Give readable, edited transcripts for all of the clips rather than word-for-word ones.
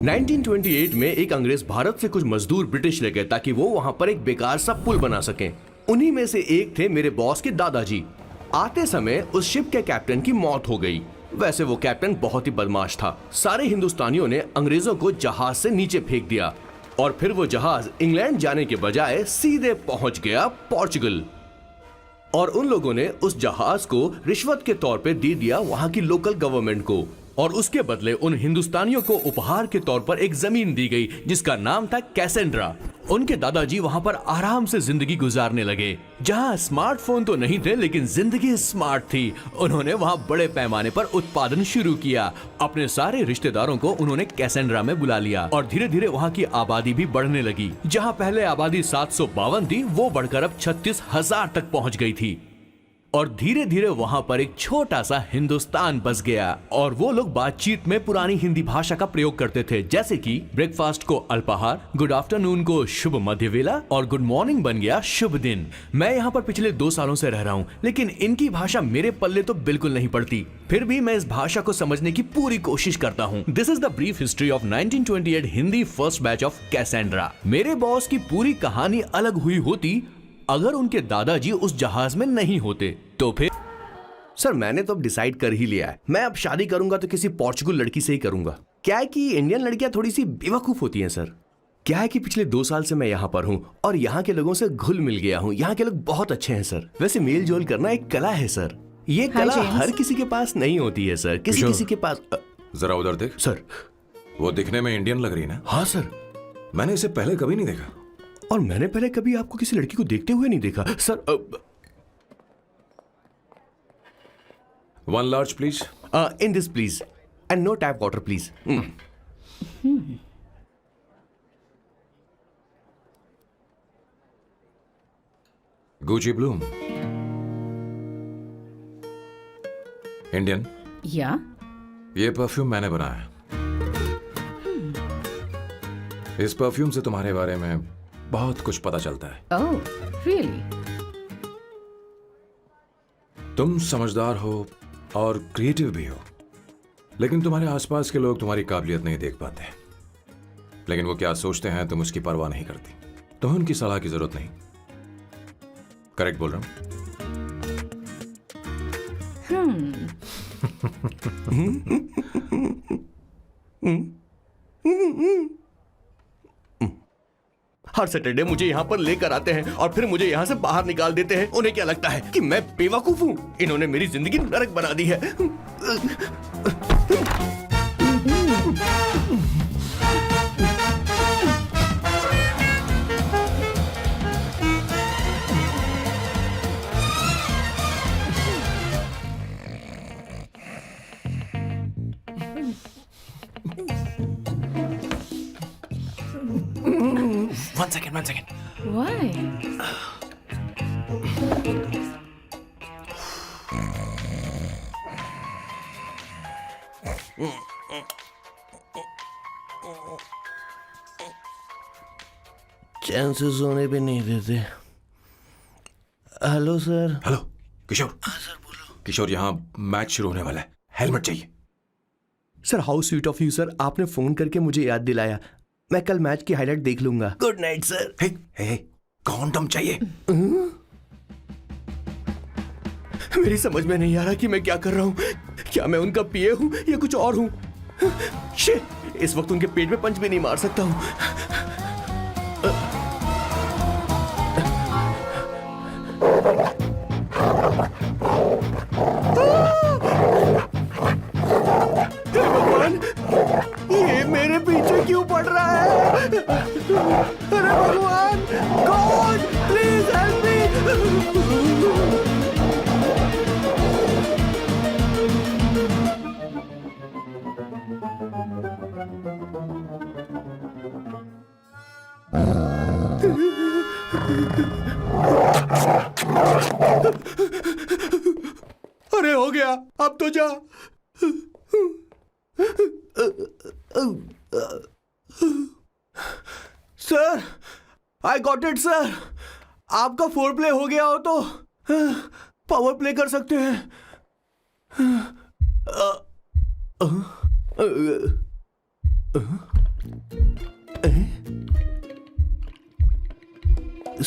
1928 में एक अंग्रेज भारत से कुछ मजदूर ब्रिटिश ले गए ताकि वो वहां पर एक बेकार सा पुल बना सकें। उन्हीं में से एक थे मेरे बॉस के दादाजी। आते समय उस शिप के कैप्टन की मौत हो गई। वैसे वो कैप्टन बहुत ही बदमाश था। सारे हिंदुस्तानियों ने अंग्रेजों को जहाज से नीचे फेंक दिया और फिर वो जहाज इंग्लैंड जाने के बजाय सीधे पहुंच गया पोर्चुगल। और उन लोगों ने उस जहाज को रिश्वत के तौर पे दे दिया वहां की लोकल गवर्नमेंट को, और उसके बदले उन हिंदुस्तानियों को उपहार के तौर पर एक जमीन दी गई जिसका नाम था कैसेंड्रा। उनके दादाजी वहां पर आराम से जिंदगी गुजारने लगे, जहां स्मार्टफोन तो नहीं थे लेकिन जिंदगी स्मार्ट थी। उन्होंने वहां बड़े पैमाने पर उत्पादन शुरू किया। अपने सारे रिश्तेदारों को उन्होंने कैसेंड्रा में बुला लिया और धीरे धीरे वहां की आबादी भी बढ़ने लगी। जहां पहले आबादी 752 थी, वो बढ़कर अब 36,000 तक पहुंच गई थी। और धीरे धीरे वहां पर एक छोटा सा हिंदुस्तान बस गया और वो लोग बातचीत में पुरानी हिंदी भाषा का प्रयोग करते थे, जैसे कि ब्रेकफास्ट को अल्पाहार, गुड आफ्टरनून को शुभ मध्य वेला और गुड मॉर्निंग बन गया शुभ दिन। मैं यहाँ पर पिछले 2 सालों से रह रहा हूँ, लेकिन इनकी भाषा मेरे पल्ले तो बिल्कुल नहीं पड़ती। फिर भी मैं इस भाषा को समझने की पूरी कोशिश करता हूँ। This is the brief history of 1928 Hindi first batch of Cassandra. मेरे बॉस की पूरी कहानी अलग हुई होती अगर उनके दादाजी उस जहाज में नहीं होते। तो फिर सर मैंने तो अब डिसाइड कर ही लिया है, मैं अब शादी करूंगा तो किसी पोर्चुगल लड़की से ही करूंगा। क्या है कि इंडियन लड़कियां थोड़ी सी बेवकूफ होती हैं सर। क्या है कि पिछले 2 साल से मैं यहाँ पर हूँ और यहाँ के लोगों से घुल मिल गया हूँ। यहाँ के लोग बहुत अच्छे हैं सर। वैसे मेल जोल करना एक कला है सर। ये कला हर किसी के पास नहीं होती है सर। किसी के पास। जरा उधर देख सर। वो दिखने में इंडियन लग रही है ना? हाँ सर। मैंने इसे पहले कभी नहीं देखा। और मैंने पहले कभी आपको किसी लड़की को देखते हुए नहीं देखा sir. 1 large please. In this please and no tap water please. Gucci Bloom. Indian? या? ये परफ्यूम मैंने बनाया। इस परफ्यूम से तुम्हारे बारे में बहुत कुछ पता चलता है। Oh, really? तुम समझदार हो और क्रिएटिव भी हो, लेकिन तुम्हारे आसपास के लोग तुम्हारी काबिलियत नहीं देख पाते। लेकिन वो क्या सोचते हैं तुम उसकी परवाह नहीं करती। तुम्हें उनकी सलाह की जरूरत नहीं। करेक्ट बोल रहा हूं? हर सैटरडे मुझे यहाँ पर लेकर आते हैं और फिर मुझे यहाँ से बाहर निकाल देते हैं। उन्हें क्या लगता है कि मैं बेवकूफ हूँ? इन्होंने मेरी जिंदगी नरक बना दी है। One second. Why? चैन से सोने भी नहीं देते। Hello sir. हेलो किशोर। सर बोलो। किशोर, यहाँ मैच शुरू होने वाला है, हेलमेट चाहिए। Sir how sweet of you sir, आपने फोन करके मुझे याद दिलाया। मैं कल मैच की हाईलाइट देख लूंगा। Good night sir. Hey, condom चाहिए। मेरी समझ में नहीं आ रहा कि मैं क्या कर रहा हूँ। क्या मैं उनका पीए हूँ या कुछ और हूँ? शिट, इस वक्त उनके पेट में पंच भी नहीं मार सकता हूँ। भगवान, ये मेरे पीछे क्यों पड़ रहा है? अरे भगवान, गॉड प्लीज हेल्प मी। अरे हो गया, अब तो जा। Sir, I got it sir. आपका 4 प्ले हो गया हो तो पावर प्ले कर सकते हैं।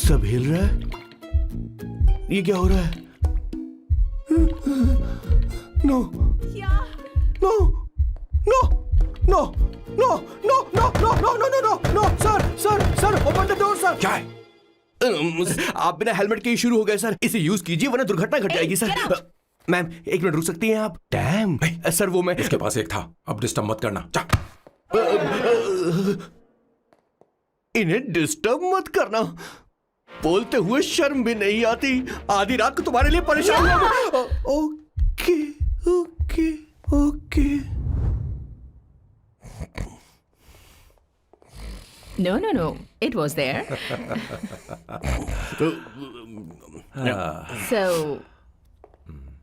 सब हिल रहा है। ये क्या हो रहा है? No no no no no no no no no no no no no sir sir sir open the door sir. क्या है? आप बिना हेलमेट के ही शुरू हो गए सर। इसे यूज कीजिए वरना दुर्घटना घट जाएगी सर। मैम एक मिनट रुक सकती हैं आप? डैम सर वो मैं उसके पास एक था, अब डिस्टर्ब मत करना। जा। इन्हें डिस्टर्ब मत करना। बोलते हुए शर्म भी नहीं आती। आधी रात को तुम्हारे लिए परेशान हुआ। Okay okay okay. No, no, no. It was there. So,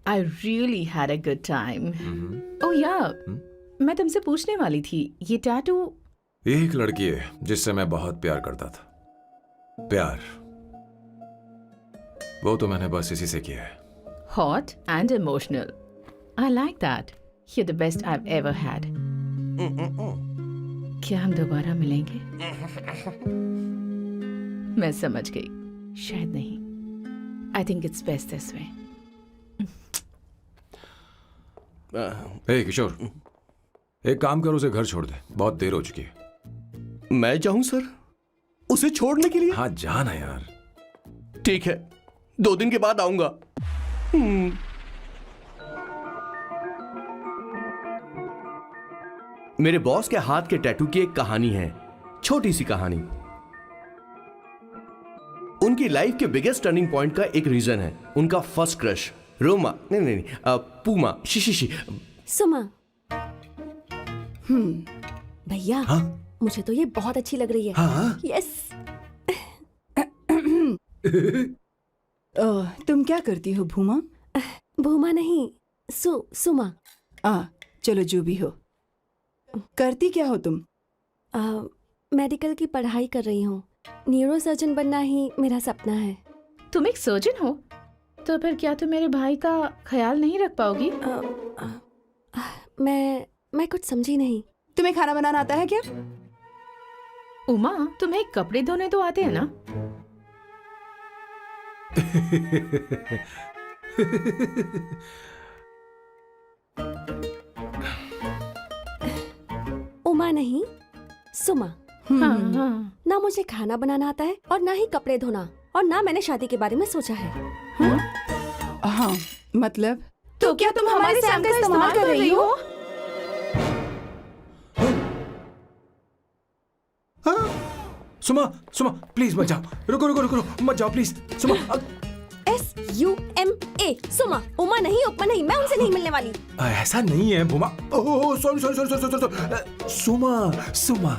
I really had a good time. Oh yeah. मैं तुमसे पूछने वाली थी, ये टैटू। एक लड़की है जिससे मैं बहुत प्यार करता था। प्यार वो तो मैंने बस इसी से किया है। Hot and emotional. I like that. You're the best I've ever had. क्या हम दोबारा मिलेंगे? मैं समझ गई, शायद नहीं। I think it's best this way. हे किशोर, एक काम कर, उसे घर छोड़ दे, बहुत देर हो चुकी है। मैं जाऊं सर उसे छोड़ने के लिए? हाँ जाना यार। ठीक है, 2 दिन के बाद आऊंगा। मेरे बॉस के हाथ के टैटू की एक कहानी है, छोटी सी कहानी। उनकी लाइफ के बिगेस्ट टर्निंग पॉइंट का एक रीजन है उनका फर्स्ट क्रश रोमा, नहीं पूमा, शी। सुमा। भैया, मुझे तो ये बहुत अच्छी लग रही है। हाँ? यस। तुम क्या करती हो भूमा? भूमा नहीं, सुमा। चलो जो भी हो। करती क्या हो तुम? मेडिकल की पढ़ाई कर रही हूँ। न्यूरो सर्जन बनना ही मेरा सपना है। तुम एक सर्जन हो, तो फिर क्या तुम मेरे भाई का ख्याल नहीं रख पाओगी? मैं कुछ समझी नहीं। तुम्हें खाना बनाना आता है क्या? उमा, तुम्हें कपड़े धोने तो आते हैं ना? उमा नहीं, सुमा। हाँ। ना मुझे खाना बनाना आता है और ना ही कपड़े धोना, और ना मैंने शादी के बारे में सोचा है। हाँ, मतलब तो क्या तुम हमारे सैम का इस्तेमाल कर रही हो? सुमा प्लीज मत जाओ। रुको मत जाओ प्लीज। सुमा। SUMA, सुमा। उमा नहीं, उपमा नहीं, मैं उनसे नहीं मिलने वाली। ऐसा नहीं है भूमा। Oh sorry. सुमा।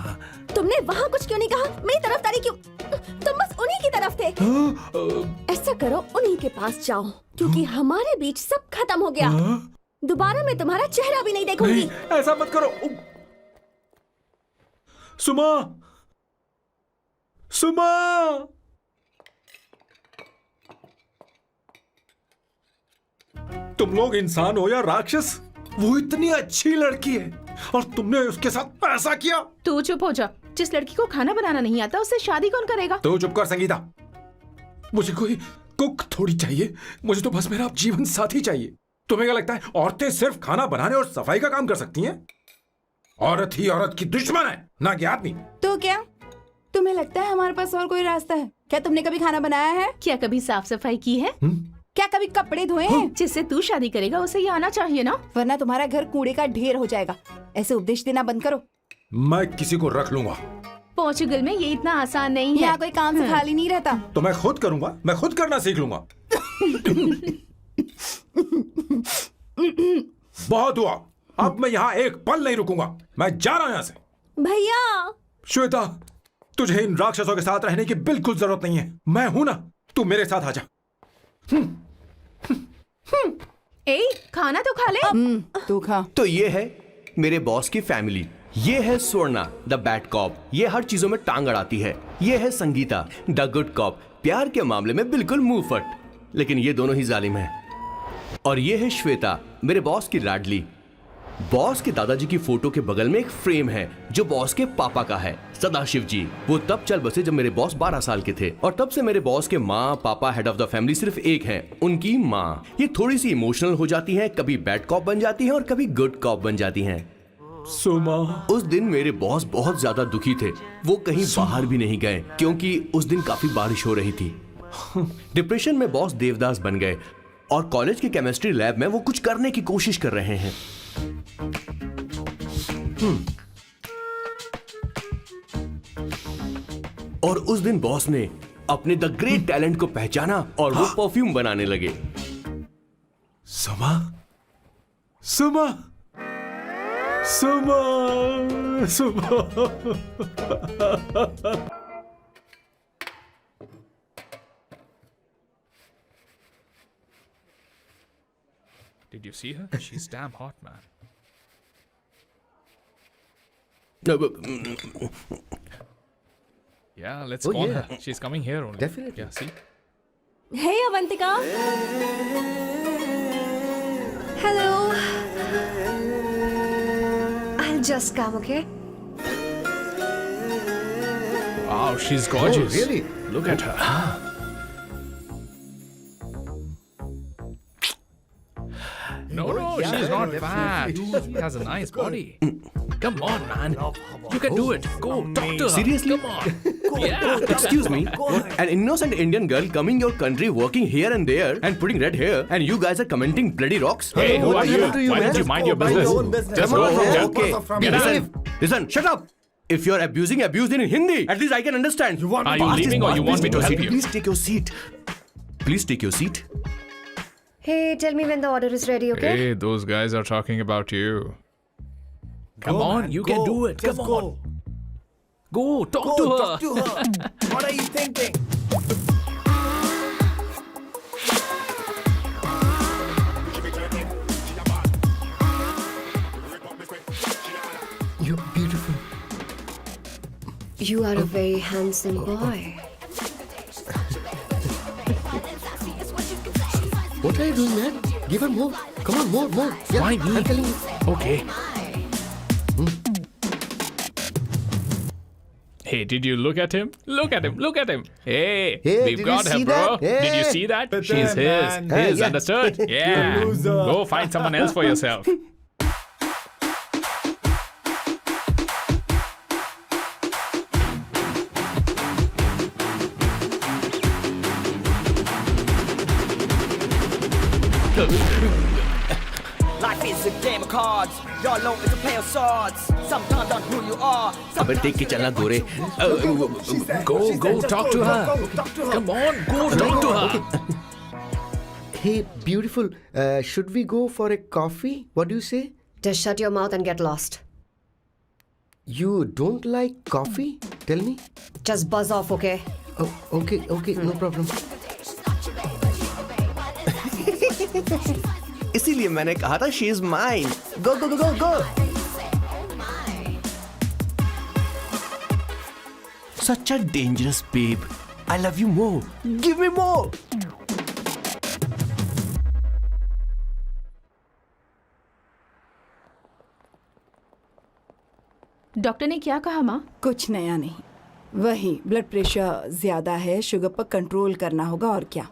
तुमने वहाँ कुछ क्यों नहीं कहा? मेरी तरफदारी क्यों? तुम बस उन्हीं की तरफ थे। ऐसा करो, उन्हीं के पास जाओ, क्योंकि हमारे बीच सब खत्म हो गया। दोबारा मैं तुम्हारा चेहरा भी नहीं देखूंगी। नहीं, ऐसा मत करो। सुमा। तुम लोग इंसान हो या राक्षस? वो इतनी अच्छी लड़की है और तुमने उसके साथ ऐसा किया। तू चुप हो जा। जिस लड़की को खाना बनाना नहीं आता उससे शादी कौन करेगा? तो चुप कर संगीता। मुझे कोई कुक थोड़ी चाहिए, मुझे तो बस मेरा जीवन साथी चाहिए। तुम्हें क्या लगता है औरतें सिर्फ खाना बनाने और सफाई का काम कर सकती हैं? औरत ही औरत की दुश्मन है, ना कि आदमी। तो क्या तुम्हें लगता है हमारे पास और कोई रास्ता है? क्या तुमने कभी खाना बनाया है? क्या कभी साफ सफाई की है? क्या कभी कपड़े धोए हैं? जिससे तू शादी करेगा उसे ये आना चाहिए ना, वरना तुम्हारा घर कूड़े का ढेर हो जाएगा। ऐसे उपदेश देना बंद करो। मैं किसी को रख लूंगा। पोर्चुगल में ये इतना आसान नहीं है। यहाँ कोई काम से खाली नहीं रहता। तो मैं खुद करूंगा, मैं खुद करना सीख लूंगा। बहुत हुआ, अब मैं यहाँ एक पल नहीं रुकूंगा। मैं जा रहा हूं यहाँ से। भैया। श्वेता, तुझे इन राक्षसों के साथ रहने की बिल्कुल जरूरत नहीं है। मैं हूं ना, तू मेरे साथ आ जा। ए, खाना तो खा ले। तू खा। तो ये है मेरे बॉस की फैमिली। ये है स्वर्णा द बैड कॉप, ये हर चीजों में टांग अड़ाती है। ये है संगीता द गुड कॉप, प्यार के मामले में बिल्कुल मुंह फट, लेकिन ये दोनों ही जालिम है। और ये है श्वेता, मेरे बॉस की लाडली। बॉस के दादाजी की फोटो के बगल में एक फ्रेम है जो बॉस के पापा का है, सदाशिव जी। वो तब चल बसे जब मेरे बॉस 12 साल के थे, और तब से मेरे बॉस के माँ पापा हेड ऑफ द फैमिली सिर्फ एक हैं, उनकी माँ। ये थोड़ी सी इमोशनल हो जाती हैं, कभी बैड कॉप बन जाती हैं और कभी गुड कॉप बन जाती हैं। सुमा, उस दिन मेरे बॉस बहुत ज्यादा दुखी थे। वो कहीं बाहर भी नहीं गए क्योंकि उस दिन काफी बारिश हो रही थी। डिप्रेशन में बॉस देवदास बन गए और कॉलेज के केमिस्ट्री लैब में वो कुछ करने की कोशिश कर रहे हैं। और उस दिन बॉस ने अपने द ग्रेट टैलेंट को पहचाना और वो परफ्यूम बनाने लगे। सुमा, सुमा, सुमा, सुमा। Did you see her? She's damn hot, man. Yeah, let's call her. She's coming here only. Definitely. Yeah, see? Hey Avantika. Hello. I'll just come, okay? Wow, she's gorgeous. Oh, really? Look at her. No, she's not fat. She has a nice body. Come on, man. You can do it. Go, talk to her. Seriously? Come on. Yeah. Excuse me, an innocent Indian girl coming your country, working here and there, and putting red hair, and you guys are commenting bloody rocks? Hey, who are you? happened to you, Why man? don't you mind your Mind business? your own business. Just Come go on, from yeah. there. Okay. Okay, Get listen, shut up. If you're abusing it in Hindi. At least I can understand. Are you leaving or you want me to help you? Please take your seat. Please take your seat. Hey, tell me when the order is ready, okay? Hey, those guys are talking about you. Come on, man, you go. can do it. Just Come go. on. Go, talk to her. Talk to her. What are you thinking? You're beautiful. You are a very handsome boy. What are you doing, man? Give her more. Come on, more. Yeah, Why me? I'm telling you. Okay. Hey, did you look at him? Look at him. Look at him. Hey, Hey, we've did got you her, see bro. that? Did you Hey. see that? But She's then, man. his. Yeah. Understood? Yeah. loser. Go find someone else for yourself. Life is a game of cards. Y'all know it's a play of swords. Sometimes on who you are. अबे देख के चलना गोरे। Go, talk to her. Come on, go talk to her. Hey, beautiful. Should we go for a coffee? What do you say? Just shut your mouth and get lost. You don't like coffee? Tell me. Just buzz off, okay? Oh, okay, no problem. इसीलिए मैंने कहा था she is mine. Go, go, go, go, go. Such a dangerous babe. I love you more. Give me more. Doctor ने क्या कहा माँ? कुछ नया नहीं, वही ब्लड प्रेशर ज्यादा है, शुगर पर कंट्रोल करना होगा और क्या।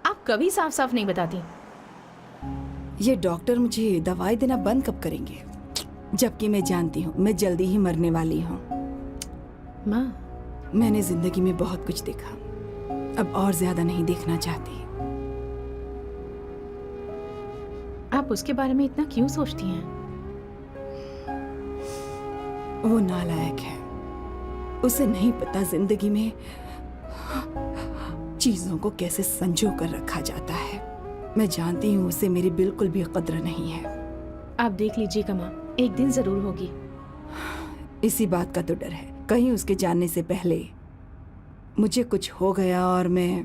आप कभी साफ साफ नहीं बताती। ये डॉक्टर मुझे दवाई देना बंद कब करेंगे, जबकि मैं जानती हूँ मैं जल्दी ही मरने वाली हूँ। माँ, मैंने जिंदगी में बहुत कुछ देखा, अब और ज्यादा नहीं देखना चाहती। आप उसके बारे में इतना क्यों सोचती हैं? वो नालायक है, उसे नहीं पता जिंदगी में चीजों को कैसे संजो कर रखा जाता है। मैं जानती हूँ उसे मेरी बिल्कुल भी कद्र नहीं है। आप देख लीजिएगा माँ, एक दिन जरूर होगी। इसी बात का तो डर है, कहीं उसके जानने से पहले मुझे कुछ हो गया और मैं,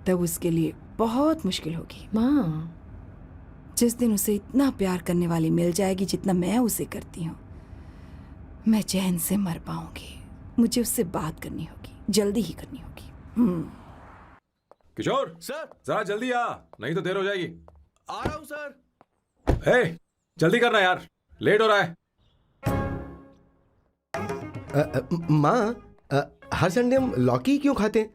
तब उसके लिए बहुत मुश्किल होगी। माँ, जिस दिन उसे इतना प्यार करने वाली मिल जाएगी जितना मैं उसे करती हूँ, मैं चैन से मर पाऊंगी। मुझे उससे बात करनी होगी, जल्दी ही करनी होगी। किशोर सर, जरा जल्दी आ, नहीं तो देर हो जाएगी। आ रहा हूँ सर। हे, जल्दी करना यार, लेट हो रहा है। माँ, हर संडे हम लौकी क्यों खाते हैं?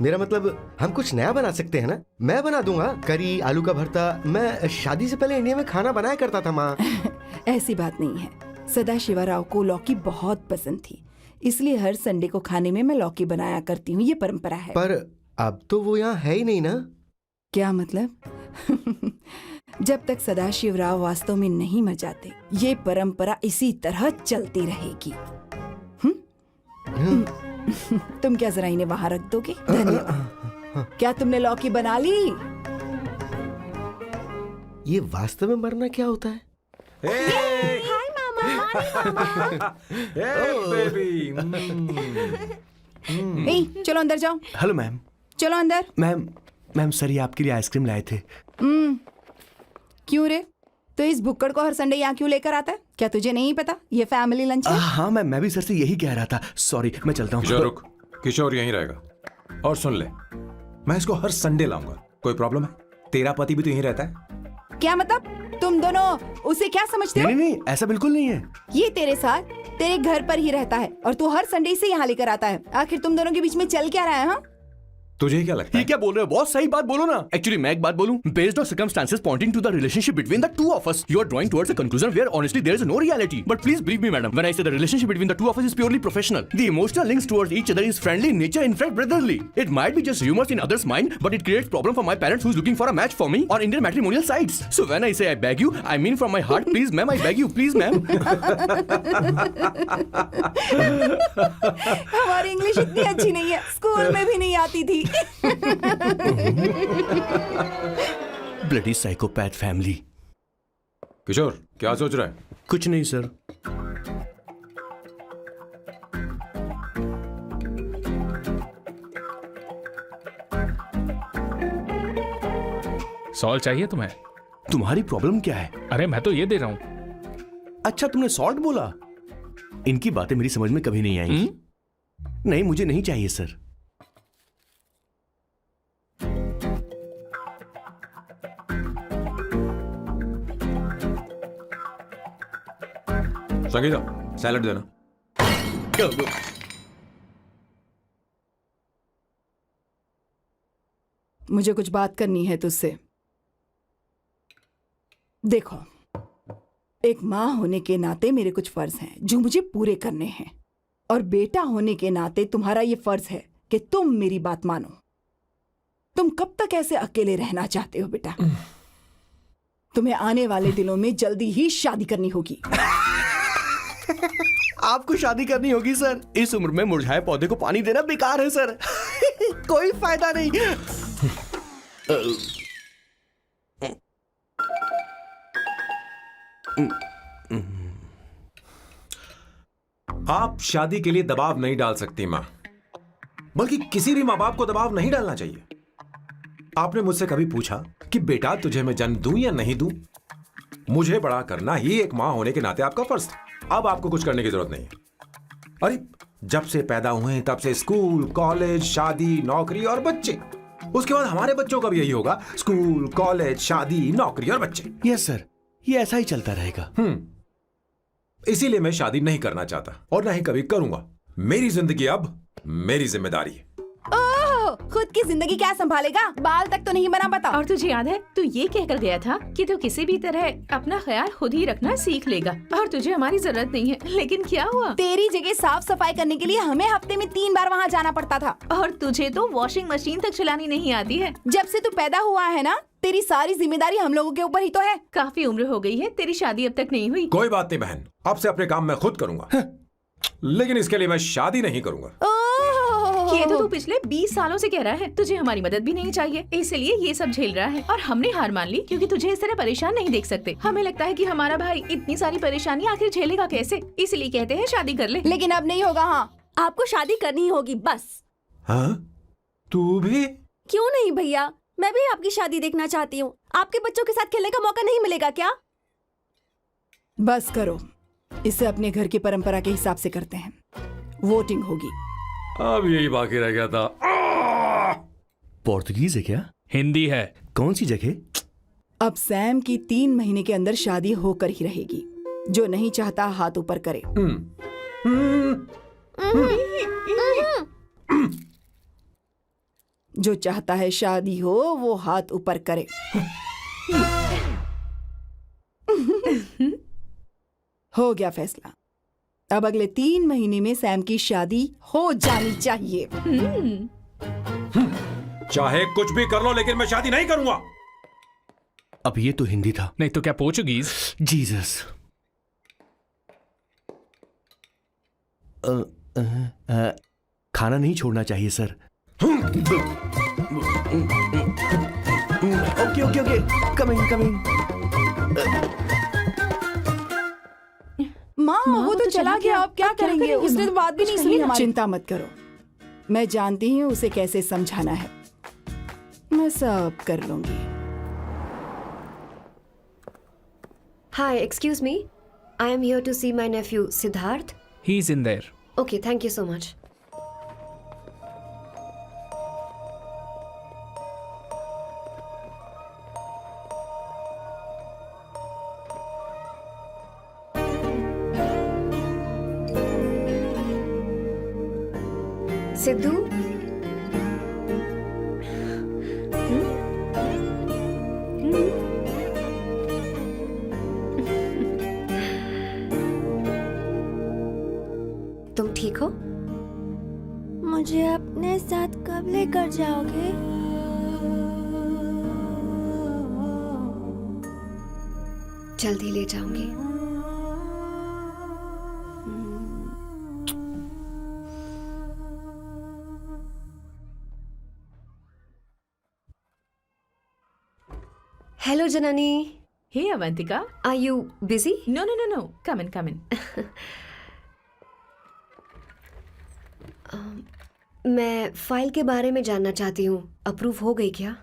मेरा मतलब हम कुछ नया बना सकते हैं ना? मैं बना दूंगा करी, आलू का भरता। मैं शादी से पहले इंडिया में खाना बनाया करता था माँ। ऐसी बात नहीं है, सदाशिवराव को लौकी बहुत पसंद थी, इसलिए हर संडे को खाने में मैं लौकी बनाया करती हूँ। ये परंपरा है। पर अब तो वो यहाँ है ही नहीं ना। क्या मतलब? जब तक सदाशिवराव वास्तव में नहीं मर जाते, ये परंपरा इसी तरह चलती रहेगी। तुम क्या जरा इन्हें वहां रख दोगे? धन्यवाद। क्या तुमने लौकी बना ली? ये वास्तव में मरना क्या होता है? हाय मामा। बेबी। ए, चलो अंदर जाओ। Hello ma'am. चलो अंदर। मैम सर ये आपके लिए आइसक्रीम लाए थे। क्यों रे? तो इस भुक्कड़ को हर संडे यहाँ क्यों लेकर आता है? क्या तुझे नहीं पता ये फैमिली लंच है? हाँ मैम, मैं भी सर से यही कह रहा था। सॉरी, मैं चलता हूँ। किशोर रुक, किशोर यहीं रहेगा। और सुन ले, मैं इसको हर संडे लाऊंगा। कोई प्रॉब्लम है? तेरा पति भी तो यहीं रहता है। क्या मतलब? तुम दोनों उसे क्या समझते हो? नहीं, ऐसा बिल्कुल नहीं है। ये तेरे साथ तेरे घर पर ही रहता है और तू हर संडे से यहाँ लेकर आता है। आखिर तुम दोनों के बीच में चल क्या रहा है? हाँ, तुझे क्या लगता ये है? क्या बोल रहे हो बॉस? सही बात बोलो ना। एक्चुअली मैं एक बात बोलूं, based on circumstances pointing to the relationship between the two of us, you are drawing towards a conclusion where honestly there is no reality. But please believe me madam, when I say the relationship between the two of us is purely professional. The emotional links towards each other is friendly in nature, in fact brotherly. It might be just rumors in others mind, but it creates problem for my parents who's looking for a match for me on Indian matrimonial sites. So when I say I beg you, I mean from my heart. Please ma'am, I beg you, please ma'am. हमारी English इतनी अच्छी नहीं है, school में भी नहीं आती थी। Bloody psychopath family. किशोर क्या सोच रहा है? कुछ नहीं सर. सॉल्ट चाहिए तुम्हें? तुम्हारी प्रॉब्लम क्या है? अरे मैं तो ये दे रहा हूं। अच्छा तुमने सॉल्ट बोला? इनकी बातें मेरी समझ में कभी नहीं आएंगी. नहीं मुझे नहीं चाहिए सर. संगीता सैलड देना. मुझे कुछ बात करनी है तुझसे. देखो, एक माँ होने के नाते मेरे कुछ फर्ज हैं जो मुझे पूरे करने हैं, और बेटा होने के नाते तुम्हारा ये फर्ज है कि तुम मेरी बात मानो. तुम कब तक ऐसे अकेले रहना चाहते हो बेटा? तुम्हें आने वाले दिनों में जल्दी ही शादी करनी होगी. आपको शादी करनी होगी सर? इस उम्र में मुरझाए पौधे को पानी देना बेकार है सर. कोई फायदा नहीं. आप शादी के लिए दबाव नहीं डाल सकती माँ, बल्कि किसी भी माँ बाप को दबाव नहीं डालना चाहिए. आपने मुझसे कभी पूछा कि बेटा तुझे मैं जन्म दूं या नहीं दूं? मुझे बड़ा करना ही एक माँ होने के नाते आपका फर्ज था. अब आपको कुछ करने की जरूरत नहीं है. अरे जब से पैदा हुए हैं तब से स्कूल, कॉलेज, शादी, नौकरी और बच्चे. उसके बाद हमारे बच्चों का भी यही होगा, स्कूल, कॉलेज, शादी, नौकरी और बच्चे. यस सर, ये ऐसा ही चलता रहेगा. इसीलिए मैं शादी नहीं करना चाहता और ना ही कभी करूंगा. मेरी जिंदगी अब मेरी जिम्मेदारी है. ओह, खुद की जिंदगी क्या संभालेगा? बाल तक तो नहीं बना पता. और तुझे याद है तू ये कहकर गया था कि तू किसी भी तरह अपना ख्याल खुद ही रखना सीख लेगा और तुझे हमारी जरूरत नहीं है. लेकिन क्या हुआ? तेरी जगह साफ सफाई करने के लिए हमें हफ्ते में 3 बार वहाँ जाना पड़ता था. और तुझे तो वॉशिंग मशीन तक चलानी नहीं आती है. जब से तू पैदा हुआ है ना, तेरी सारी जिम्मेदारी हम लोगों के ऊपर ही तो है. काफी उम्र हो गई है, तेरी शादी अब तक नहीं हुई. कोई बात नहीं बहन, अब से अपने काम मैं खुद करूंगा. लेकिन इसके लिए मैं शादी नहीं करूंगा. ये तो तू पिछले 20 सालों से कह रहा है. तुझे हमारी मदद भी नहीं चाहिए, इसलिए ये सब झेल रहा है. और हमने हार मान ली क्योंकि तुझे इस तरह परेशान नहीं देख सकते. हमें लगता है कि हमारा भाई इतनी सारी परेशानी आखिर झेलेगा कैसे, इसलिए कहते हैं शादी कर ले. लेकिन अब नहीं होगा. हाँ, आपको शादी करनी ही होगी बस. हाँ? तू भी? क्यों नहीं भैया, मैं भी आपकी शादी देखना चाहती हूँ. आपके बच्चों के साथ खेलने का मौका नहीं मिलेगा क्या? बस करो, इसे अपने घर की परंपरा के हिसाब से करते हैं. वोटिंग होगी. अब यही बाकी रह गया था. पोर्तुगीज है क्या? हिंदी है. कौन सी जगह? अब सैम की 3 महीने के अंदर शादी होकर ही रहेगी। जो नहीं चाहता हाथ ऊपर करे। जो चाहता है शादी हो वो हाथ ऊपर करे। हो गया फैसला। अब अगले 3 महीने में सैम की शादी हो जानी चाहिए। चाहे कुछ भी कर लो, लेकिन मैं शादी नहीं करूंगा। अब ये तो हिंदी था। नहीं तो क्या पोर्चुगीज? जीसस। खाना नहीं छोड़ना चाहिए sir. Okay okay okay, coming coming. माँ वो तो चला गया, अब क्या करेंगे? उसने तो बात भी नहीं सुनी हमारी। चिंता मत करो, मैं जानती हूँ उसे कैसे समझाना है। मैं सब कर लूंगी। Hi, excuse me. I am here to see my nephew Siddharth. He's in there. Okay, thank you so much. Sidhu, तुम ठीक हो? मुझे अपने साथ कब लेकर जाओगे? जल्दी ले जाऊंगी। Hello Janani, Hey Avantika. Are you busy? No no no no. Come in come in. मैं फाइल के बारे में जानना चाहती हूँ, अप्रूव हो गई क्या?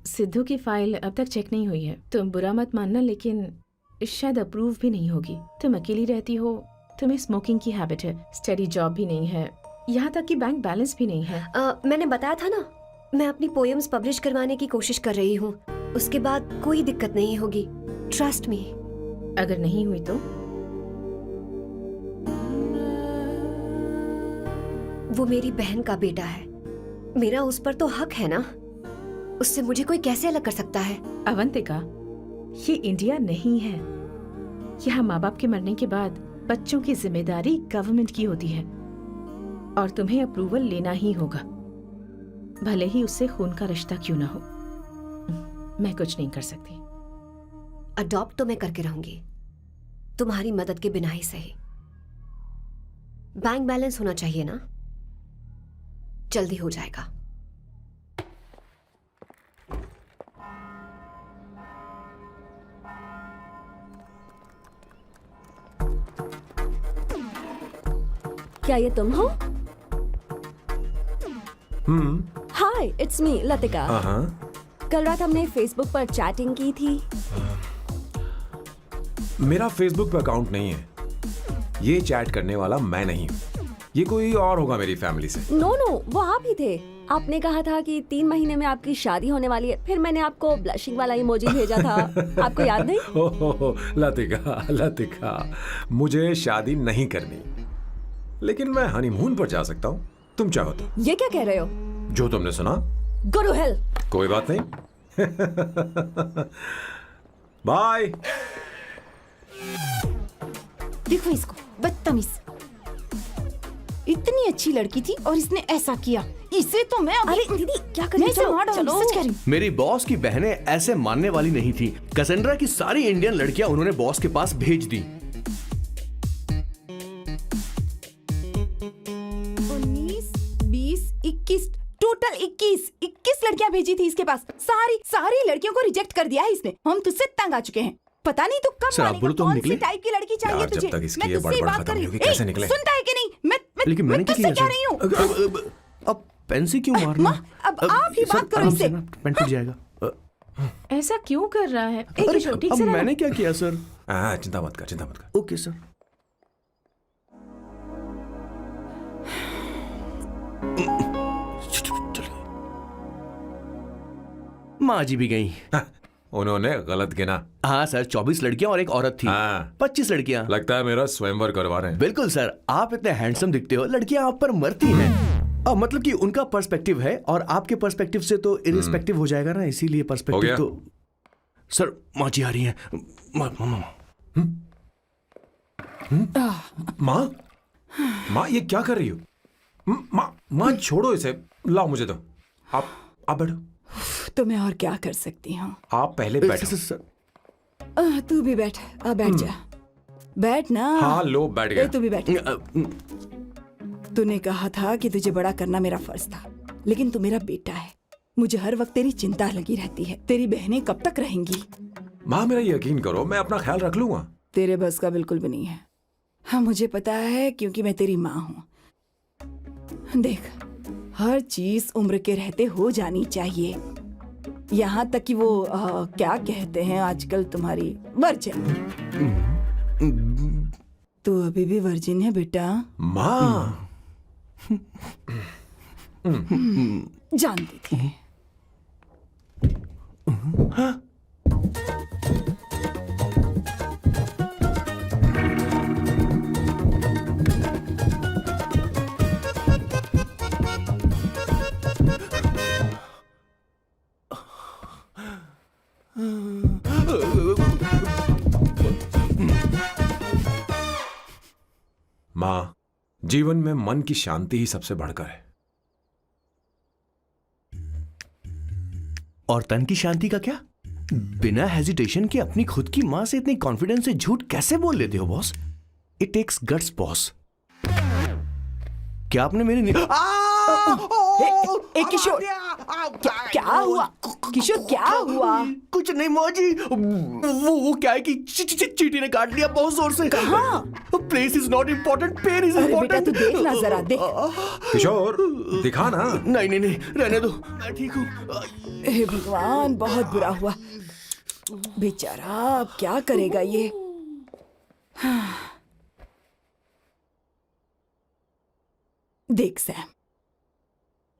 सिद्धू की फाइल अब तक चेक नहीं हुई है। तुम बुरा मत मानना, लेकिन शायद अप्रूव भी नहीं होगी। तुम अकेली रहती हो, तुम्हें स्मोकिंग की हैबिट है, स्टडी जॉब भी नहीं है, यहाँ तक कि बैंक बैलेंस भी नहीं है। मैंने बताया था ना, मैं अपनी पोएम्स पब्लिश करवाने की कोशिश कर रही हूँ। उसके बाद कोई दिक्कत नहीं होगी, ट्रस्ट मी। अगर नहीं हुई तो? वो मेरी बहन का बेटा है, मेरा उस पर तो हक है ना। उससे मुझे कोई कैसे अलग कर सकता है? अवंतिका, ये इंडिया नहीं है। यहाँ माँ बाप के मरने के बाद बच्चों की जिम्मेदारी गवर्नमेंट की होती है और तुम्हें अप्रूवल लेना ही होगा, भले ही उससे खून का रिश्ता क्यों ना हो। मैं कुछ नहीं कर सकती। अडॉप्ट तो मैं करके रहूंगी, तुम्हारी मदद के बिना ही सही। बैंक बैलेंस होना चाहिए ना, जल्दी हो जाएगा। क्या ये तुम हो? हाय, इट्स मी लतिका। कल रात हमने फेसबुक पर चैटिंग की थी। मेरा फेसबुक पे अकाउंट नहीं है। ये चैट करने वाला मैं नहीं हूँ, ये कोई और होगा मेरी फैमिली से। नो नो, वो आप ही थे। आपने कहा था कि 3 महीने में आपकी शादी होने वाली है, फिर मैंने आपको ब्लशिंग वाला इमोजी भेजा था। आपको याद नहीं? ओहो, लतिका लतिका, मुझे शादी नहीं करनी, लेकिन मैं हनीमून पर जा सकता हूँ, तुम चाहो तो। ये क्या कह रहे हो? जो तुमने सुना। Go to hell. कोई बात नहीं। बाय। देखो इसको, बदतमीज। इतनी अच्छी लड़की थी और इसने ऐसा किया। इसे तो मैं अरे दीदी क्या कर रही हो? चलो, सच कह रही हूँ। मेरी बॉस की बहनें ऐसे मानने वाली नहीं थी। कैसेंड्रा की सारी इंडियन लड़कियां उन्होंने बॉस के पास भेज दी। 19, 20, 21, टोटल 21 लड़कियां भेजी थी इसके पास। सारी लड़कियों को रिजेक्ट कर दिया है इसने। हम तुझसे तंग आ चुके हैं। पता नहीं तो कब सर, आप बोलो तो हम कौन सी निकले? टाइप की लड़की चाहिए यार, जब तुझे? तक इसकी मैं ये तुझसे ही बड़बड़ बात खत्म कर रही नहीं हूँ। होगी, कैसे ए, निकले? सुनता है कि नहीं? लेकिन मैंने क्या तुझसे किया कह रही हूँ। अब पेन से क्यों मारना? माँ, अब आप ही सर, बात करो आराम इससे। से ना, पेन टूट जाएगा। ऐसा क्यों कर रहा है? एक अरे, मिनट, ठीक अब से रहना। मैंने क्या किया सर? चिंता मत कर। Okay sir. चलिए। माँ जी भी गई। उन्होंने गलत गिना। हाँ सर, 24 लड़कियां और एक औरत थी। हाँ। 25 लड़कियां। लगता है मेरा स्वयंवर करवा रहे हैं। बिल्कुल सर, आप इतने हैंडसम दिखते हो, लड़कियां आप पर मरती हैं। और मतलब कि उनका पर्सपेक्टिव है और आपके पर्सपेक्टिव से तो इरिस्पेक्टिव हो जाएगा ना, इसीलिए पर्सपेक्टिव तो। सर माँ जी आ रही हैं। माँ, माँ ये क्या कर रही हो? माँ, माँ छोड़ो इसे, लाओ मुझे दो। आप बैठो। तो मैं और क्या कर सकती हूँ? आप पहले बैठो। तू भी बैठ, बैठ जा, बैठ ना। हाँ लो, बैठ गया। तू भी बैठ। तूने कहा था कि तुझे बड़ा करना मेरा फर्ज था, लेकिन तू मेरा बेटा है। मुझे हर वक्त तेरी चिंता लगी रहती है। तेरी बहनें कब तक रहेंगी? माँ मेरा यकीन करो, मैं अपना ख्याल रख लूंगा। तेरे बस का बिल्कुल भी नहीं है। हाँ मुझे पता है, क्योंकि मैं तेरी माँ हूँ। देख, हर चीज उम्र के रहते हो जानी चाहिए, यहाँ तक कि वो क्या कहते हैं आजकल तुम्हारी वर्जिन। तू अभी भी वर्जिन है बेटा? माँ जानती थी। माँ, जीवन में मन की शांति ही सबसे बढ़कर है। और तन की शांति का क्या? बिना हेजिटेशन के अपनी खुद की मां से इतनी कॉन्फिडेंस से झूठ कैसे बोल लेते हो boss? It takes guts boss. क्या आपने मेरी किशोर, क्या हुआ? किशोर क्या हुआ? कुछ नहीं मौजी, वो क्या है कि चींटी ने काट लिया बहुत जोर से। कहाँ? Place is not important, pen is अरे बेटा इम्पोर्टेंट। तू देख ना जरा, देख। किशोर दिखा ना। नहीं, रहने दो, मैं ठीक हूँ। हे भगवान, बहुत बुरा हुआ बेचारा। अब क्या करेगा ये? देख सैम,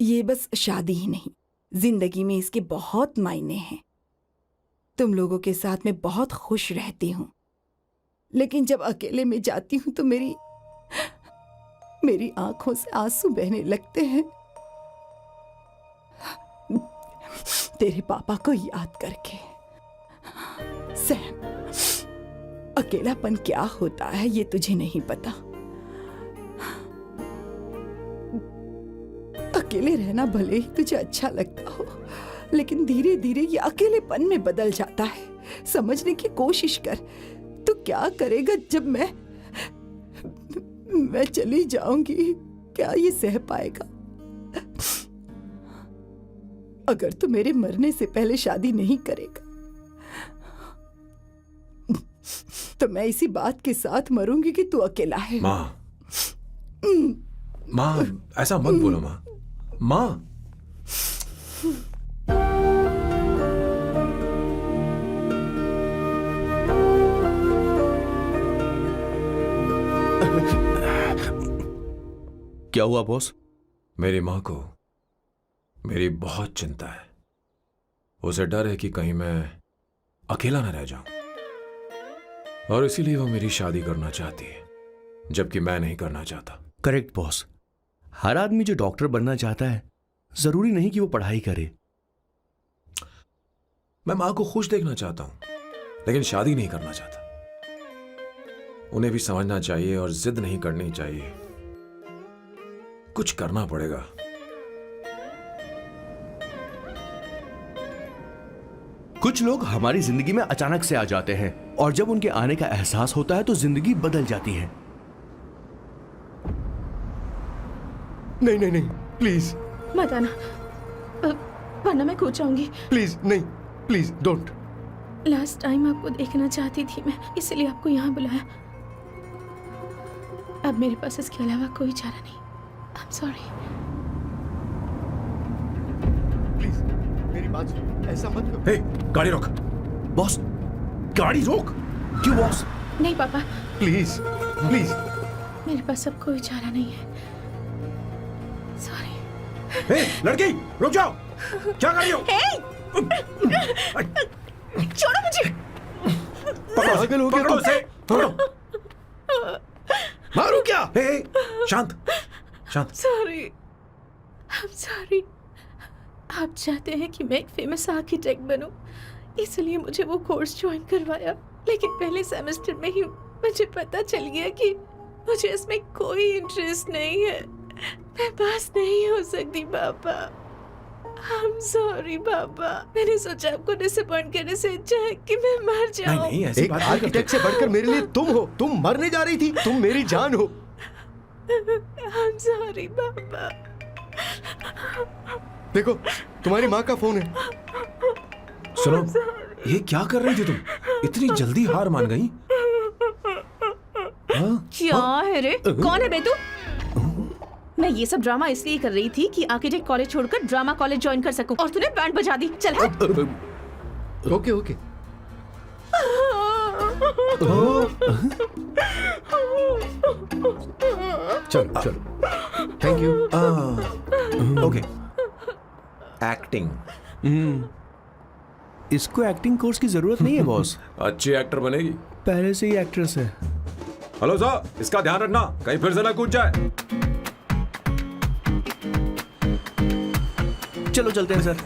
ये बस शादी ही नहीं, जिंदगी में इसके बहुत मायने हैं। तुम लोगों के साथ मैं बहुत खुश रहती हूँ, लेकिन जब अकेले में जाती हूँ तो मेरी आंखों से आंसू बहने लगते हैं, तेरे पापा को याद करके। सैम, अकेलापन क्या होता है ये तुझे नहीं पता। अकेले रहना भले ही तुझे अच्छा लगता हो, लेकिन धीरे धीरे ये अकेलेपन में बदल जाता है। समझने की कोशिश कर। तू क्या करेगा जब मैं चली जाऊंगी? क्या ये सह पाएगा? अगर तू मेरे मरने से पहले शादी नहीं करेगा तो मैं इसी बात के साथ मरूंगी कि तू अकेला है। माँ ऐसा मत बोलो माँ। माँ क्या हुआ बॉस? मेरी माँ को मेरी बहुत चिंता है। उसे डर है कि कहीं मैं अकेला न रह जाऊं, और इसीलिए वो मेरी शादी करना चाहती है, जबकि मैं नहीं करना चाहता। Correct boss. हर आदमी जो डॉक्टर बनना चाहता है, जरूरी नहीं कि वो पढ़ाई करे। मैं माँ को खुश देखना चाहता हूं, लेकिन शादी नहीं करना चाहता। उन्हें भी समझना चाहिए और जिद नहीं करनी चाहिए। कुछ करना पड़ेगा। कुछ लोग हमारी जिंदगी में अचानक से आ जाते हैं, और जब उनके आने का एहसास होता है तो जिंदगी बदल जाती है। नहीं प्लीज मत आना, वरना मैं कूद जाऊंगी। प्लीज नहीं, प्लीज डोंट। लास्ट टाइम आपको देखना चाहती थी मैं, इसलिए आपको यहाँ बुलाया। अब मेरे पास इसके अलावा कोई चारा नहीं। आई एम सॉरी। प्लीज मेरी बात सुन, ऐसा मत करो। हे, गाड़ी रोक। बॉस, गाड़ी रोक। क्यों बॉस? नहीं पापा, प्लीज प्लीज। मेरे पास अब कोई चारा नहीं है। सॉरी। हे, लड़की रुक जाओ। क्या कर रही हो? छोड़ो मुझे। पागल हो गया पकड़ो तुम? उसे, पकड़ो। मारू क्या? हे, शांत शांत। Sorry, I am sorry. आप चाहते हैं कि मैं एक फेमस आर्किटेक्ट बनूं, इसलिए मुझे वो कोर्स ज्वाइन करवाया, लेकिन पहले सेमेस्टर में ही मुझे पता चल गया कि मुझे इसमें कोई इंटरेस्ट नहीं है। मैं पास नहीं हो सकती पापा। आई एम सॉरी पापा। मैंने सोचा आपको डिसअपॉइंट करने से अच्छा है कि मैं मर नहीं जाऊं। नहीं, ऐसी एक बात नहीं करते। आर्किटेक्ट से बढ़कर मेरे लिए तुम हो। तुम मरने जा रही थी, तुम मेरी जान हो। आई एम सॉरी पापा। देखो, तुम्हारी माँ का फोन है। सुनो, ये क्या कर रही थी तुम? इतनी जल्दी हार मान गई? हाँ? क्या है रे? कौन है बे तू? मैं ये सब ड्रामा इसलिए कर रही थी कि आर्किटेक्ट कॉलेज छोड़कर ड्रामा कॉलेज ज्वाइन कर सकूं, और तूने बैंड बजा दी। चल हट। Okay okay. चलो चलो, थैंक यू। ओके। एक्टिंग। इसको एक्टिंग कोर्स की जरूरत नहीं है बॉस। अच्छी एक्टर बनेगी। पहले से ही एक्ट्रेस है। हेलो सर, इसका ध्यान रखना कहीं फिर से ना कूद जाए। चलो चलते हैं सर।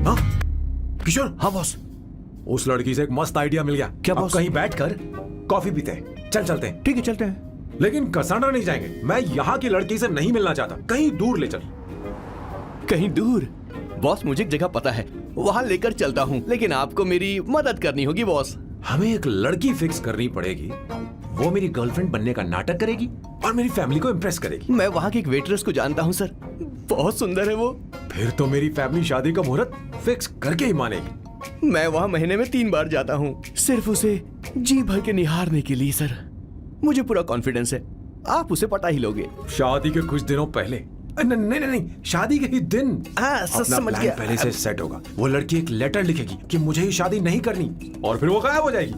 हाँ? किशोर, हाँ बॉस। उस लड़की से एक मस्त आइडिया मिल गया। क्या अब बॉस? कहीं बैठकर कॉफी पीते हैं। चल चलते हैं। ठीक है, चलते हैं। लेकिन कसाना नहीं जाएंगे। मैं यहाँ की लड़की से नहीं मिलना चाहता। कहीं दूर ले चल। कहीं दूर? बॉस, मुझे एक जगह पता है, वहां लेकर चलता हूँ, लेकिन आपको मेरी मदद करनी होगी बॉस। हमें एक लड़की फिक्स करनी पड़ेगी। वो मेरी गर्लफ्रेंड बनने का नाटक करेगी और मेरी फैमिली को इम्प्रेस करेगी। मैं वहाँ की एक वेट्रेस को जानता हूँ सर, बहुत सुंदर है वो। फिर तो मेरी फैमिली शादी का मुहूर्त फिक्स करके ही मानेगी। मैं वहाँ महीने में 3 बार जाता हूँ, सिर्फ उसे जी भर के निहारने के लिए सर। मुझे पूरा कॉन्फिडेंस है आप उसे पटा ही लोगे। शादी के कुछ दिनों पहले। नहीं नहीं नहीं, शादी के ही दिन हाँ, अपना समझ प्लान गया। पहले से सेट होगा। वो लड़की एक लेटर लिखेगी कि मुझे ही शादी नहीं करनी, और फिर वो गायब हो जाएगी।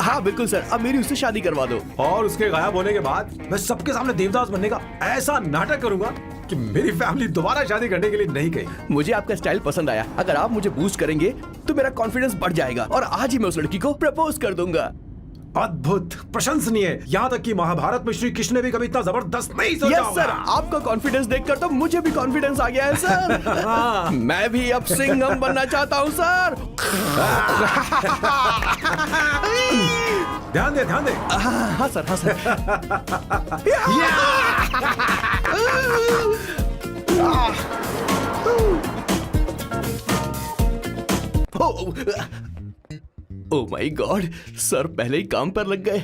हाँ बिल्कुल सर, अब मेरी उससे शादी करवा दो। और उसके गायब होने के बाद मैं सबके सामने देवदास बनने का ऐसा नाटक करूंगा कि मेरी फैमिली दोबारा शादी करने के लिए नहीं कहेगी। मुझे आपका स्टाइल पसंद आया। अगर आप मुझे बूस्ट करेंगे तो मेरा कॉन्फिडेंस बढ़ जाएगा और आज ही मैं उस लड़की को प्रपोज कर दूंगा। अद्भुत, प्रशंसनीय। यहाँ तक कि महाभारत में श्री कृष्ण ने भी कभी इतना जबरदस्त नहीं सोचा यस सर, आपका कॉन्फिडेंस देखकर तो मुझे भी कॉन्फिडेंस आ गया है सर। मैं भी अब सिंघम बनना चाहता हूँ सर। ध्यान दे, ध्यान दे। हाँ सर, हाँ sir. Oh my god, sir पहले ही काम पर लग गए।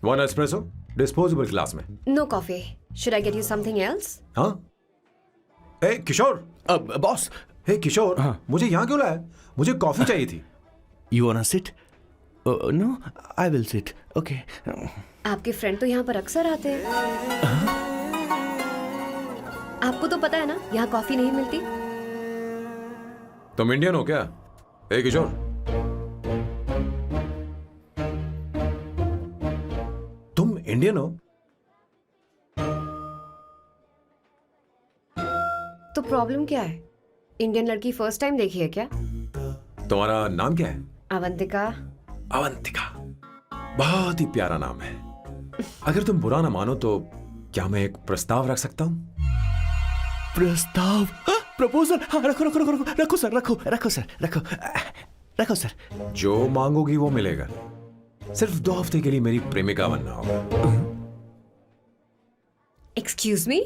1 एस्प्रेसो डिस्पोजेबल ग्लास में। No coffee. Should I get you something else? हाँ? ए किशोर। अब बॉस, हे किशोर, मुझे यहाँ क्यों लाया? मुझे कॉफी चाहिए थी। You want to sit? No, I will sit. Okay. आपके फ्रेंड तो यहाँ पर अक्सर आते हैं। आपको तो पता है ना, यहाँ कॉफी नहीं मिलती। तुम इंडियन हो क्या? ए किशोर, तुम इंडियन हो? तो प्रॉब्लम क्या है? इंडियन लड़की फर्स्ट टाइम देखी है क्या? तुम्हारा नाम क्या है? अवंतिका। अवंतिका, बहुत ही प्यारा नाम है। अगर तुम बुरा ना मानो तो क्या मैं एक प्रस्ताव रख सकता हूँ? प्रस्ताव? प्रपोजल? हाँ, रखो रखो रखो रखो रखो सर, रखो रखो सर, रखो रखो सर। जो मांगोगी वो मिलेगा। सिर्फ 2 हफ्ते के लिए मेरी प्रेमिका बनना होगा। Excuse me?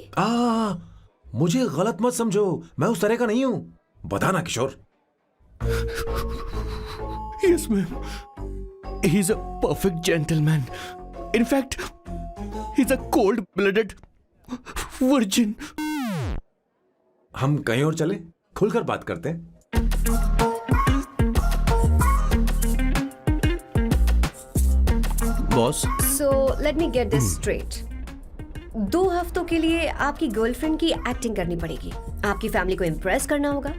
मुझे गलत मत समझो, मैं उस तरह का नहीं हूं। बताना किशोर। Yes, ma'am. He's a perfect gentleman. In fact, he's a cold-blooded virgin. हम कहीं और चले, खुलकर बात करते हैं। Boss, so let me get this straight. 2 हफ्तों के लिए आपकी गर्लफ्रेंड की एक्टिंग करनी पड़ेगी, आपकी फैमिली को इम्प्रेस करना होगा,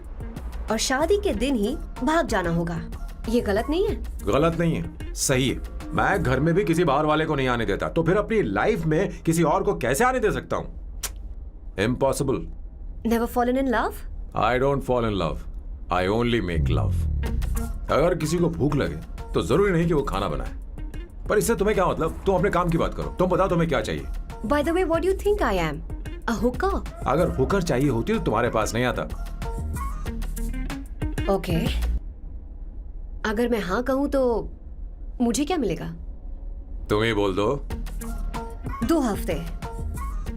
और शादी के दिन ही भाग जाना होगा। ये गलत नहीं है? गलत नहीं है, सही है। मैं घर में भी किसी बाहर वाले को नहीं आने देता, तो फिर अपनी लाइफ में किसी और को कैसे आने दे सकता हूं? Impossible. Never fallen in love? I don't fall in love, I only make love. अगर किसी को भूख लगे तो जरूरी नहीं कि वो खाना बनाए, पर इससे तुम्हें क्या मतलब? तुम अपने काम की बात करो। तुम बताओ तुम्हें क्या चाहिए? Bye the way, what do you think I am? A Hooker? अगर हुकर चाहिए होती तो तुम्हारे पास नहीं आता। ओके, अगर मैं हाँ कहूं तो मुझे क्या मिलेगा? तुम ही बोल दो। 2 हफ्ते,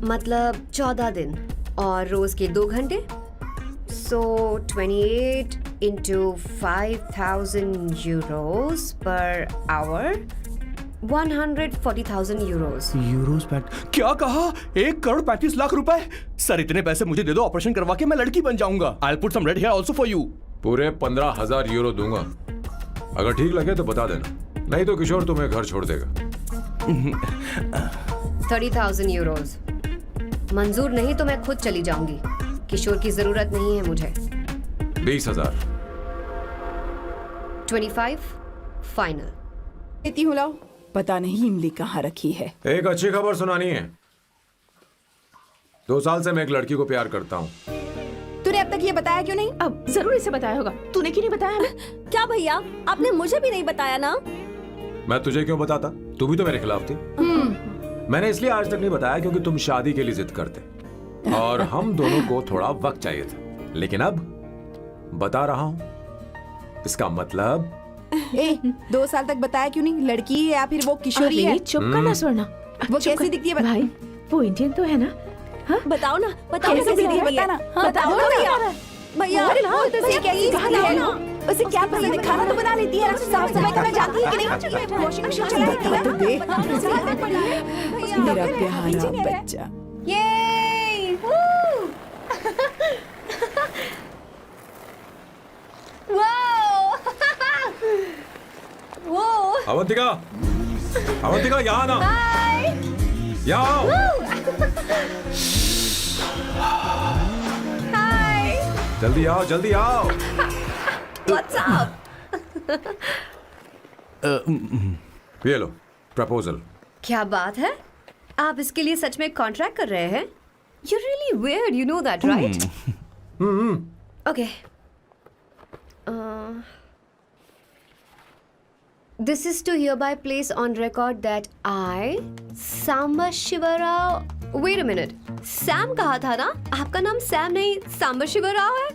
मतलब 14 दिन, और रोज के 2 घंटे। सो 28 into 5,000 euros per hour, 140,000 euros. Euros PAT क्या कहा? 1,35,00,000 रुपए? सर इतने पैसे मुझे दे दो, ऑपरेशन करवा के मैं लड़की बन जाऊंगा। I'll put some red hair also for you. पूरे 15,000 यूरो दूंगा। अगर ठीक लगे तो बता देना, नहीं तो किशोर तुम्हें घर छोड़ देगा। 30,000 euros मंजूर नहीं तो मैं खुद चली जाऊंगी। किशोर की जरूरत नहीं है मुझे। 20,000। 25 फाइनल। देती हूँ, लाओ। पता नहीं इमली कहाँ रखी है। एक अच्छी खबर सुनानी है। 2 साल से मैं एक लड़की को प्यार करता हूँ। तूने अब तक ये बताया क्यों नहीं? अब जरूर इसे बताया होगा। तूने क्यों नहीं बताया हमें? क्या भैया, आपने मुझे भी नहीं बताया ना? मैं तुझे क्यों बताता? तू भी तो मेरे खिलाफ थी। मैंने इसलिए आज तक नहीं बताया क्योंकि तुम शादी के लिए जिद करते और हम दोनों को थोड़ा वक्त चाहिए था। लेकिन अब बता रहा हूँ। इसका मतलब 2 साल तक बताया क्यों नहीं? लड़की है या फिर वो किशोरी है? अरे चुप करना स्वर्णा। वो चुप कैसी कर। दिखती है? भाई वो इंडियन तो है ना? हाँ? बताओ ना, बताओ कैसी कैसी दिखती है? दिखती है? बता ना। हाँ, बताओ बोलो ना भैया। भैया। अरे हाँ, भैया, उसे कैसी बताओ दिखती है? ना। उसे क्या पसंद है? खाना तो बना लेती है, साफ सफाई करना जानती है कि नहीं? वॉशिंग मशीन चलाती है? मेरा प्यारा बच्चा। ये वो अवंतिका, अवंतिका यहाँ ना, यहाँ आओ। जल्दी आओ, जल्दी आओ। What's up? ये लो प्रपोजल। क्या बात है? आप इसके लिए सच में कॉन्ट्रैक्ट कर रहे हैं? You're really weird, you know that, right? Okay. This is to hereby place on record that I, Samba Shivarao. Wait a minute. Sam कहा था ना? आपका नाम सैम नहीं सांबा शिवराव है?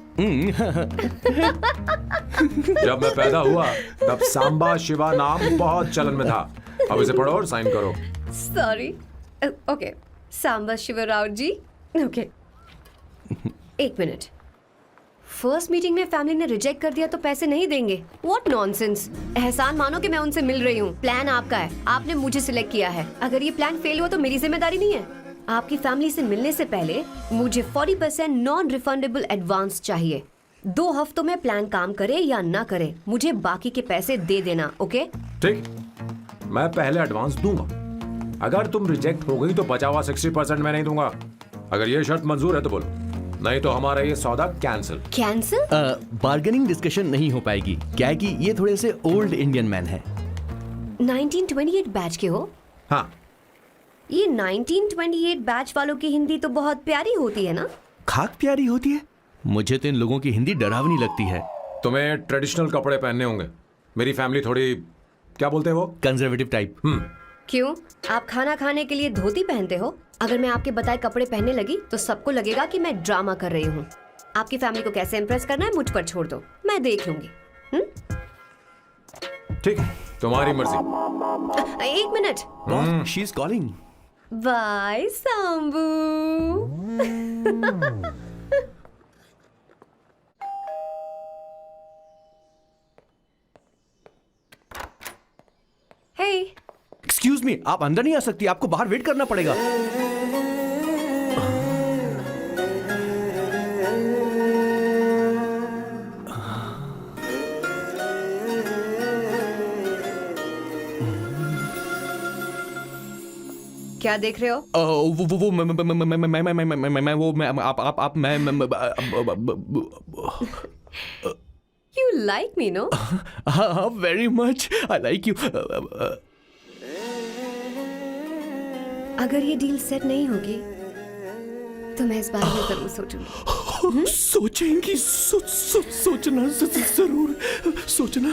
जब मैं पैदा हुआ तब सांबा शिवा नाम बहुत चलन में था। अब इसे पढ़ो और साइन करो। Sorry. Okay. सांबा शिवराव जी. Okay. 1 मिनट। फर्स्ट मीटिंग में फैमिली ने रिजेक्ट कर दिया तो पैसे नहीं देंगे? What nonsense! एहसान मानो कि मैं उनसे मिल रही हूँ। प्लान आपका है, आपने मुझे सिलेक्ट किया है। अगर ये प्लान फेल हुआ तो मेरी जिम्मेदारी नहीं है। आपकी फैमिली से मिलने से पहले मुझे 40% नॉन रिफंडेबल एडवांस चाहिए। 2 हफ्तों में प्लान काम करे या ना करे, मुझे बाकी के पैसे दे देना। ओके? ठीक, मैं पहले एडवांस दूंगा। अगर तुम रिजेक्ट हो गई तो बचा हुआ 60% मैं नहीं दूंगा। अगर ये शर्त मंजूर है तो बोलो, नहीं तो हमारा ये सौदा कैंसिल। कैंसिल? बार्गेनिंग डिस्कशन नहीं हो पाएगी। क्या है कि ये थोड़े से ओल्ड इंडियन मैन है। 1928 बैच के हो? हाँ। ये 1928 बैच वालों की हिंदी तो बहुत प्यारी होती है ना? खाक प्यारी होती है? मुझे तो इन लोगों की हिंदी डरावनी लगती है। तुम्हें ट्रेडिशनल कपड़े पहनने होंगे। मेरी फैमिली थोड़ी, क्या बोलते हैं वो, कंजर्वेटिव टाइप। क्यों? आप खाना खाने के लिए धोती पहनते हो? अगर मैं आपके बताए कपड़े पहनने लगी तो सबको लगेगा कि मैं ड्रामा कर रही हूँ। आपकी फैमिली को कैसे इम्प्रेस करना है मुझ पर छोड़ दो, मैं देख लूंगी। ठीक, तुम्हारी मर्जी। 1 minute. She is calling. Bye Sambu. Hey, excuse me, आप अंदर नहीं आ सकती, आपको बाहर वेट करना पड़ेगा। क्या देख रहे हो? वो मैं वो मैं आप मैं You like me, no? हाँ, very much. I like you. अगर ये डील सेट नहीं होगी तो मैं इस बारे में जरूर सोचूंगी। सोचेंगी, सोचना जरूर सोचना।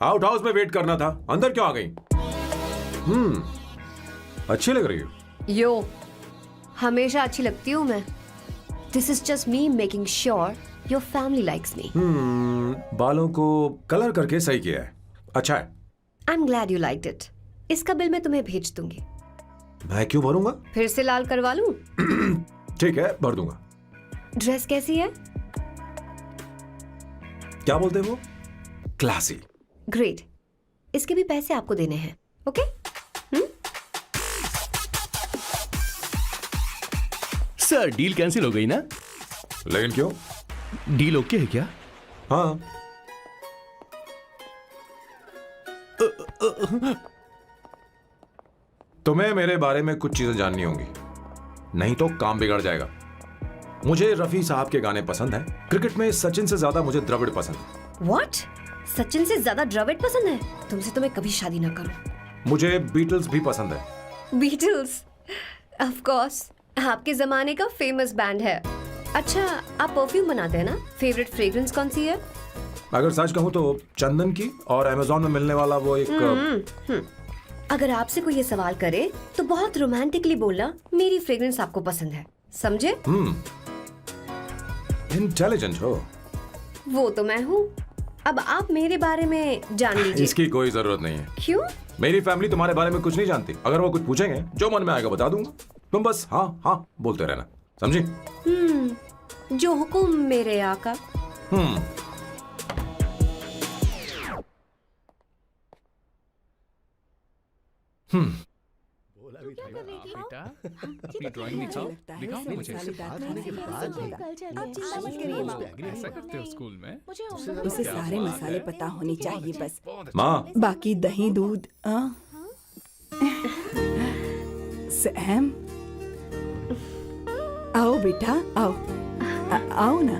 आउट हाउस में वेट करना था, अंदर क्यों आ गई? अच्छी लग रही हो। यो, हमेशा अच्छी लगती हूँ मैं। This is just me making sure your family likes me. बालों को कलर करके सही किया है, अच्छा है। I'm glad you liked it. इसका बिल मैं तुम्हें भेज दूंगी। मैं क्यों भरूंगा? फिर से लाल करवा लूं? ठीक है, भर दूंगा। ड्रेस कैसी है? क्या बोलते हो? क्लासी। ग्रेट। इसके भी पैसे आपको देने हैं, ओके? सर, डील कैंसिल हो गई ना? लेकिन क्यों? डील ओके है क्या? हाँ। तुम्हें मेरे बारे में कुछ चीजें जाननी होंगी, नहीं तो काम बिगड़ जाएगा। मुझे रफी साहब के गाने पसंद हैं। क्रिकेट में सचिन से ज्यादा मुझे द्रविड़ पसंद है। What? सचिन से ज्यादा द्रविड़ पसंद है? तुमसे तो मैं कभी शादी ना करूं। मुझे बीटल्स भी पसंद है। बीटल्स? ऑफ कोर्स, आपके जमाने का फेमस बैंड है। अच्छा, आप परफ्यूम बनाते हैं ना? फेवरेट फ्रेग्रेंस कौन सी है? अगर सच कहूं तो चंदन की, और अमेज़न में मिलने वाला वो एक अगर आपसे कोई ये सवाल करे तो बहुत रोमांटिकली बोलना, मेरी फ्रेग्रेंस आपको पसंद है, समझे? इंटेलिजेंट हो। वो तो मैं हूँ। अब आप मेरे बारे में जान लीजिए। इसकी कोई जरूरत नहीं है। क्यों? मेरी फैमिली तुम्हारे बारे में कुछ नहीं जानती। अगर वो कुछ पूछेंगे, जो मन में आएगा बता दूंगा। तुम बस हाँ हाँ बोलते रहना, समझी? जो हुकुम मेरे आका। बेटा, अपनी ड्राइंग दिखाओ, दिखाओ मुझे। ऐसा करते हो स्कूल में? उसे सारे मसाले पता होने चाहिए बस। माँ, बाकी दही दूध। सैम, आओ बेटा, आओ। आओ ना।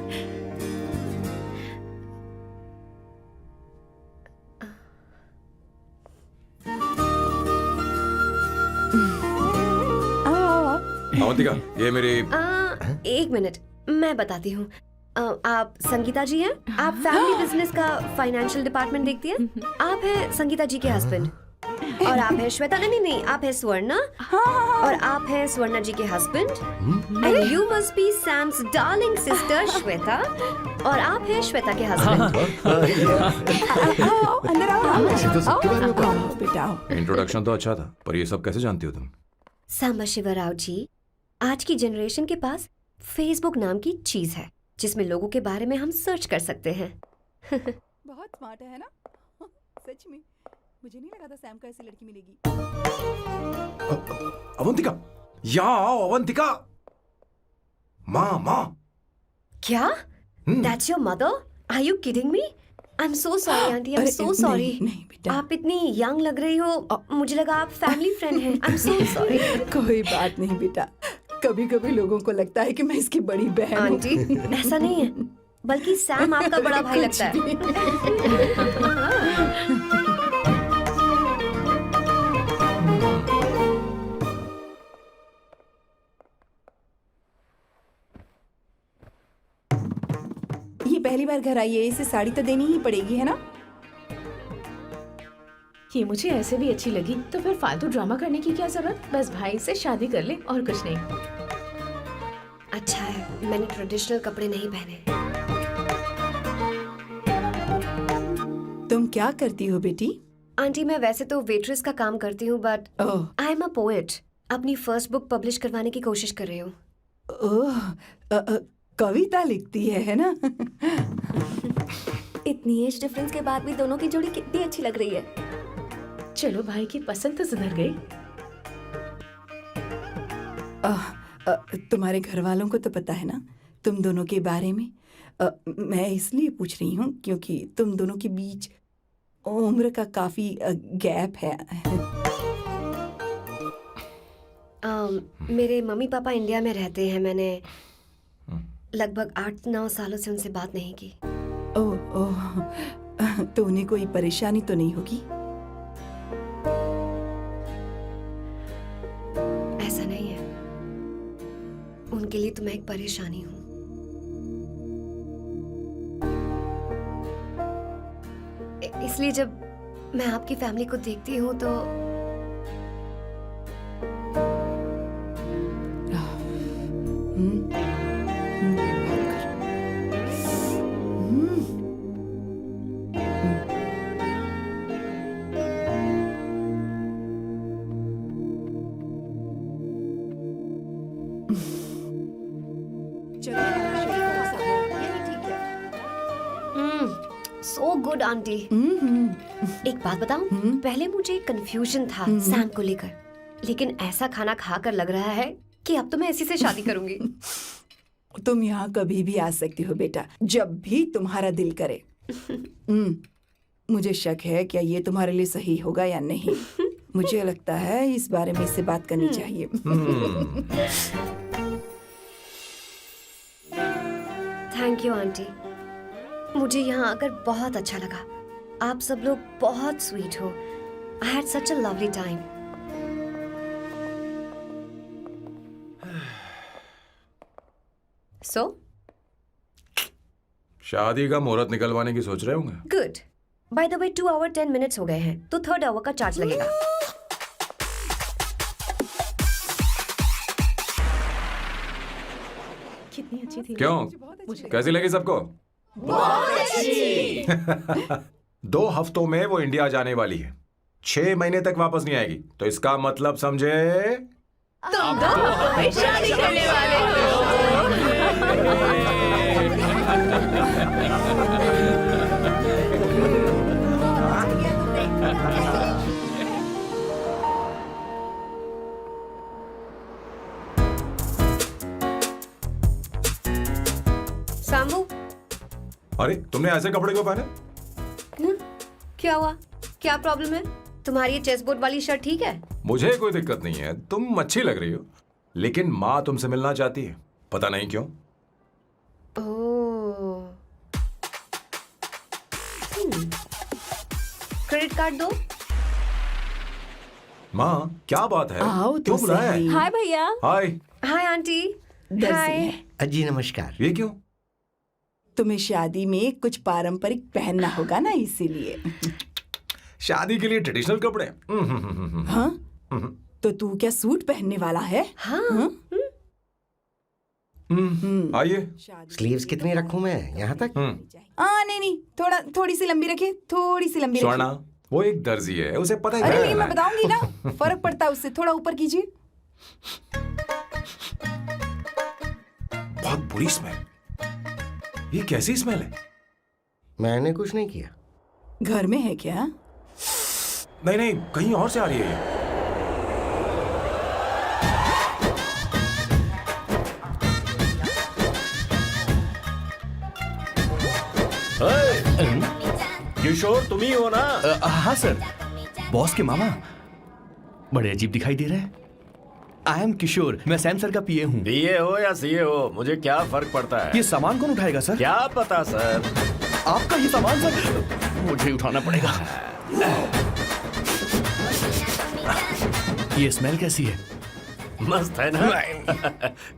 अवंतिका, ये मेरी। एक मिनट, मैं बताती हूँ। आप संगीता जी हैं? आप फैमिली बिजनेस का फाइनेंशियल डिपार्टमेंट देखती हैं? आप हैं संगीता जी के हस्बैंड। और आप हैं श्वेता। नहीं, आप हैं स्वर्णा। और आप हैं स्वर्णा जी के husband. And you must be Sam's darling sister Shweta. और आप हैं श्वेता के हस्बैंड। आओ, अंदर आओ। आओ बेटा, आओ। इंट्रोडक्शन तो अच्छा था, पर ये सब कैसे जानती हो तुम? सांबा शिवराव जी, आज की जनरेशन के पास फेसबुक नाम की चीज है जिसमें लोगों के बारे में हम सर्च कर सकते हैं। बहुत स्मार्ट है ना? सच में मुझे नहीं लगा था सैम को ऐसी लड़की मिलेगी। अवंतिका, यहाँ आओ अवंतिका। माँ। क्या? That's your mother? Are you kidding me? I'm so sorry, auntie. I'm so sorry. नहीं बेटा, आप इतनी यंग लग रही हो, मुझे लगा आप फैमिली फ्रेंड हैं। I'm so sorry. कोई बात नहीं बेटा। कभी कभी लोगों को लगता है कि मैं इसकी बड़ी बहन हूँ। आंटी, ऐसा नहीं है, बल्कि सैम आपका बड़ा भाई लगता है। ये पहली बार घर आई है, इसे साड़ी तो देनी ही पड़ेगी, है ना? ये मुझे ऐसे भी अच्छी लगी, तो फिर फालतू ड्रामा करने की क्या जरूरत? बस भाई से शादी कर ले और कुछ नहीं। अच्छा है, मैंने ट्रेडिशनल कपड़े नहीं पहने। तुम क्या करती हो बेटी? आंटी, मैं वैसे तो वेट्रेस का काम करती हूँ, but oh, I am a poet. अपनी फर्स्ट बुक पब्लिश करवाने की कोशिश कर रही हूँ। ओह, कविता लिखती है ना? इतनी एज डिफरेंस के बाद भी दोनों की जोड़ी कितनी अच्छी लग रही है। चलो, भाई की पसंद तो सुधर गई। तुम्हारे घर वालों को तो पता है ना तुम दोनों के बारे में? मैं इसलिए पूछ रही हूँ क्योंकि तुम दोनों के बीच उम्र का काफी गैप है। मेरे मम्मी पापा इंडिया में रहते हैं। मैंने लगभग 8-9 सालों से उनसे बात नहीं की। ओह ओह, तो उन्हें कोई परेशानी तो नहीं होगी? ऐसा नहीं है, उनके लिए तो मैं एक परेशानी हूँ। इसलिए जब मैं आपकी फैमिली को देखती हूँ तो सो गुड आंटी। एक बात बताऊं, पहले मुझे कंफ्यूजन था सैम को लेकर, लेकिन ऐसा खाना खाकर लग रहा है कि अब तो मैं इसी से शादी करूंगी। तुम यहाँ कभी भी आ सकती हो बेटा, जब भी तुम्हारा दिल करे। मुझे शक है क्या ये तुम्हारे लिए सही होगा या नहीं। मुझे लगता है इस बारे में इससे बात करनी चाहिए। थैंक यू आंटी, मुझे यहाँ आकर बहुत अच्छा लगा। आप सब लोग बहुत स्वीट हो। I had such a lovely time. So शादी का मुहूर्त निकलवाने की सोच रहे होंगे। Good. By the way 2 hour 10 minutes हो गए हैं, तो 3rd आवर का चार्ज लगेगा। कितनी अच्छी थी। क्यों, कैसी लगी सबको? बहुत अच्छी। 2 हफ्तों में वो इंडिया जाने वाली है, 6 महीने तक वापस नहीं आएगी। तो इसका मतलब समझे, तुम तो शादी करने वाले सामू, अरे तुमने ऐसे कपड़े क्यों पहने? क्या हुआ? क्या प्रॉब्लम है? तुम्हारी ये चेस्ट बोर्ड वाली शर्ट ठीक है? मुझे कोई दिक्कत नहीं है, तुम अच्छी लग रही हो, लेकिन माँ तुमसे मिलना चाहती है, पता नहीं क्यों। ओह, क्रेडिट कार्ड दो। माँ क्या बात है, आओ क्यों तो बुलाया है? सही। हाय भैया। हाय। Hi aunty. दर्जी हाय। है। जी नमस्कार। ये क्यों? तुम्हें शादी में कुछ पारंपरिक पहनना होगा ना, इसीलिए। शादी के लिए ट्रेडिशनल कपड़े? हाँ, तो तू क्या सूट पहनने वाला है? हाँ। आइए। स्लीव्स कितनी रखूं मैं? यहाँ तक? नहीं नहीं, थोड़ी सी लंबी रखिए, थोड़ी सी लंबी स्वर्णा, रखिए। वो एक दर्जी है, उसे पता है अरे क्या नहीं, मैं करना है। बताऊंगी ना, फर्क पड़ता है उससे। थोड़ा ऊपर कीजिए। बहुत बुरी स्मेल। ये कैसी स्मेल है? मैंने कुछ नहीं किया। घर में है क्या? नहीं नहीं, कहीं और से आ रही है ये। किशोर तुम ही हो ना? हाँ सर, बॉस के मामा। बड़े अजीब दिखाई दे रहे हैं। आई एम किशोर, मैं सैम सर का पीए हूँ। बीए हो या सीए हो, मुझे क्या फर्क पड़ता है? ये सामान कौन उठाएगा सर? क्या पता सर। आपका ये सामान सर, मुझे उठाना पड़ेगा। ये स्मेल कैसी है? मस्त है ना?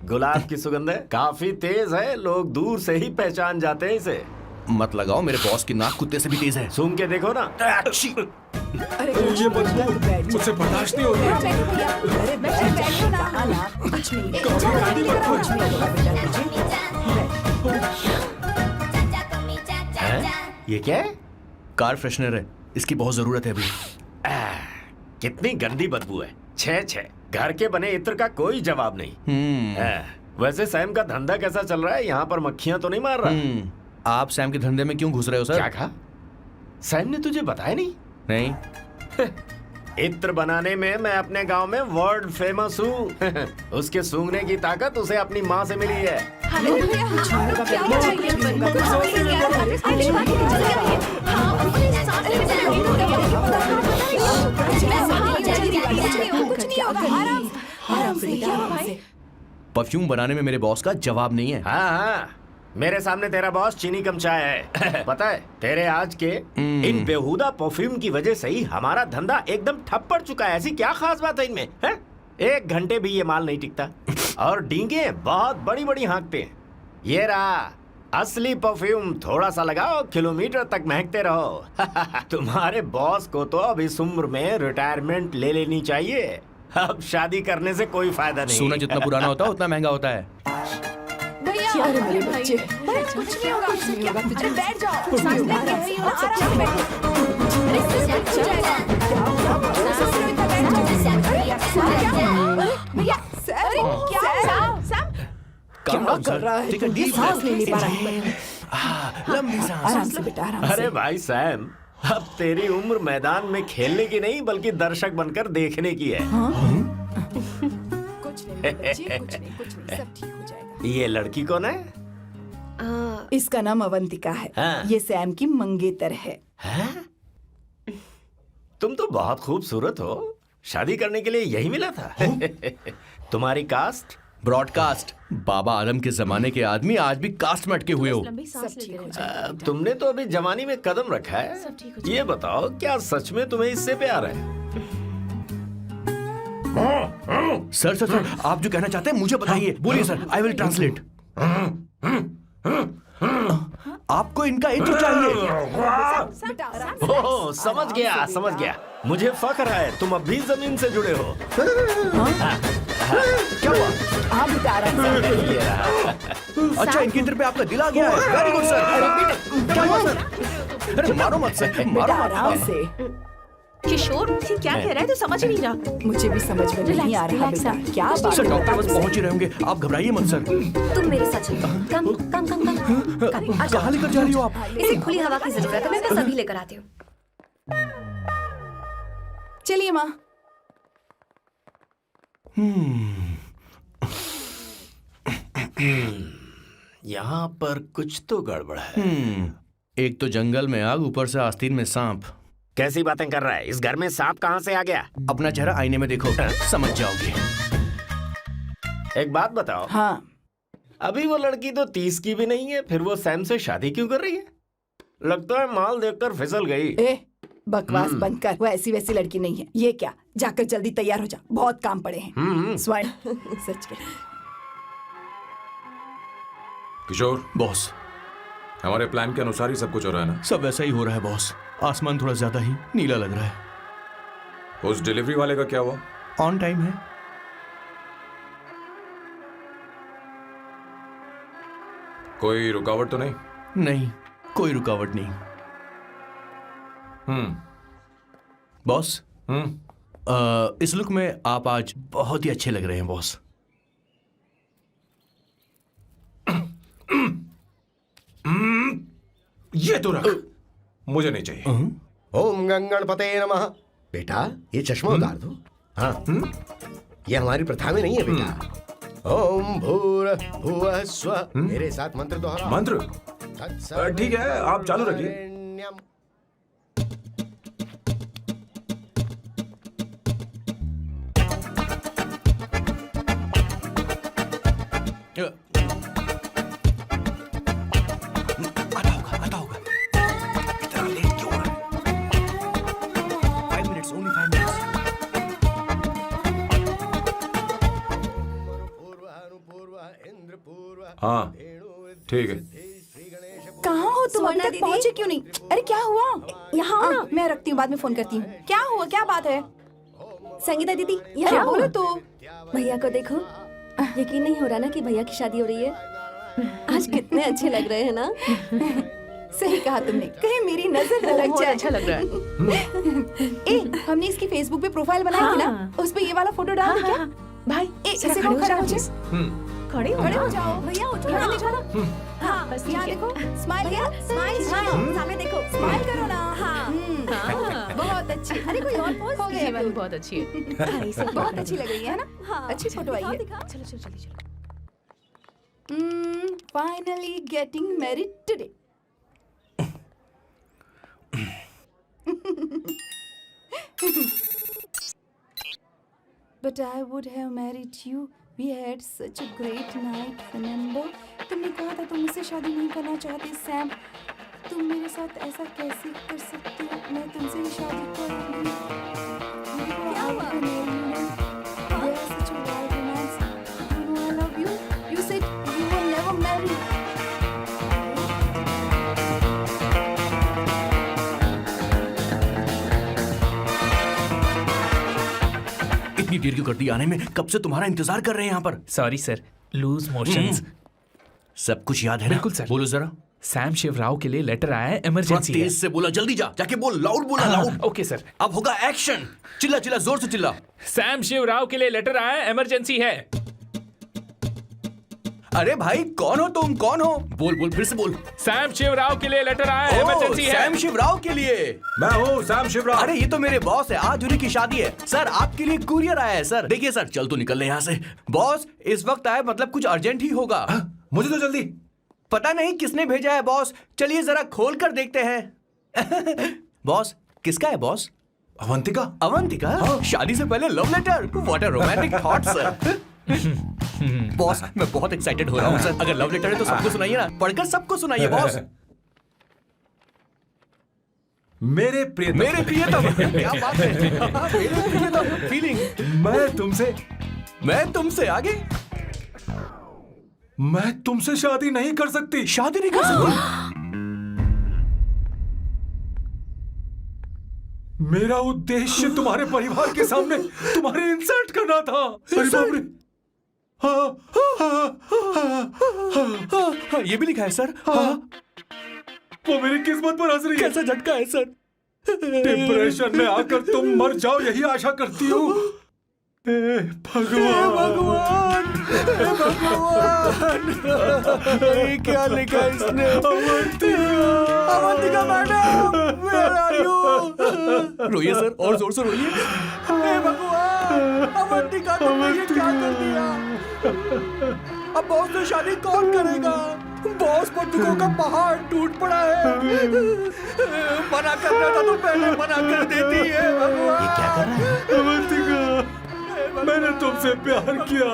गुलाब की सुगंध है, काफी तेज है, लोग दूर से ही पहचान जाते हैं इसे। मत लगाओ, मेरे बॉस की नाक कुत्ते से भी तेज है। सूंघ के देखो ना। अरे ये बदबू मुझसे बर्दाश्त नहीं हो रही। अरे बैठो ना। कुछ नहीं, कुछ नहीं होगा बेटा। ये क्या है? कार फ्रेशनर है, इसकी बहुत जरूरत है अभी। कितनी गंदी बदबू है। छे घर के बने इत्र का कोई जवाब नहीं। वैसे सैम का धंधा कैसा चल रहा है? यहाँ पर मक्खियां तो नहीं मार रहा? आप सैम के धंधे में क्यों घुस रहे हो सर? क्या कहा? सैम ने तुझे बताया नहीं? नहीं। इत्र बनाने में मैं अपने गांव में वर्ल्ड फेमस हूँ। उसके सूंघने की ताकत उसे अपनी माँ से मिली है। आराम से बेटा, आराम से। परफ्यूम बनाने में मेरे बॉस का जवाब नहीं है। हाँ हाँ, मेरे सामने तेरा बॉस चीनी कम चाय है। पता है, तेरे आज के इन बेहुदा परफ्यूम की वजह से ही हमारा धंधा एकदम ठप पड़ चुका है। ऐसी क्या खास बात है इनमें, है? 1 घंटे भी ये माल नहीं टिकता और डींगे बहुत बड़ी बड़ी हाँकते हैं। ये रहा असली परफ्यूम, थोड़ा सा लगाओ, किलोमीटर तक महकते रहो। तुम्हारे बॉस को तो अब इस उम्र में रिटायरमेंट ले लेनी चाहिए। अब शादी करने से कोई फायदा नहीं। सोना जितना पुराना होता है उतना महंगा होता है। क्या रे मेरे बच्चे, कुछ नहीं होगा, कुछ नहीं होगा, तुझे बैठ जाओ, सांस ले रही हो, आराम से बैठो। अरे कुछ नहीं होगा, भैया अरे क्या कर रहा है? Take a deep सांस नहीं ले पा रहा breath. है। लंबी सांस। आराम से बेटा, आराम से। अरे भाई सैम, अब तेरी उम्र मैदान में खेलने की नहीं बल्कि दर्शक बनकर देखने की है। कुछ नहीं बच्चे, कुछ नहीं, सब ठीक हो जाएगा। ये लड़की कौन है? इसका नाम अवंतिका है। हाँ। ये सैम की मंगेतर है। हैं? तुम तो बहुत खूबसूरत हो, शादी करने के लिए यही मिला था। तुम्हारी कास्ट? ब्रॉडकास्ट। बाबा आदम के जमाने के आदमी आज भी कास्ट में अटके हुए हो। लंबी सांस सब ठीक लेते हो रहो। जाएगा। तुमने तो अभी जवानी में कदम रखा है। सब ठीक हो ये बताओ, क्या सच में तुम्हें इससे प्यार है? सर सर सर, आप जो कहना चाहते हैं मुझे बताइए। बोलिए सर, आई विल ट्रांसलेट। आपको इनका इंट्रो चाहिए। बेटा आराम से। ओह, समझ गया, समझ गया। मुझे फख्र है तुम अब भी जमीन से जुड़े हो। क्या हुआ? हाँ बेटा आराम से। अच्छा, इनके इंटर पे आपका दिल आ गया है। Very good sir. क्या हुआ सर? अरे मारो मत सर, मारो बेटा मत। आराम से। किशोर, ये क्या कह रहा है? तो समझ ही नहीं रहा। मुझे भी समझ में नहीं आ रहा Relax, बेटा, relax, क्या बात सर है? डॉक्टर बस पहुंच ही रहे होंगे, आप घबराइए मत सर। तुम मेरे साथ चलो। कम कम कम कम। कहाँ लेकर जा रही हो आप? इसे खुली हवा की जरूरत है, मैं बस अभी लेकर आती हूँ। चलिए माँ। यहाँ पर कुछ तो गड़बड़ है। एक तो जंगल में आग, ऊपर से आस्तीन में सांप। कैसी बातें कर रहा है? इस घर में सांप कहाँ से आ गया? अपना चेहरा आईने में देखो, समझ जाओगे। एक बात बताओ, हाँ अभी वो लड़की तो 30 की भी नहीं है, फिर वो सैम से शादी क्यों कर रही है? लगता है माल देखकर फिसल गई। ए बकवास बंद कर, वो ऐसी वैसी लड़की नहीं है। ये क्या, जाकर जल्दी तैयार हो जा, बहुत काम पड़े हैं। स्वर्ण सच कह। किशोर, बॉस, हमारे प्लान के अनुसार ही सब कुछ हो रहा है ना? सब वैसा ही हो रहा है बॉस। आसमान थोड़ा ज्यादा ही नीला लग रहा है। उस डिलीवरी वाले का क्या हुआ? ऑन टाइम है। कोई रुकावट तो नहीं? नहीं, कोई रुकावट नहीं। बॉस, इस लुक में आप आज बहुत ही अच्छे लग रहे हैं बॉस। ये तो रख, मुझे नहीं चाहिए। ओम गंगणपते नमः। बेटा ये चश्मा उतार दो। हाँ, ये हमारी प्रथा में नहीं है बेटा। ओम भूर भुवः स्वः। मेरे साथ मंत्र दोहराओ। मंत्र? ठीक है, आप चालू रखिए। रखिए। आता होगा। इतना लेट क्यों हो रहा है? 5 minutes, only 5 minutes। हाँ ठीक है। कहाँ हो तुम? अभी स्वर्णा तक दीदी? पहुँचे क्यों नहीं? अरे क्या हुआ? यहाँ आओ ना। मैं रखती हूँ, बाद में फोन करती हूँ। क्या हुआ, क्या बात है? संगीता दीदी क्या यहाँ बोलो बोलो। तो। भैया को देखो, यकीन नहीं हो रहा ना कि भैया की शादी हो रही है। आज कितने अच्छे लग रहे हैं ना। सही कहा तुमने, कहीं मेरी नजर न लग बहुत जाए। अच्छा लग रहा है। ए, हमने इसकी फेसबुक पे प्रोफाइल बनाई थी ना, हाँ। उस पे ये वाला फोटो डाल दे क्या? भाई, ए, जरा इसे खड़े हो खड़ा जाओ हो please। खड़े हो खड़े हो जाओ। जाओ। भैया उठो यहाँ ना। देखो ना। हाँ, बस यहाँ ठीक है। देखो, स्माइल भैया करो, स्माइल सामने देखो। स्माइल करो ना। हाँ। बहुत अच्छी। अरे कोई और पोज हो गया ये वाली अभी। बहुत अच्छी है। बहुत अच्छी लग रही है ना? हाँ, अच्छी फोटो आई है। दिखाओ। चलो चलो जल्दी चलो। Finally getting married today. but I would have married you. We had such a great night, remember? तुमने कहा था तुम मुझसे शादी नहीं करना चाहते, सैम। तुम मेरे साथ ऐसा कैसे कर सकते हो? मैं तुमसे ही शादी करूंगी। क्या हुआ? They are such a wild romance. You know I love you. You said you will never marry. इतनी देर क्यों कर दी आने में? कब से तुम्हारा इंतजार कर रहे हैं यहाँ पर। Sorry, sir. Loose motions. सब कुछ याद है ना? बिल्कुल सर। बोलो जरा। सैम शिवराव के लिए लेटर आया है, थोड़ा इमरजेंसी है। तेज से बोला, जल्दी जा, जाके बोल, लाउड बोला, लाउड। Okay sir. अब होगा एक्शन। चिल्ला चिल्ला, जोर से चिल्ला। सैम शिवराव के लिए लेटर आया है, इमरजेंसी है। अरे भाई, कौन हो तुम? कौन हो? बोल बोल, फिर से बोल। सैम शिवराव के लिए लेटर आया है, इमरजेंसी है। सैम शिवराव के लिए। मैं हूँ सैम शिवराव। अरे ये तो मेरे बॉस है, आज उन्हीं की शादी है। सर आपके लिए कुरियर आया है सर। देखिए सर, चल तो निकल ले यहाँ से। बॉस इस वक्त आए, मतलब कुछ अर्जेंट ही होगा। मुझे तो जल्दी। पता नहीं किसने भेजा है बॉस, चलिए जरा खोल कर देखते हैं। बॉस किसका है बॉस? अवंतिका। अवंतिका? शादी से पहले love letter? What a romantic thought sir. Boss मैं बहुत एक्साइटेड हो रहा हूँ सर। अगर लव लेटर है तो सबको सुनाइए ना, पढ़कर सबको सुनाइए बॉस। मेरे प्रियतम। मेरे प्रियतम, क्या बात है। मेरे प्रियतम, फीलिंग। मैं तुमसे आगे। मैं तुमसे शादी नहीं कर सकती। शादी नहीं कर सकती? मेरा उद्देश्य तुम्हारे परिवार के सामने तुम्हारे इंसल्ट करना था। अरे बाप रे। हाँ, ये भी लिखा है सर। वो मेरी किस्मत पर हंस रही है। कैसा झटका है सर। डिप्रेशन में आकर तुम मर जाओ, यही आशा करती हूँ। भगवान भगवान, ये क्या लिखा इसने? Avantika madam, where are you? रोइए सर, और जोर से रोइए। हे भगवान, अवंतिका तुमने ये क्या कर दिया? अब बॉस से शादी कौन करेगा? बॉस पर दुखों का पहाड़ टूट पड़ा है। मना करना था तो पहले मना कर देती है। भगवान ये क्या कर रहा है? अवंतिका, मैंने तुमसे प्यार किया।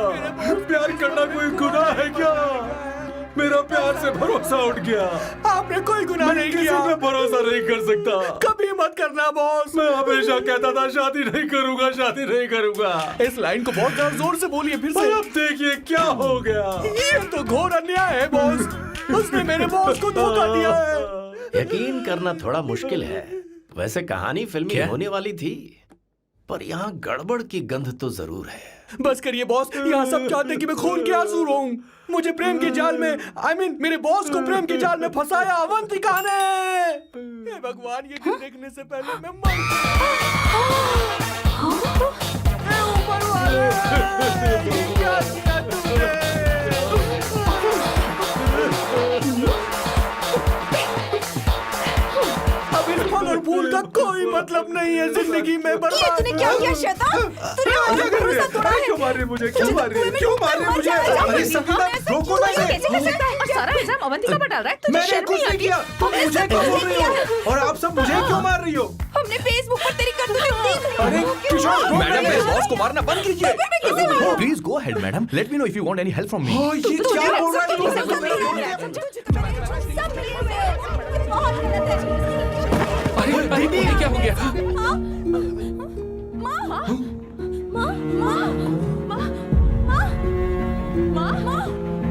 प्यार करना कोई गुनाह है क्या? मेरा प्यार से भरोसा उठ गया। आपने कोई गुनाह नहीं किसी किया। पे भरोसा नहीं कर सकता। कभी मत करना बॉस। मैं हमेशा कहता था शादी नहीं करूंगा, शादी नहीं करूंगा। इस लाइन को बहुत ज्यादा जोर से बोलिए फिर से। अब देखिए क्या हो गया। ये तो घोर अन्याय है बॉस। उसने मेरे बॉस को धोखा दिया है। यकीन करना थोड़ा मुश्किल है। वैसे कहानी फिल्मी होने वाली थी, पर यहाँ गड़बड़ की गंध तो जरूर है। बस करिए बॉस, यहाँ सब चाहते हैं कि मैं खून के आंसू रोऊं। मुझे प्रेम के जाल में, मेरे बॉस को प्रेम के जाल में फंसाया अवंतिका ने। हे भगवान, ये दिन देखने से पहले मैं मर हे ऊपर वाले, ये क्या किया तुमने? अब इस फल और फूल का कोई मतलब नहीं है जिंदगी में। ये तूने क्या किया शैतान? तूने हमारा भरोसा तोड़ा है। क्यों मार रही मुझे? क्यों मार रही? क्यों मार रही मुझे? अरे संगीता, रोको ना इसे। कैसे कर सकता है? और सारा इल्जाम अवंतिका पर डाल रहा है। तुझे मैंने शर्म कुछ नहीं नहीं आती? किया। तुम हमने मुझे सब क्यों कुछ बोल रही किया है। हो? और आप सब मुझे क्यों मार रही हो? हमने फेसबुक पर तेरी करतूतें देख ली। अरे किशोर, मैडम, मेरे बॉस को मारना बंद कीजिए। Please go ahead madam, let me know if you want any help from me. ये क्या बोल रहा है? सब मिले हुए हैं। ये बहुत गलत है। अरे ये क्या हो गया? माँ, माँ, माँ, माँ, माँ, माँ, माँ,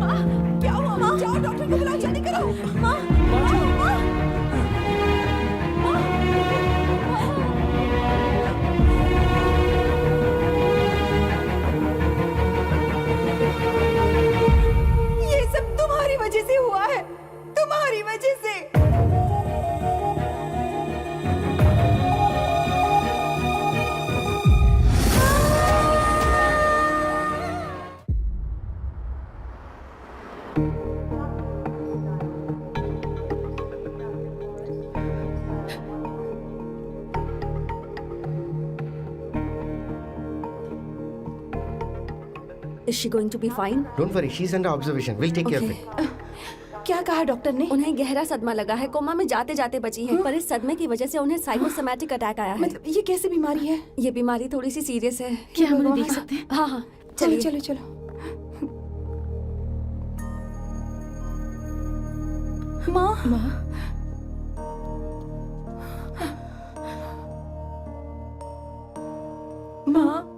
माँ, क्या हुआ? माँ, जाओ डॉक्टर को बुलाओ, जल्दी करो। माँ, माँ, माँ, ये सब तुम्हारी वजह से हुआ है, तुम्हारी वजह से। Is she going to be fine? Don't worry, she's under observation. We'll take care of it. क्या कहा डॉक्टर ने? उन्हें गहरा सदमा लगा है, कोमा में जाते जाते बची है, पर इस सदमे की वजह से उन्हें साइकोसोमैटिक अटैक आया है। मतलब ये कैसी बीमारी है? ये बीमारी थोड़ी सी सीरियस है। क्या हम उन्हें भगवान। देख सकते हैं? हाँ हाँ चलो चलिए। चलो चलो। माँ माँ, माँ।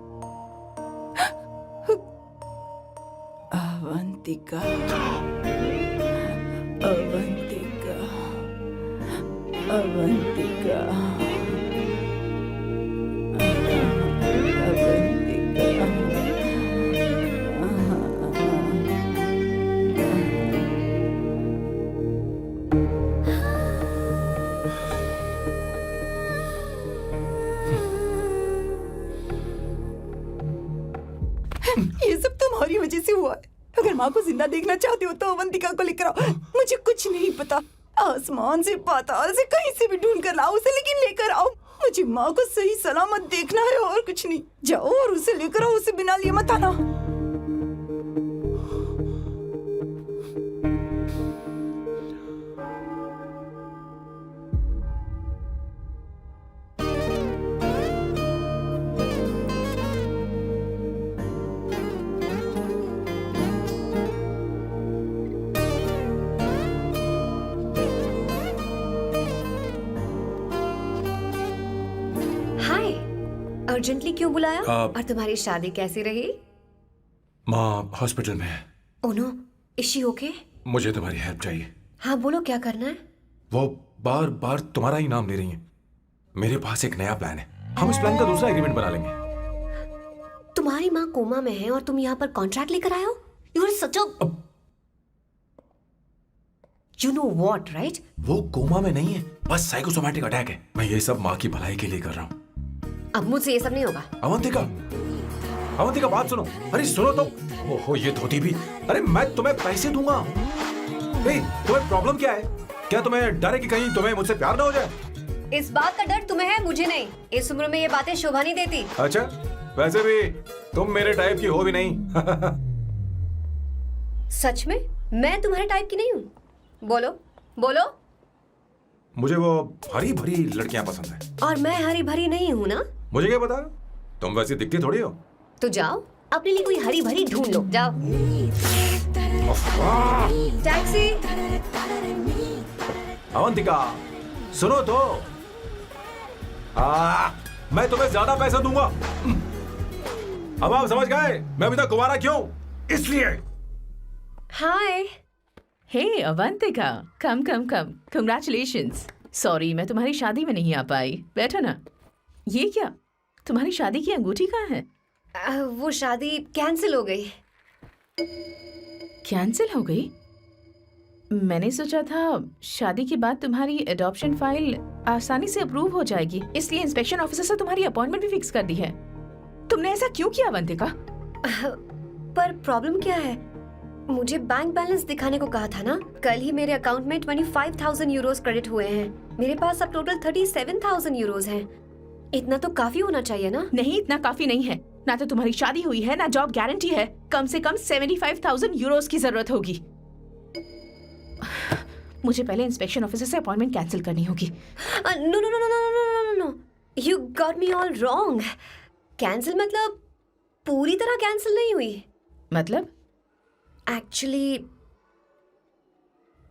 अवंतिका, अवंतिका, अवंतिका, ये सब तुम्हारी वजह से हुआ है। अगर माँ को जिंदा देखना चाहते हो तो अवंतिका को लेकर आओ। मुझे कुछ नहीं पता, आसमान से पाताल से कहीं से भी ढूंढ कर लाओ उसे, लेकिन लेकर आओ। मुझे माँ को सही सलामत देखना है और कुछ नहीं। जाओ और उसे लेकर आओ, उसे बिना लिए मत आना। हाय, अर्जेंटली क्यों बुलाया? आप- और तुम्हारी शादी कैसी रही? माँ हॉस्पिटल में है। Oh no, is she okay? मुझे तुम्हारी हेल्प चाहिए। हाँ बोलो, क्या करना है? वो बार बार तुम्हारा ही नाम ले रही है। मेरे पास एक नया प्लान है, हम इस प्लान का दूसरा एग्रीमेंट बना लेंगे। तुम्हारी माँ कोमा में है और तुम यहाँ पर कॉन्ट्रैक्ट लेकर आए हो? You are such a you know what, right? वो कोमा में नहीं है, बस साइकोसोमैटिक अटैक है। मैं ये सब माँ की भलाई के लिए कर रहा हूँ। अब मुझसे ये सब नहीं होगा। अवंतिका, अवंतिका बात सुनो। अरे सुनो तो। ओहो ये धोती भी। अरे मैं तुम्हें पैसे दूंगा। ए, तुम्हें प्रॉब्लम क्या है? क्या तुम्हें डर है कि कहीं तुम्हें मुझसे प्यार ना हो जाए? इस बात का डर तुम्हें है, मुझे नहीं। इस उम्र में ये बातें शोभा नहीं देती। अच्छा, वैसे भी तुम मेरे टाइप की हो भी नहीं। सच में मैं तुम्हारे टाइप की नहीं हूँ। बोलो बोलो। मुझे वो हरी भरी लड़कियां पसंद है। और मैं हरी भरी नहीं हूँ ना? मुझे क्या पता, तुम वैसी दिखती थोड़ी हो। तो जाओ अपने लिए कोई हरी भरी ढूंढ लो, जाओ। टैक्सी। अवंतिका सुनो तो। मैं तुम्हें ज्यादा पैसा दूंगा। अब आप समझ गए मैं अभी तक कुंवारा क्यों? इसलिए। हाय। हे अवंतिका, कम कम कम, कंग्रेचुलेशंस। सॉरी मैं तुम्हारी शादी में नहीं आ पाई। बैठो ना। ये क्या, तुम्हारी शादी की अंगूठी कहाँ है? वो शादी कैंसिल हो गई। कैंसिल हो गई? मैंने सोचा था शादी के बाद तुम्हारी एडॉप्शन फाइल आसानी से अप्रूव हो जाएगी, इसलिए इंस्पेक्शन ऑफिसर से तुम्हारी अपॉइंटमेंट भी फिक्स कर दी है। तुमने ऐसा क्यों किया अवंतिका? पर प्रॉब्लम क्या है? मुझे बैंक बैलेंस दिखाने को कहा था ना। कल ही मेरे अकाउंट में 25,000 यूरोस क्रेडिट हुए हैं। मेरे पास अब टोटल 37,000 यूरोस हैं। इतना तो काफी होना चाहिए ना? नहीं, इतना काफी नहीं है। ना तो तुम्हारी शादी हुई है, ना जॉब गारंटी है। कम से कम 75,000 यूरोस की जरूरत होगी। मुझे पहले इंस्पेक्शन ऑफिसर से अपॉइंटमेंट कैंसिल करनी होगी। No no no no no no no no, you got me all wrong. Cancel मतलब पूरी तरह कैंसिल नहीं हुई। मतलब? एक्चुअली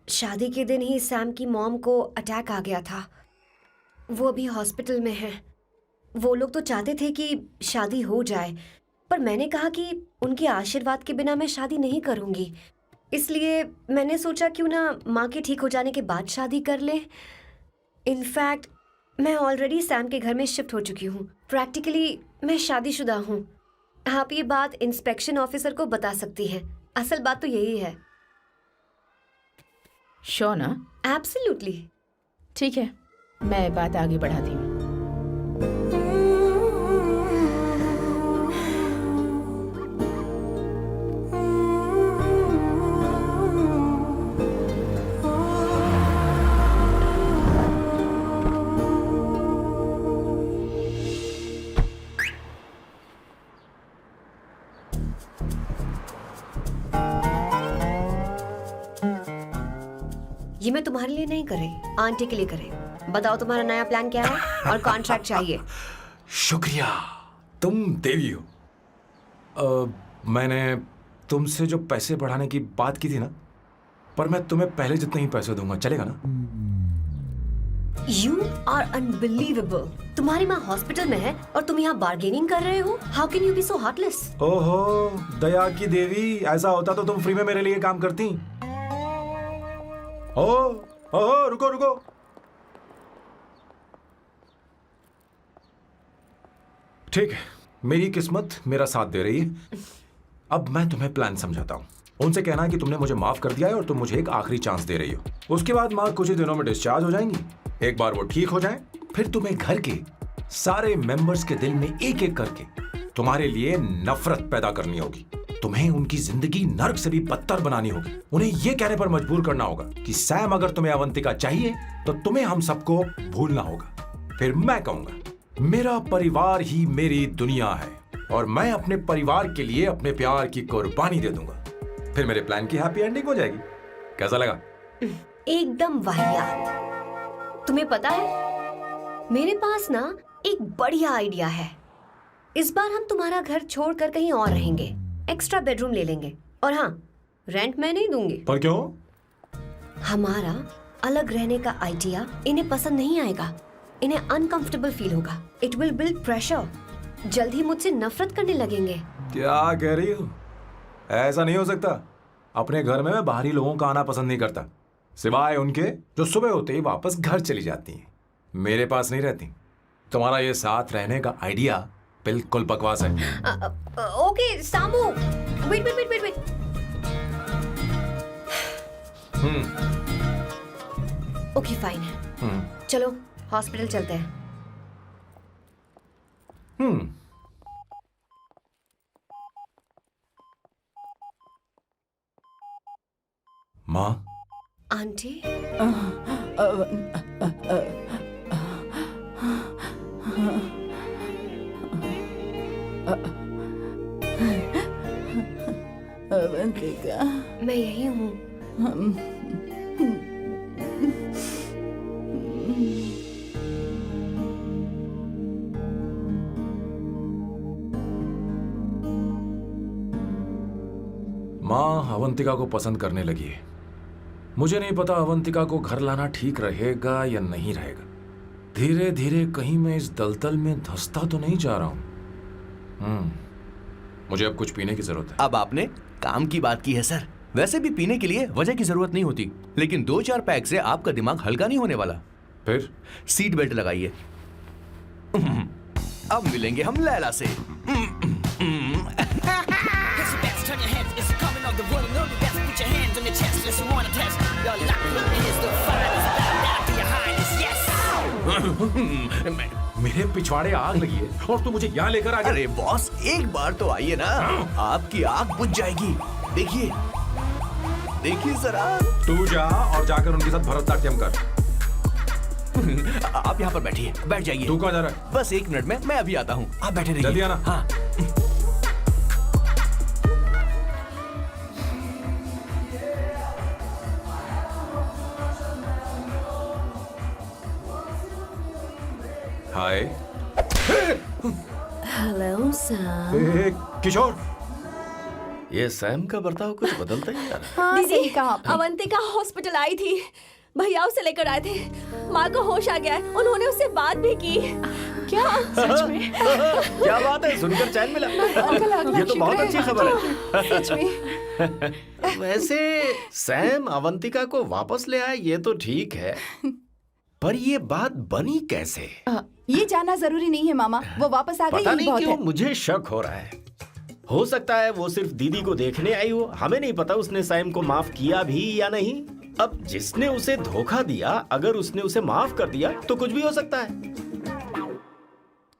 शादी के दिन ही सैम की मॉम को अटैक आ गया था। वो अभी हॉस्पिटल में है। वो लोग तो चाहते थे कि शादी हो जाए, पर मैंने कहा कि उनके आशीर्वाद के बिना मैं शादी नहीं करूंगी। इसलिए मैंने सोचा क्यों ना माँ के ठीक हो जाने के बाद शादी कर ले। इनफैक्ट मैं ऑलरेडी सैम के घर में शिफ्ट हो चुकी हूँ। प्रैक्टिकली मैं शादीशुदा हूँ। आप ये बात इंस्पेक्शन ऑफिसर को बता सकती हैं। असल बात तो यही है। श्योर ना? एब्सोल्युटली। ठीक है, मैं बात आगे बढ़ाती हूँ। ये मैं तुम्हारे लिए नहीं कर रही, आंटी के लिए कर रही हूँ। बताओ तुम्हारा नया प्लान क्या है और कॉन्ट्रैक्ट चाहिए। शुक्रिया, तुम देवी हो। मैंने तुमसे जो पैसे बढ़ाने की बात की थी ना, पर मैं तुम्हें पहले जितने ही पैसे दूंगा, चलेगा ना? You are unbelievable. तुम्हारी माँ हॉस्पिटल में है और तुम यहाँ बार्गेनिंग कर रहे हो? How can you be so heartless? ओहो दया की देवी, ऐसा होता तो तुम फ्री में मेरे लिए काम करती। ओहो रुको रुको, ठीक है, मेरी किस्मत मेरा साथ दे रही है। अब मैं तुम्हें प्लान समझाता हूँ। उनसे कहना कि तुमने मुझे माफ कर दिया है और तुम मुझे एक आखिरी चांस दे रही हो। उसके बाद माँ कुछ ही दिनों में डिस्चार्ज हो जाएंगी। एक बार वो ठीक हो जाए, फिर तुम्हें घर के सारे मेंबर्स के दिल में एक एक करके तुम्हारे लिए नफरत पैदा करनी होगी। तुम्हें उनकी जिंदगी नर्क से भी बदतर बनानी होगी। उन्हें यह कहने पर मजबूर करना होगा कि सैम अगर तुम्हें अवंतिका चाहिए तो तुम्हें हम सबको भूलना होगा। फिर मैं कहूंगा मेरा परिवार ही मेरी दुनिया है और मैं अपने परिवार के लिए अपने प्यार की कुर्बानी दे दूंगा। फिर मेरे प्लान की हैप्पी एंडिंग हो जाएगी। कैसा लगा? एकदम वाहियात। तुम्हें पता है, मेरे पास ना एक बढ़िया आइडिया है। इस बार हम तुम्हारा घर छोड़कर कहीं और रहेंगे, एक्स्ट्रा बेडरूम ले लेंगे और हाँ, रेंट मैं नहीं दूंगी। पर क्यों? हमारा अलग रहने का आइडिया इन्हें पसंद नहीं आएगा। इन्हें अनकंफर्टेबल फील होगा। It will build pressure. जल्द ही मुझसे नफरत करने लगेंगे। क्या कह रही हो? ऐसा नहीं हो सकता। अपने घर में मैं बाहरी लोगों का आना पसंद नहीं करता, सिवाय उनके जो सुबह होते ही वापस घर चली जाती हैं, मेरे पास नहीं रहती। तुम्हारा ये साथ रहने का आइडिया बिल्कुल बकवास है। Okay Samu, wait wait wait wait wait. Okay fine है। चलो हॉस्पिटल चलते हैं। माँ, आंटी, अवंतिका, मैं यही हूँ। माँ अवंतिका को पसंद करने लगी है। मुझे नहीं पता अवंतिका को घर लाना ठीक रहेगा या नहीं रहेगा। धीरे धीरे कहीं मैं इस दलदल में धंसता तो नहीं जा रहा हूं। मुझे अब कुछ पीने की जरूरत है। अब आपने काम की बात की है सर। वैसे भी पीने के लिए वजह की जरूरत नहीं होती, लेकिन 2-4 पैक से आपका दिमाग हल्का नहीं होने वाला। फिर सीट बेल्ट लगाइए। अब मिलेंगे हम लैला से। Turn your heads, it's coming of the world. Know the best, put your hands on your chest, unless you wanna test. Your luck is the finest, down to your highness, yes. मेरे पिछवाड़े आग लगी है और तू मुझे यहाँ लेकर आ गया। अरे बॉस, एक बार तो आइए ना, आपकी आग बुझ जाएगी। देखिए देखिए जरा। तू जा और जाकर उनके साथ भरतनाट्यम कर। आप यहाँ पर बैठिए, बैठ जाइए। तू कहाँ जा रहा है? बस 1 मिनट में मैं अभी आता हूँ, आप बैठे रहिए। जल्दी आना। हाँ। हाय। Hello Sam. किशोर, ये सैम का बर्ताव कुछ बदलता ही जा रहा है। हाँ, दीदी अवंतिका हॉस्पिटल आई थी, भैया उसे लेकर आए थे। माँ को होश आ गया है, उन्होंने उससे बात भी की। क्या सच में? क्या बात है, सुनकर चैन मिला। ये तो बहुत अच्छी खबर है। सच में। वैसे सैम अवंतिका को वापस ले आए ये तो ठीक है, पर ये बात बनी कैसे? ये जानना जरूरी नहीं है मामा, वो वापस आ गई पता यही नहीं बहुत क्यों है। मुझे शक हो रहा है। हो सकता है वो सिर्फ दीदी को देखने आई हो, हमें नहीं पता उसने सैम को माफ किया भी या नहीं। अब जिसने उसे धोखा दिया, अगर उसने उसे माफ कर दिया तो कुछ भी हो सकता है।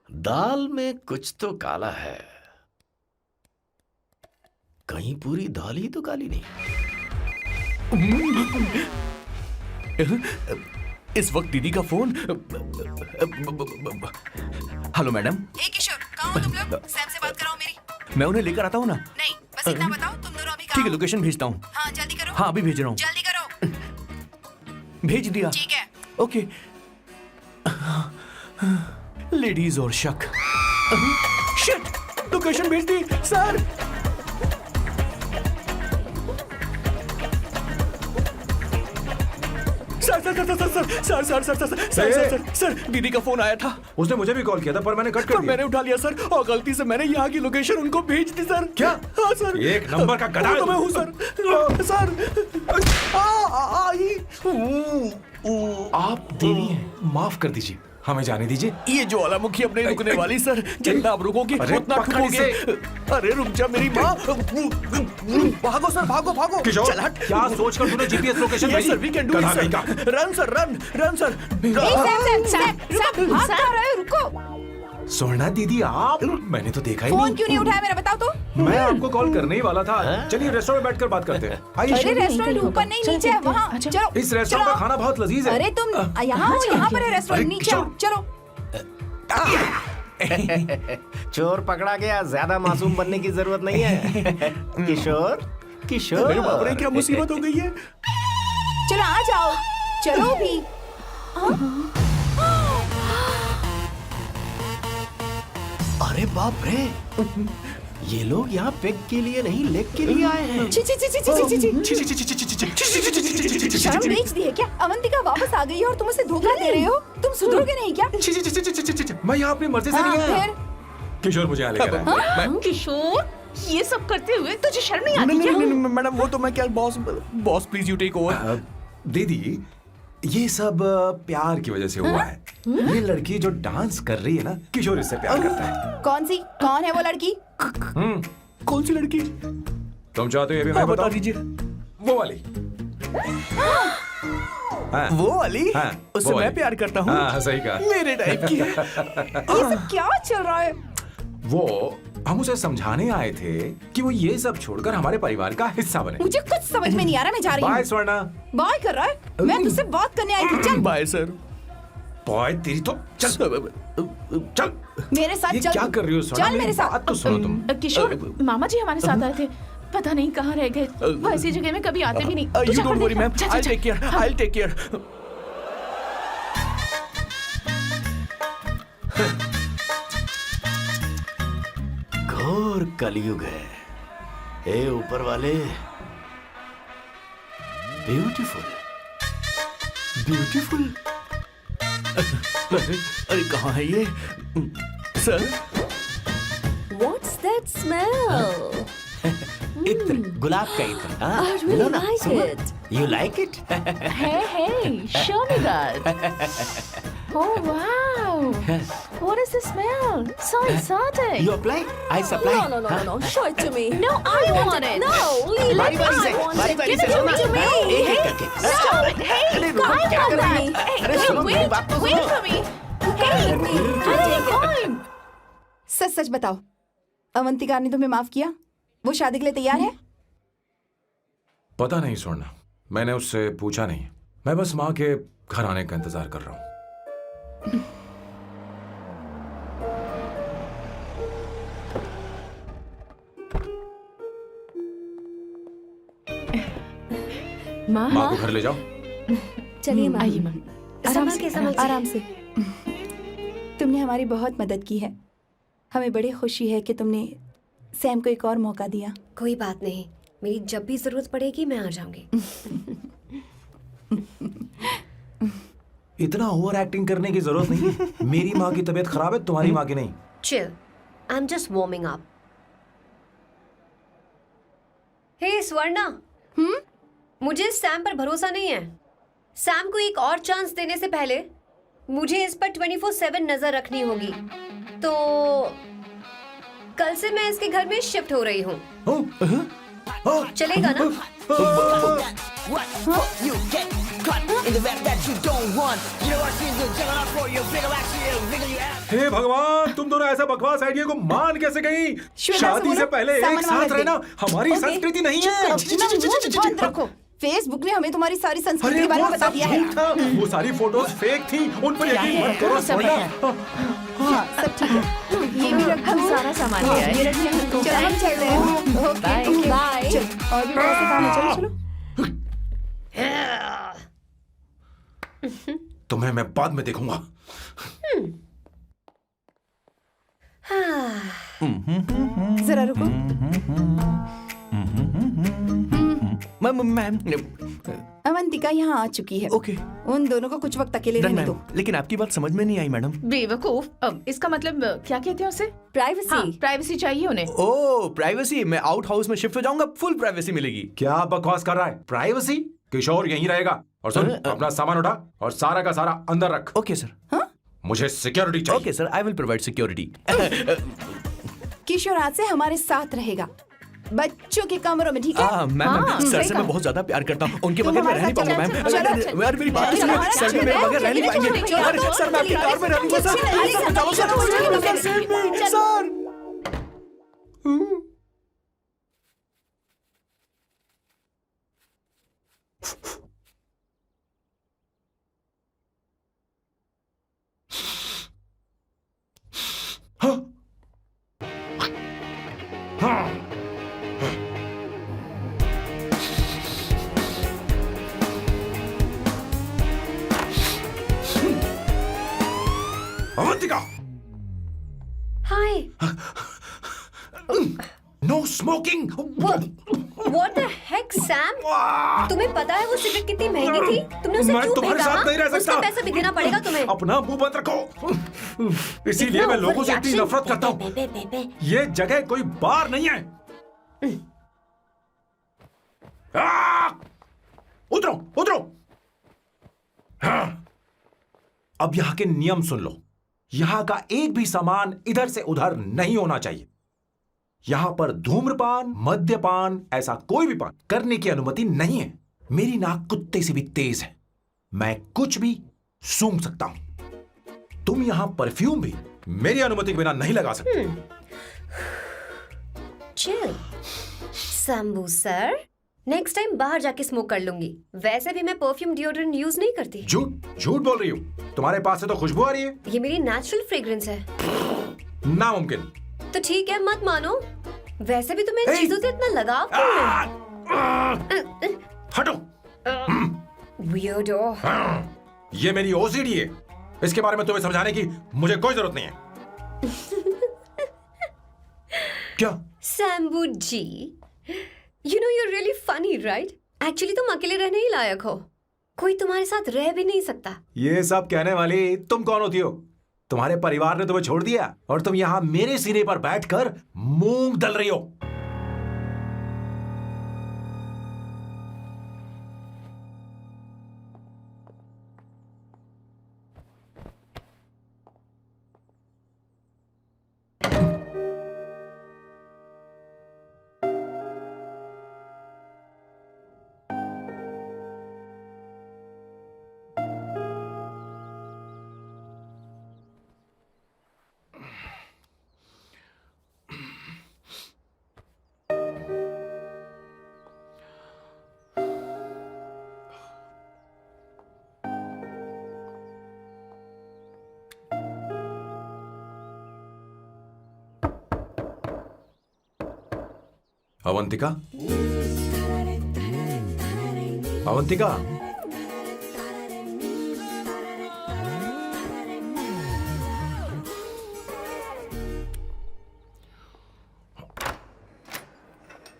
दाल में कुछ तो काला है, कहीं पूरी दाल ही तो काली नहीं। इस वक्त दीदी का phone. Hello madam. Hey Kishore, कहाँ हो तुम लोग? सैम से बात कराओ मेरी। मैं उन्हें लेकर आता हूँ ना। नहीं, बस इतना बताओ तुम दोनों अभी ठीक है, लोकेशन भेजता हूँ। हाँ जल्दी करो। हाँ अभी भेज रहा हूँ। जल्दी करो। भेज दिया। ठीक है। ओके। लेडीज और शक। शिट, लोकेशन भेज दी सर। सर दीदी का फोन आया था। उसने मुझे भी कॉल किया था पर मैंने कट कर पर दिया। मैंने उठा लिया सर, और गलती से मैंने यहाँ की लोकेशन उनको भेज दी सर। क्या? हाँ सर। एक नंबर का गधा है तो मैं तू। हूँ सर। आप देवी हैं, माफ कर दीजिए, हमें जाने दीजिए। ये ज्वालामुखी अपने रुकने वाली सर, जितना आप रुकोगे अरे उतना पकड़ ठुकोगे। इसे। अरे रुक जा मेरी माँ। भागो सर, भागो भागो। किशोर, चल हट। क्या सोचकर तूने जीपीएस लोकेशन Yes, भेजी? sir, we can do it, गधा sir. नहीं का। Run, sir, run, sir. Sam भाग कहाँ रहे हो? रुको। स्वर्णा दीदी आप, मैंने तो देखा ही फोन नहीं। क्यों नहीं उठाया मेरा बताओ तो? मैं आपको कॉल करने ही वाला था। चलिए रेस्टोरेंट में बैठकर बात करते हैं। अरे आइए। रेस्टोरेंट ऊपर नहीं नीचे है वहाँ। चलो इस रेस्टोरेंट का खाना बहुत लजीज है। अरे तुम यहाँ हो, यहाँ पर है रेस्टोरेंट, अरे, नीचे आओ, चलो। चोर पकड़ा गया, ज्यादा मासूम बनने की जरूरत नहीं है। किशोर, किशोर। अरे बाप रे, क्या मुसीबत हो गई है। चलो आ जाओ, चलो भी। अरे बाप रे, ये लोग यहाँ पेग के लिए नहीं लेग के लिए आए हैं। ची ची ची ची ची ची ची। शर्म बेच दी है क्या? अवंतिका वापस आ गई है और तुम उसे धोखा दे रहे हो? तुम सुधरोगे नहीं क्या? मैं यहाँ अपनी मर्जी से नहीं हाँ, आया। फिर किशोर मुझे यहाँ लेकर आया। किशोर, ये सब करते हुए तुझे शर्म नहीं आती नहीं, क्या? नहीं, नहीं, मैडम वो तो मैं क्या, boss please you take over. दीदी, ये सब प्यार की वजह से हुआ है। ये लड़की जो डांस कर रही है ना, किशोर इससे प्यार करता है। कौन है वो लड़की? कौन सी लड़की? तुम चाहते हो ये भी मैं बता बताऊं? दीजिए। वो वाली। हाँ, वो वाली? हाँ, उससे वो मैं वाली। प्यार करता हूँ। हाँ, सही कहा। मेरे टाइप की। ये सब क्या चल रहा है? वो हम उसे समझाने आए थे कि वो ये सब छोड़कर हमारे परिवार का हिस्सा बने। मुझे कुछ समझ में नहीं आ रहा, मैं जा रही बाय हूँ। स्वर्णा। बाय कर रहा है? मैं तुझसे बात करने आई थी, चल। Bye sir. बॉय तेरी तो चल चल। मेरे साथ ये चल। क्या कर रही हो स्वर्णा? चल मेरे साथ। बात तो सुनो तुम। किशोर, मामा जी हमारे साथ आए थे, पता नहीं कहाँ रह गए। वो ऐसी जगह में कभी आते भी नहीं। तू यू जा डोंट कर वरी देख। मैम, जा, जा, आई जा। टेक केयर, हाँ। I take care. घोर कलयुग है। ए ऊपर वाले, ब्यूटीफुल, ब्यूटीफुल। अरे कहाँ है ये सर? What's that smell? इत्र, गुलाब का इत्र। हाँ, I really लो ना, like सुनो। it. You like it? Hey, show me that. Oh wow! What is the smell? So exotic. You apply? I supply. No. Show it to me. No, I want it. No, leave बारी it. बारी I से, want बारी it. बारी Give से it सुनो to ना। me. एक एक करके। Stop it. Hey, अरे रुको, I क्या want कर रही that. हो? Hey, अरे सुनो, मेरी बात तो wait सुनो। for me. Hey, I'll take mine. सच सच बताओ, अवंतिका ने तुम्हें माफ किया? वो शादी के लिए तैयार है? पता नहीं स्वर्णा, मैंने उससे पूछा नहीं। मैं बस माँ के घर आने का इंतजार कर रहा हूँ। माँ, माँ को घर ले जाओ। चलिए माँ। आइए माँ। संभल के, संभल के। आराम से। तुमने हमारी बहुत मदद की है। हमें बड़ी खुशी है कि तुमने सैम को एक और मौका दिया। कोई बात नहीं, मेरी जब भी जरूरत पड़ेगी मैं आ जाऊंगी। इतना ओवर एक्टिंग करने की जरूरत नहीं है। मेरी माँ की तबीयत खराब है, तुम्हारी माँ की नहीं। Chill, I am just warming up. Hey Swarna, मुझे सैम पर भरोसा नहीं है। सैम को एक और चांस देने से पहले मुझे इस पर 24/7 नजर रखनी होगी। तो कल से मैं इसके घर में शिफ्ट हो रही हूँ। चलेगा ना? What? You get caught in the web that you don't want. You know what she's doing? Juggling out for you. Wiggle actually, wiggle your ass. हे भगवान, तुम दोनों ऐसा बकवास आइडिया को मान कैसे गई? श्वेता से शादी से बोलो, पहले सामान एक वहाँ साथ रख दे। रहना हमारी ओके। संस्कृति नहीं चुप है। करो, अपना मुंह बंद रखो। फेसबुक ने हमें तुम्हारी सारी संस्कृति अरे के बारे वो में बता सब दिया है। झूठ था। वो सारी फोटोज फेक थी, उन पर यकीन मत करो स्वर्णा। हाँ, सब ठीक है। ये भी रखो। हम सारा सामान ले आए। ये रखिए। चलो हम चलते हैं। Okay, bye. चलो, और भी बहुत से काम है। चलो चलो। तुम्हें मैं बाद में देखूंगा। जरा रुको। मैम अवंतिका यहाँ आ चुकी है। ओके उन दोनों को कुछ वक्त अकेले रहने दो। लेकिन आपकी बात समझ में नहीं आई मैडम। बेवकूफ। अब इसका मतलब क्या कहते हैं उसे? प्राइवेसी। हाँ, प्राइवेसी चाहिए उन्हें। ओह प्राइवेसी, मैं आउट हाउस में शिफ्ट हो जाऊंगा, फुल प्राइवेसी मिलेगी। क्या बकवास कर रहा है? प्राइवेसी? किशोर यहीं रहेगा। और सुन, अपना सामान उठा और सारा का सारा अंदर रख। Okay sir. मुझे सिक्योरिटी चाहिए। Okay sir, I will provide security. Kishore आज से हमारे साथ रहेगा, बच्चों के कमरों में, ठीक है? मैम सर सही से कहा। मैं बहुत ज्यादा प्यार करता हूँ, उनके तुम बगैर मैं हमारे रह नहीं साथ पाऊंगा चलो, मैम। चलो, अरे मेरी बात तो चलो, सुनिए, चलो, सर भी मेरे चलो, बगैर रह नहीं चलो, पाएंगे। चलो, अरे सर मैं आपकी कार में रह लूंगा सर। चलो, बचाओ सर, चलो, चलो, सर। चलो, Avantika, hi. No smoking. What the heck, Sam? तुम्हें पता है वो सिगरेट कितनी महंगी थी? तुमने उसे मैं क्यों तुम्हारे फेंका? साथ नहीं रह सकता। उसका पैसा भी देना पड़ेगा तुम्हें। अपना मुंह बंद रखो। इसीलिए मैं लोगों से इतनी नफरत करता हूँ। ये जगह कोई बार नहीं है। उतरो, उतरो। अब यहाँ के नियम सुन लो। यहाँ का एक भी सामान इधर से उधर नहीं होना चाहिए। यहां पर धूम्रपान, मद्यपान, ऐसा कोई भी पान करने की अनुमति नहीं है। मेरी नाक कुत्ते से भी तेज है, मैं कुछ भी सूंघ सकता हूं। तुम यहां परफ्यूम भी मेरी अनुमति के बिना नहीं लगा सकते। Chill Shambhu sir, next time बाहर जाके स्मोक कर लूंगी। वैसे भी मैं परफ्यूम डिओड्रेंट यूज नहीं करती। झूठ झूठ बोल रही हो। तुम्हारे पास से तो खुशबू आ रही है। ये मेरी नेचुरल फ्रेग्रेंस है। नामुमकिन। तो ठीक है, मत मानो। वैसे भी तुम्हें इन चीजों से इतना लगाव क्यों है? हटो। Weirdo। ये मेरी ओसीडी है। इसके बारे में तुम्हें समझाने की मुझे कोई जरूरत नहीं है। क्या? शंभू जी, you know you're really funny, right? Actually तुम अकेले रहने ही लायक हो। कोई तुम्हारे साथ रह भी नहीं सकता। ये सब कहने वाली तुम कौन होती हो? तुम्हारे परिवार ने तुम्हें छोड़ दिया और तुम यहां मेरे सिरे पर बैठकर मूंग दल रही हो। Avantika, Avantika,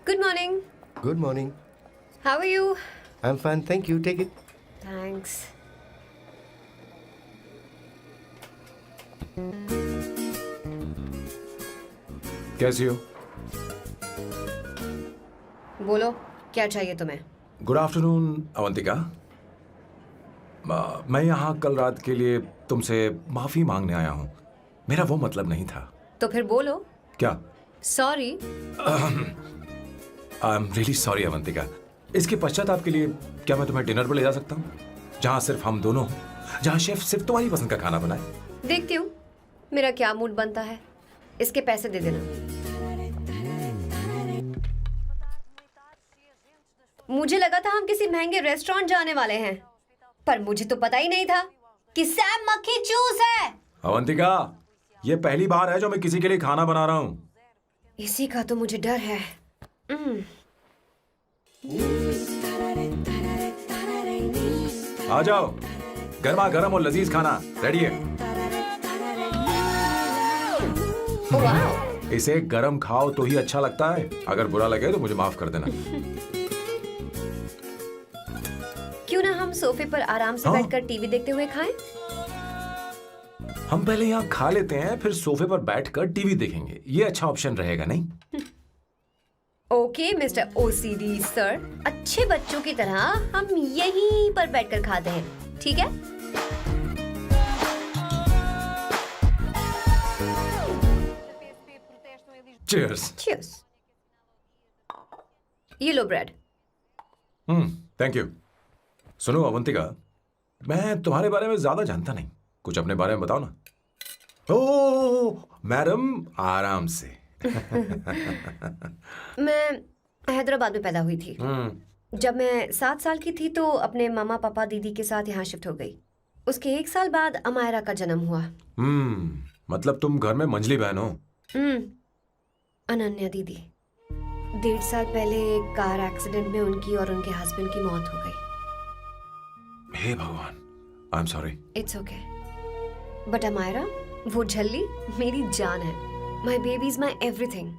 Good morning. Good morning. How are you? I am fine, thank you, take it. Thanks. कैसी हो? बोलो, क्या चाहिए तुम्हें? Good afternoon Avantika. मैं यहाँ कल रात के लिए तुमसे माफी मांगने आया हूँ। मेरा वो मतलब नहीं था। तो फिर बोलो। क्या? Sorry. I am really sorry Avantika. इसके पश्चाताप के लिए क्या मैं तुम्हें डिनर पर ले जा सकता हूँ, जहाँ सिर्फ हम दोनों हों, जहाँ शेफ सिर्फ तुम्हारी पसंद का खाना बनाए? देखती हूँ मेरा क्या मूड बनता है। इसके पैसे दे देना। मुझे लगा था हम किसी महंगे रेस्टोरेंट जाने वाले हैं, पर मुझे तो पता ही नहीं था कि सैम मक्खी चूस है। अवंतिका, ये पहली बार है जो मैं किसी के लिए खाना बना रहा हूँ। इसी का तो मुझे डर है। आ जाओ, गर्मा गर्म और लजीज खाना रेडी है। वाह, इसे गरम खाओ तो ही अच्छा लगता है। अगर बुरा लगे तो मुझे माफ कर देना। क्यों ना हम सोफे पर आराम से हाँ? बैठकर टीवी देखते हुए खाएं? हम पहले यहाँ खा लेते हैं, फिर सोफे पर बैठकर टीवी देखेंगे। ये अच्छा ऑप्शन रहेगा नहीं? ओके मिस्टर ओसीडी सर, अच्छे बच्चों की तरह हम यहीं पर बैठकर खाते हैं, ठीक है? चीयर्स। Cheers. ये लो ब्रेड। Thank you. सुनो अवंतिका, मैं तुम्हारे बारे में ज्यादा जानता नहीं, कुछ अपने बारे में बताओ ना। ओ मैडम, आराम से। मैं हैदराबाद में पैदा हुई थी। जब मैं 7 साल की थी तो अपने मामा पापा दीदी के साथ यहाँ शिफ्ट हो गई। उसके 1 साल बाद अमायरा का जन्म हुआ। मतलब तुम घर में मंझली बहन हो? अनन्या दीदी। 1.5 साल पहले एक कार एक्सीडेंट में उनकी और उनके हस्बैंड की मौत हो गई। हे भगवान, I am sorry. It's okay. But Amaira, वो झल्ली मेरी जान है। My baby is my everything.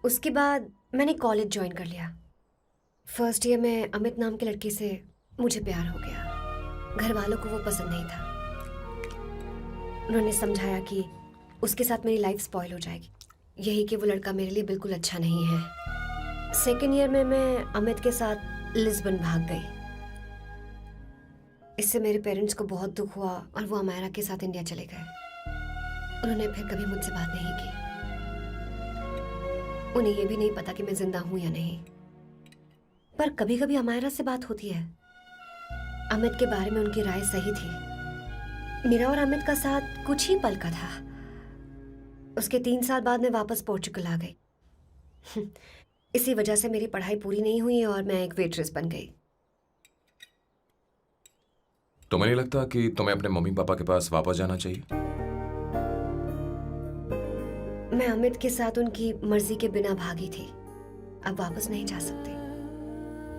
उसके बाद मैंने कॉलेज ज्वाइन कर लिया। फर्स्ट ईयर में अमित नाम के लड़के से मुझे प्यार हो गया। घर वालों को वो पसंद नहीं था। उन्होंने समझाया कि उसके साथ मेरी लाइफ स्पॉइल हो जाएगी, यही कि वो लड़का मेरे लिए बिल्कुल अच्छा नहीं है। सेकेंड ईयर में मैं अमित के साथ लिस्बन भाग गई। इससे मेरे पेरेंट्स को बहुत दुख हुआ और वो अमायरा के साथ इंडिया चले गए। उन्होंने फिर कभी मुझसे बात नहीं की। उन्हें ये भी नहीं पता कि मैं जिंदा हूं या नहीं। पर कभी कभी अमायरा से बात होती है। अमित के बारे में उनकी राय सही थी। मेरा और अमित का साथ कुछ ही पल का था। उसके 3 साल बाद मैं वापस पोर्चुगल आ गई। इसी वजह से मेरी पढ़ाई पूरी नहीं हुई और मैं एक वेट्रेस बन गई। तुम्हें नहीं लगता कि तुम्हें अपने मम्मी पापा के पास वापस जाना चाहिए? मैं अमित के साथ उनकी मर्जी के बिना भागी थी। अब वापस नहीं जा सकती।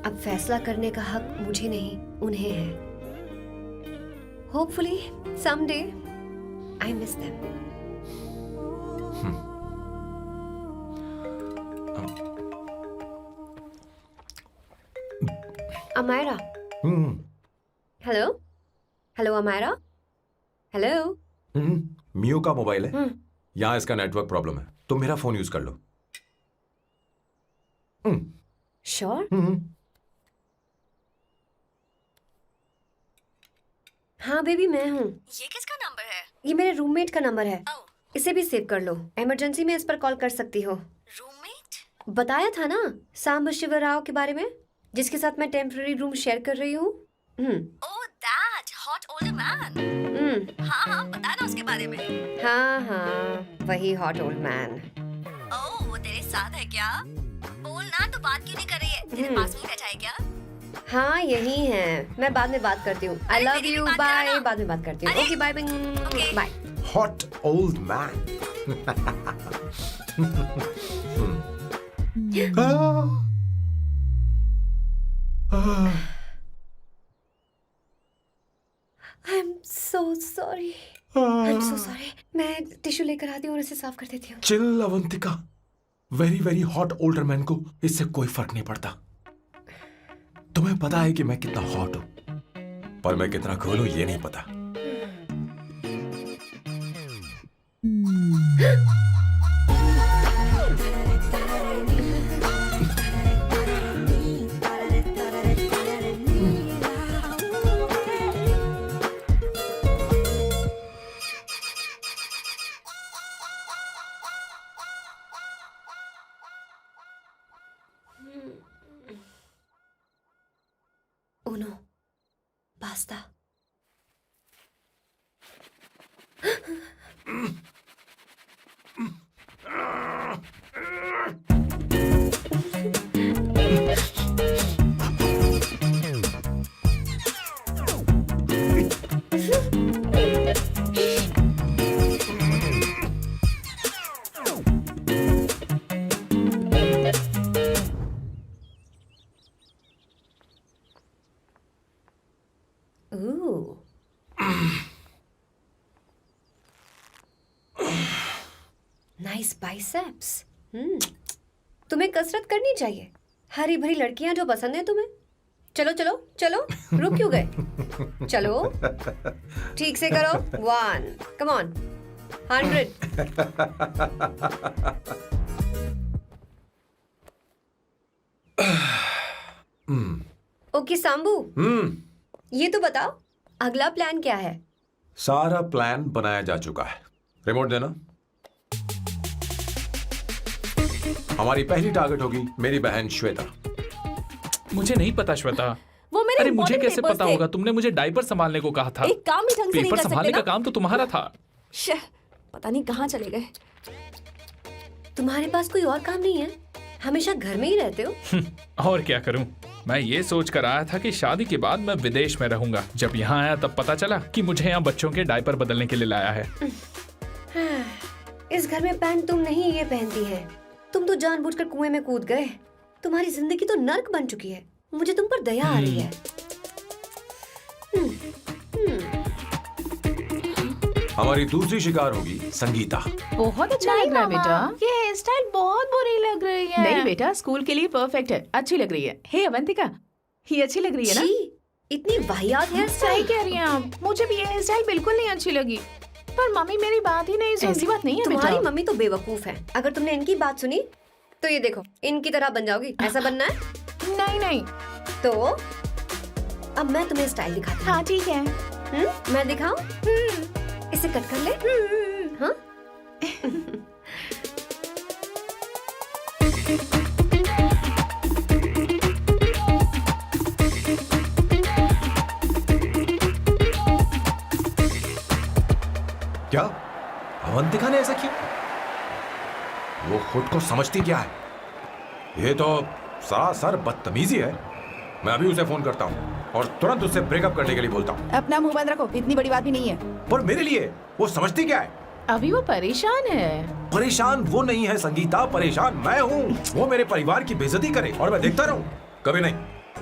अब फैसला करने का हक मुझे नहीं, उन्हें है। Hopefully someday I miss them. Amaira. Hello hello Amaira. Hello. Miyo का मोबाइल है। यहाँ इसका नेटवर्क प्रॉब्लम है, तुम मेरा फोन यूज कर लो। श्योर? हाँ बेबी, मैं हूँ। ये किसका नंबर है? ये मेरे रूममेट का नंबर है। इसे भी सेव कर लो। इमरजेंसी में इस पर कॉल कर सकती हो। रूममेट? बताया था ना सांब शिव राव के बारे में, जिसके साथ मैं टेम्पररी रूम शेयर कर रही हूँ। Oh that hot older man. हाँ हाँ, बता ना उसके बारे में। हाँ, वही हॉट ओल्ड मैन। ओह, वो तेरे साथ है क्या? बोल ना, तो बात क्यों नहीं कर रही है? तेरे पास में बैठा है क्या? हाँ, यही है। मैं बाद में बात करती हूँ। I love you, bye. बाद में बात करती हूँ। Okay, bye bye. Hot old man. I am so sorry. I am so sorry. मैं टिश्यू लेकर आती हूँ और इसे साफ कर देती हूँ। Chill Avantika, very very hot older man को इससे कोई फर्क नहीं पड़ता। तुम्हें पता है कि मैं कितना हॉट हूं, पर मैं कितना कूल हूं ये नहीं पता। Uno, basta. Ooh. Nice biceps. तुम्हें कसरत करनी चाहिए। हरी भरी लड़कियां जो पसंद है तुम्हें। चलो चलो चलो, रुक क्यों गए? चलो ठीक से करो। 1 कम ऑन 100। ओके सांबू, ये तो बताओ अगला प्लान क्या है? सारा प्लान बनाया जा चुका है। रिमोट देना। हमारी पहली टारगेट होगी मेरी बहन श्वेता। मुझे नहीं पता श्वेता। वो मेरे अरे मुझे important कैसे papers पता थे। होगा? तुमने मुझे डायपर संभालने को कहा था। एक काम भी ढंग से नहीं पेपर कर सकते संभालने ना? का काम तो तुम्हारा था। शे, पता नहीं कहाँ चले गए। तुम्हारे पास कोई और काम नहीं है? हमेशा घर में ही रहते हो। और क्या करूं? मैं ये सोच कर आया था कि शादी के बाद मैं विदेश में रहूंगा। जब यहाँ आया तब पता चला कि मुझे यहाँ बच्चों के डायपर बदलने के लिए लाया है। इस घर में पैंट तुम नहीं ये पहनती है। तुम तो जानबूझकर कुएं में कूद गए। तुम्हारी जिंदगी तो नर्क बन चुकी है। मुझे तुम पर दया आ रही है। हमारी दूसरी शिकार होगी संगीता। बहुत अच्छा लग रहा है बेटा। ये हेयर स्टाइल बहुत बुरी लग रही है। नहीं बेटा, स्कूल के लिए परफेक्ट है, अच्छी लग रही है। हे अवंतिका, ये अच्छी लग रही है ना? छी, इतनी वाहियात हेयर सही स्टाइल। कह रही हैं आप। मुझे भी ये हेयर स्टाइल बिल्कुल नहीं अच्छी लगी। पर मम्मी मेरी बात ही नहीं सुनती। ऐसी बात नहीं है तुम्हारी बेटा। मम्मी तो बेवकूफ है। अगर तुमने इनकी बात सुनी तो ये देखो इनकी तरह बन जाओगी। ऐसा बनना है नहीं नहीं। तो अब मैं तुम्हें स्टाइल दिखाती हूँ। हाँ ठीक है। मैं दिखाऊं? इसे कट कर ले। हाँ? क्या अवंतिका ने ऐसा किया? वो खुद को समझती क्या है? ये तो सरासर बदतमीजी है। मैं अभी उसे फोन करता हूँ और तुरंत उससे ब्रेकअप करने के लिए बोलता हूँ। अपना मुंह बंद रखो, इतनी बड़ी बात भी नहीं है। पर मेरे लिए वो समझती क्या है? अभी वो परेशान है। परेशान वो नहीं है संगीता, परेशान मैं हूँ। वो मेरे परिवार की बेइज्जती करे और मैं देखता रहूँ? कभी नहीं।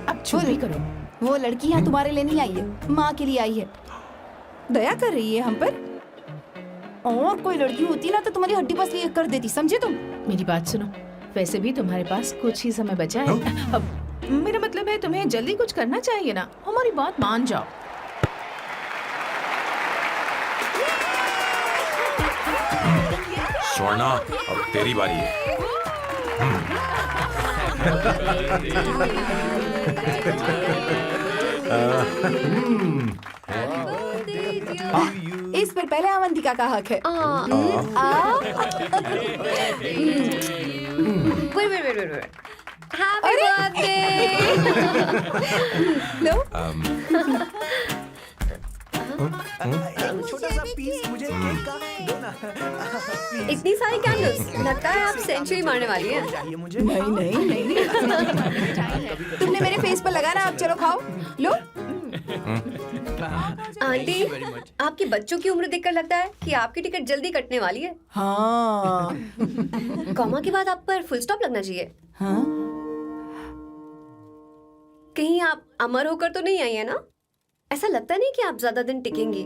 अब चुप भी करो। वो लड़की यहाँ तुम्हारे लिए नहीं आई है, माँ के लिए आई है। दया कर रही है हम पर। और कोई लड़की होती ना तो तुम्हारी हड्डी पसली कर देती, समझे तुम? मेरी बात सुनो, वैसे भी तुम्हारे पास कुछ ही समय बचा है। अब मेरा मतलब है तुम्हें जल्दी कुछ करना चाहिए ना। हमारी बात मान जाओ। स्वर्णा, अब तेरी बारी है। इस पर पहले अवंतिका का हक है। Wait. Happy birthday! लो, छोटा सा पीस मुझे केक का दो ना। इतनी सारी कैंडल्स, लगता है आप सेंचुरी मारने वाली है। चाहिए मुझे। नहीं। तुमने मेरे फेस पर लगाना, आप चलो खाओ। लो, आंटी, आपके बच्चों की उम्र देखकर लगता है कि आपकी टिकट जल्दी कटने वाली है। हाँ कॉमा के बाद आप पर फुल स्टॉप लगना चाहिए। हाँ। कहीं आप अमर होकर तो नहीं आई है ना? ऐसा लगता नहीं कि आप ज्यादा दिन टिकेंगी।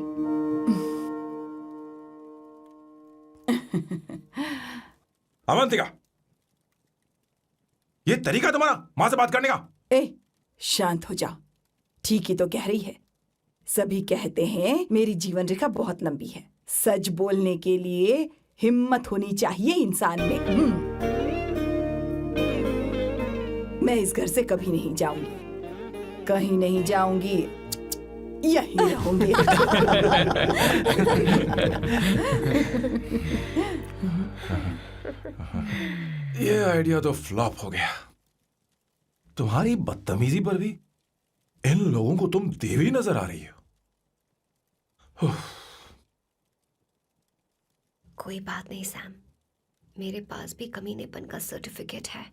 अवंतिका, ये तरीका तुम्हारा माँ से बात करने का? ए, शांत हो जाओ। ठीक ही तो कह रही है। सभी कहते हैं मेरी जीवन रेखा बहुत लंबी है। सच बोलने के लिए हिम्मत होनी चाहिए इंसान में। मैं इस घर से कभी नहीं जाऊंगी, कहीं नहीं जाऊंगी, यहीं रहूंगी। ये आइडिया तो फ्लॉप हो गया। तुम्हारी बदतमीजी पर भी इन लोगों को तुम देवी नजर आ रही हो। कोई बात नहीं सैम, मेरे पास भी कमीनेपन का सर्टिफिकेट है।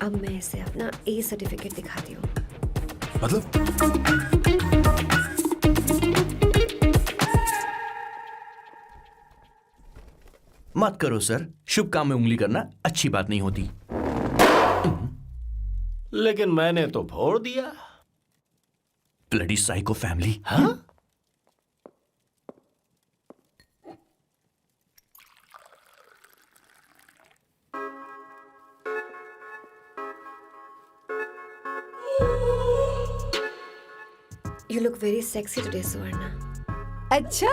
अब मैं इसे अपना ए सर्टिफिकेट दिखाती हूँ। मतलब मत करो सर, शुभ काम में उंगली करना अच्छी बात नहीं होती। लेकिन मैंने तो फोड़ दिया। Bloody psycho family. हाँ? You look very sexy today, Suvarna. अच्छा,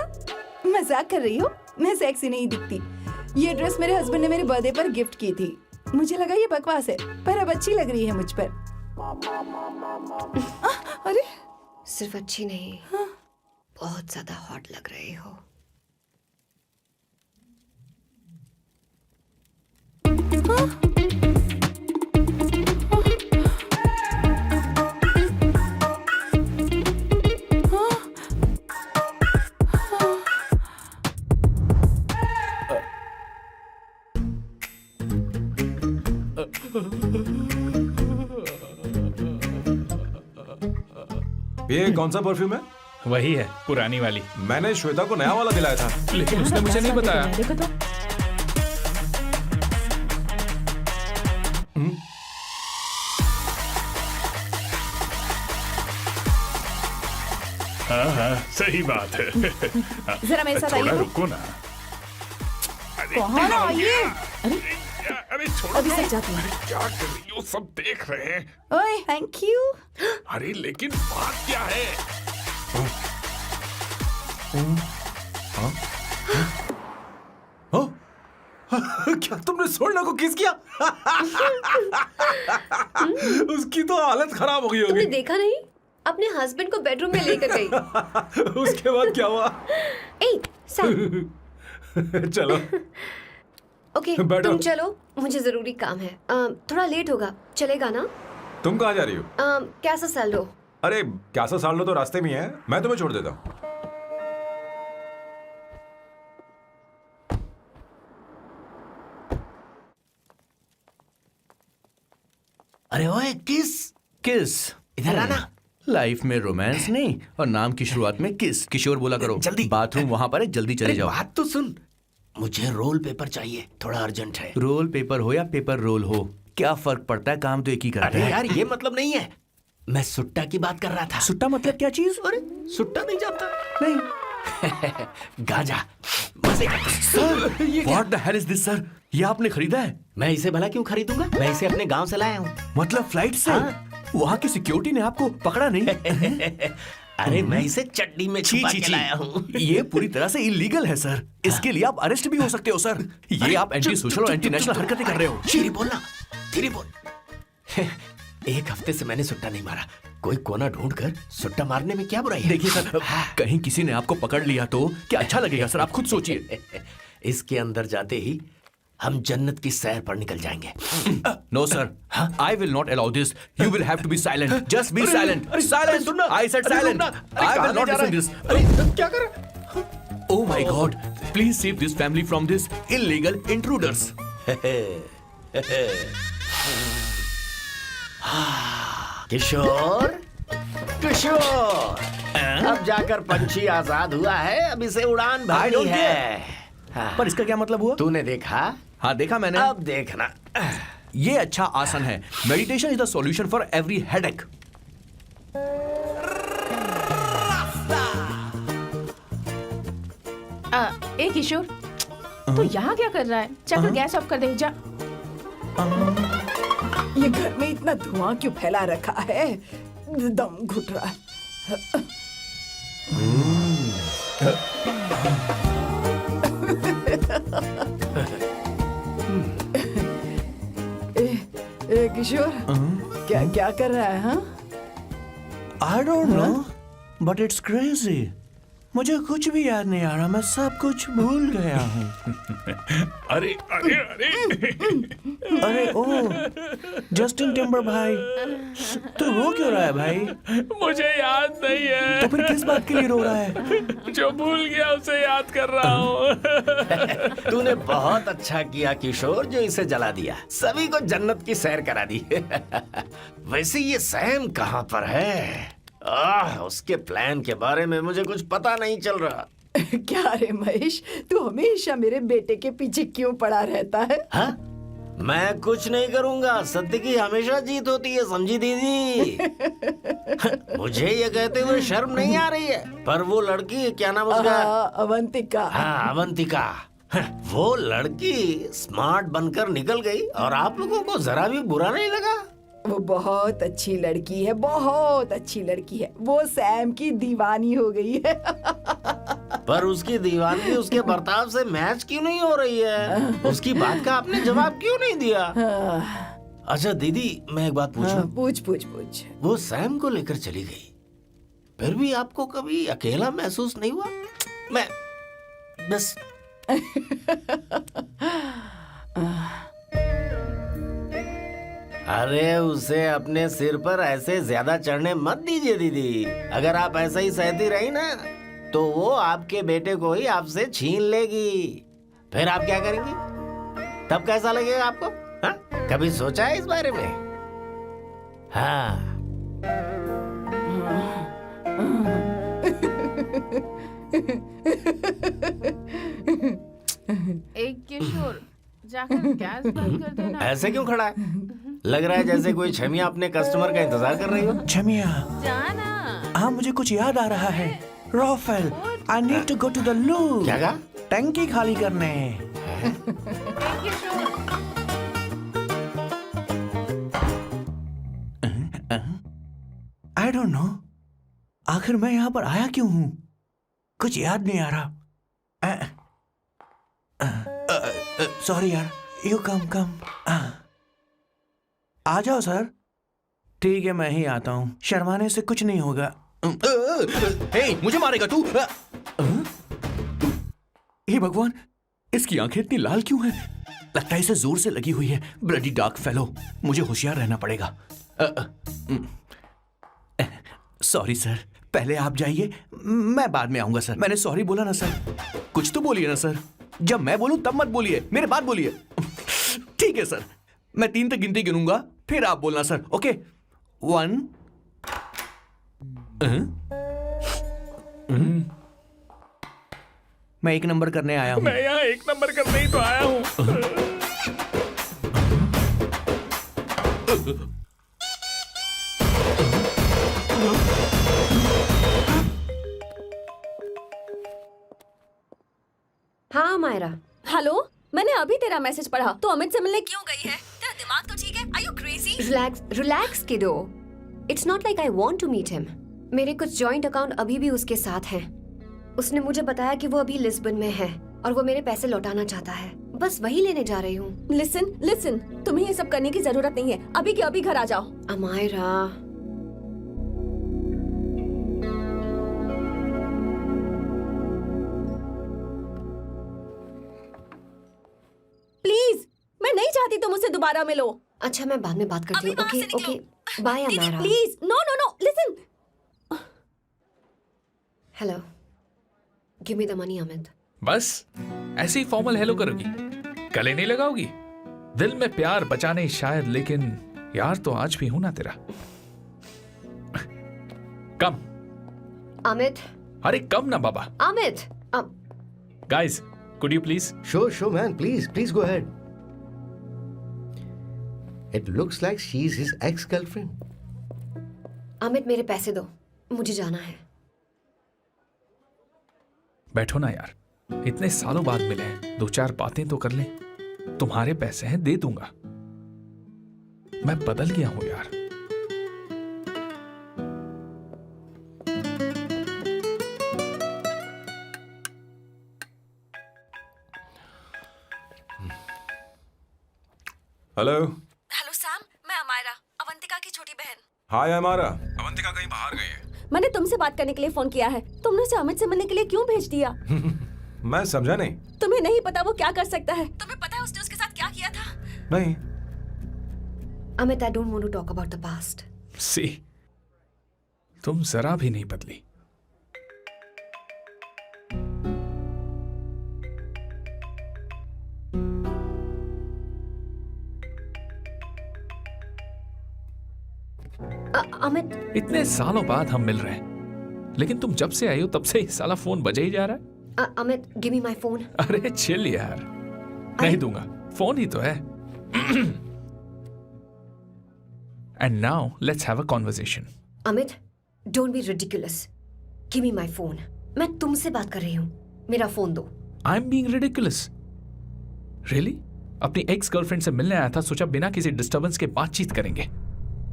मजाक कर रही हो? मैं सेक्सी नहीं दिखती। ये ड्रेस मेरे हस्बैंड ने मेरे बर्थडे पर गिफ्ट की थी। मुझे लगा ये बकवास है, पर अब अच्छी लग रही है मुझ पर। अरे सिर्फ अच्छी नहीं, बहुत ज्यादा हॉट लग रही हो। ये कौन सा परफ्यूम है? वही है, पुरानी वाली। मैंने श्वेता को नया वाला दिलाया था। लेकिन उसने मुझे नहीं बताया। देखो तो। हाँ, सही बात है। जरा मेरे साथ थोड़ा आइए। रुको ना। कहाँ ना आइए? अरे छोड़ो। अभी से जाती हूँ। क्या कर रही हो? सब देख रहे हैं। ओए, थैंक यू। अरे लेकिन बात क्या है? क्या तुमने सोना को किस किया? उसकी तो हालत खराब हो गई तुमने होगी। देखा नहीं? अपने हस्बैंड को बेडरूम में लेकर गई। उसके बाद क्या हुआ? ए, सैम। चलो ओके, बैठो। तुम चलो, मुझे जरूरी काम है। थोड़ा लेट होगा, चलेगा ना? तुम कहाँ जा रही हो? कैसा सैल्डो? अरे कैसा साल लो तो रास्ते में ही है, मैं तुम्हें छोड़ देता हूँ। अरे ओए किस किस इधर आना। लाइफ में रोमांस नहीं और नाम की शुरुआत में किस। किशोर बोला करो। जल्दी। बाथरूम वहां पर है, जल्दी चले अरे जाओ। बात तो सुन, मुझे रोल पेपर चाहिए, थोड़ा अर्जेंट है। रोल पेपर हो या पेपर रोल हो, क्या फर्क पड़ता है? काम तो एक ही करता अरे है। यार ये मतलब नहीं है, मैं सुट्टा की बात कर रहा था। सुट्टा मतलब क्या चीज? अरे सुट्टा नहीं जानता? नहीं। गांजा मजे का। What the hell is this, sir? ये आपने खरीदा है? मैं इसे भला क्यों खरीदूंगा? मैं इसे अपने गांव से लाया हूँ। मतलब फ्लाइट से? हाँ। वहाँ की सिक्योरिटी ने आपको पकड़ा नहीं? अरे मैं इसे चड्डी में छुपा के लाया हूँ। ये पूरी तरह से इलीगल है सर। इसके लिए आप अरेस्ट भी हो सकते हो सर। ये आप एंटी सोशल और एंटी नेशनल हरकतें कर रहे हो। धीरे बोलना, धीरे बोल। एक हफ्ते से मैंने सुट्टा नहीं मारा। कोई कोना ढूंढकर सुट्टा मारने में क्या बुराई है? देखिए सर, कहीं किसी ने आपको पकड़ लिया तो क्या अच्छा लगेगा सर? आप खुद सोचिए। इसके अंदर जाते ही हम जन्नत की सैर पर निकल जाएंगे। No sir, I will not allow this. You will have to be silent. Just be silent. Silent. I said silent. I will not listen this. क्या कर रहा है? Oh my God! Please save this family from this illegal intruders. किशोर, किशोर, अब जाकर पंछी आजाद हुआ है, अब इसे उड़ान भरनी don't है। पर इसका क्या मतलब हुआ? तूने देखा? हाँ देखा मैंने। अब देखना। ये अच्छा आसन है। Meditation is the solution for every headache. ए किशोर, तू यहाँ क्या कर रहा है? चल गैस ऑफ कर दे जा। ये घर में इतना धुआं क्यों फैला रखा है? दम घुट रहा है। ए किशोर, क्या क्या कर रहा है? हाँ, I don't know, but it's crazy. मुझे कुछ भी याद नहीं आ रहा। मैं सब कुछ भूल गया हूँ। अरे अरे अरे अरे ओ, जस्टिन टिम्बर भाई, तो रो क्यों रहा है भाई? मुझे याद नहीं है। तो फिर किस बात के लिए रो रहा है? जो भूल गया उसे याद कर रहा हूँ। तूने बहुत अच्छा किया किशोर, जो इसे जला दिया। सभी को जन्नत की सैर करा दी। वैसे ये सैम कहाँ पर है? उसके प्लान के बारे में मुझे कुछ पता नहीं चल रहा। क्या रे महेश, तू हमेशा मेरे बेटे के पीछे क्यों पड़ा रहता है? हाँ? मैं कुछ नहीं करूंगा। सत्य की हमेशा जीत होती है, समझी दीदी? मुझे ये कहते हुए शर्म नहीं आ रही है, पर वो लड़की, क्या नाम उसका? अवंतिका। हाँ, अवंतिका। वो लड़की स्मार्ट बनकर निकल गई और आप लोगों को जरा भी बुरा नहीं लगा? वो बहुत अच्छी लड़की है, बहुत अच्छी लड़की है। वो सैम की दीवानी हो गई है। पर उसकी दीवानगी उसके बर्ताव से मैच क्यों नहीं हो रही है? उसकी बात का आपने जवाब क्यों नहीं दिया? अच्छा दीदी, मैं एक बात पूछूं? पूछ पूछ पूछ। वो सैम को लेकर चली गई, फिर भी आपको कभी अकेला महसूस नहीं हुआ? मैं बस अरे उसे अपने सिर पर ऐसे ज्यादा चढ़ने मत दीजिए दीदी। अगर आप ऐसा ही सहती रही ना तो वो आपके बेटे को ही आपसे छीन लेगी। फिर आप क्या करेंगी? तब कैसा लगेगा आपको? हाँ? कभी सोचा है इस बारे में? हाँ। एक किशोर, जाकर गैस बंद कर देना। ऐसे क्यों खड़ा है? लग रहा है जैसे कोई छमिया अपने कस्टमर का इंतजार कर रही हो। छमिया, जाना। हाँ मुझे कुछ याद आ रहा है। Rafael, I need to go to the loo. क्या कहा? टंकी खाली करने। एक किशोर। आई डोंट नो, आखिर मैं यहाँ पर आया क्यों हूँ? कुछ याद नहीं आ रहा। सॉरी यार, यू कम। आ जाओ सर। ठीक है, मैं ही आता हूँ, शर्माने से कुछ नहीं होगा। हे, मुझे मारेगा तू? हे भगवान, इसकी आंखें इतनी लाल क्यों हैं? लगता है इसे जोर से लगी हुई है। ब्लडी डार्क फेलो, मुझे होशियार रहना पड़ेगा। सॉरी सर, पहले आप जाइए, मैं बाद में आऊंगा सर। मैंने सॉरी बोला ना सर। कुछ तो बोलिए ना सर। जब मैं बोलूं तब मत बोलिए, मेरे बाद बोलिए। ठीक है सर, मैं 3 तक गिनती गिनूंगा, फिर आप बोलना सर। ओके, 1। मैं 1 नंबर करने आया हूँ। मैं यहाँ 1 नंबर करने ही तो आया हूँ। हाँ मायरा। हेलो, मैंने अभी तेरा मैसेज पढ़ा। तो अमित से मिलने क्यों गई है? तेरा दिमाग तो ठीक है? Are you crazy? Relax kiddo. It's not like I want to meet him. मेरे कुछ जॉइंट अकाउंट अभी भी उसके साथ हैं। उसने मुझे बताया कि वो अभी लिस्बन में है और वो मेरे पैसे लौटाना चाहता है। बस वही लेने जा रही हूँ। लिसन, तुम्हें ये सब करने की जरूरत नहीं है। अभी के अभी घर आ जाओ। अमायरा, प्लीज, मैं नहीं चाहती तुम मुझसे दोबारा मिलो। अच्छा मैं बाद में बात करती हूँ। अभी वहाँ से ओके निकलो। बाय दीदी Amaira. Please, no, listen. Hello, give me the money Amit. बस ऐसे ही फॉर्मल हेलो करोगी, गले नहीं लगाओगी? दिल में प्यार बचा नहीं शायद, लेकिन यार तो आज भी हूं ना तेरा। कम अमित। अरे कम ना बाबा। Amit. Guys, could you please? Sure, man. Please go ahead. It looks like she's his ex-girlfriend. Amit मेरे पैसे दो, मुझे जाना है। बैठो ना यार, इतने सालों बाद मिले हैं, 2-4 बातें तो कर लें। तुम्हारे पैसे हैं, दे दूंगा। मैं बदल गया हूं यार। हेलो सैम, मैं अमायरा, अवंतिका की छोटी बहन। हाय हमारा। अवंतिका कहीं बाहर गई है। मैंने तुमसे बात करने के लिए फोन किया है। तुमने उसे अमित से मिलने के लिए क्यों भेज दिया? मैं समझा नहीं। तुम्हें नहीं पता वो क्या कर सकता है? तुम्हें पता है उसने उसके साथ क्या किया था? नहीं। Amit, I don't want to talk about the past. See, तुम जरा भी नहीं बदली। अमित, इतने सालों बाद हम मिल रहे हैं, लेकिन तुम जब से आई हो तब से ही साला फोन बजे ही जा रहा है। Amit, give me my phone. अरे चिल यार, नहीं दूंगा, फोन ही तो है। And now let's have a conversation. Amit, don't be ridiculous. Give me my phone. मैं तुमसे बात कर रही हूँ, मेरा फोन दो। I am being ridiculous? Really? अपनी एक्स गर्लफ्रेंड से मिलने आया था, सोचा बिना किसी डिस्टर्बेंस के बातचीत करेंगे।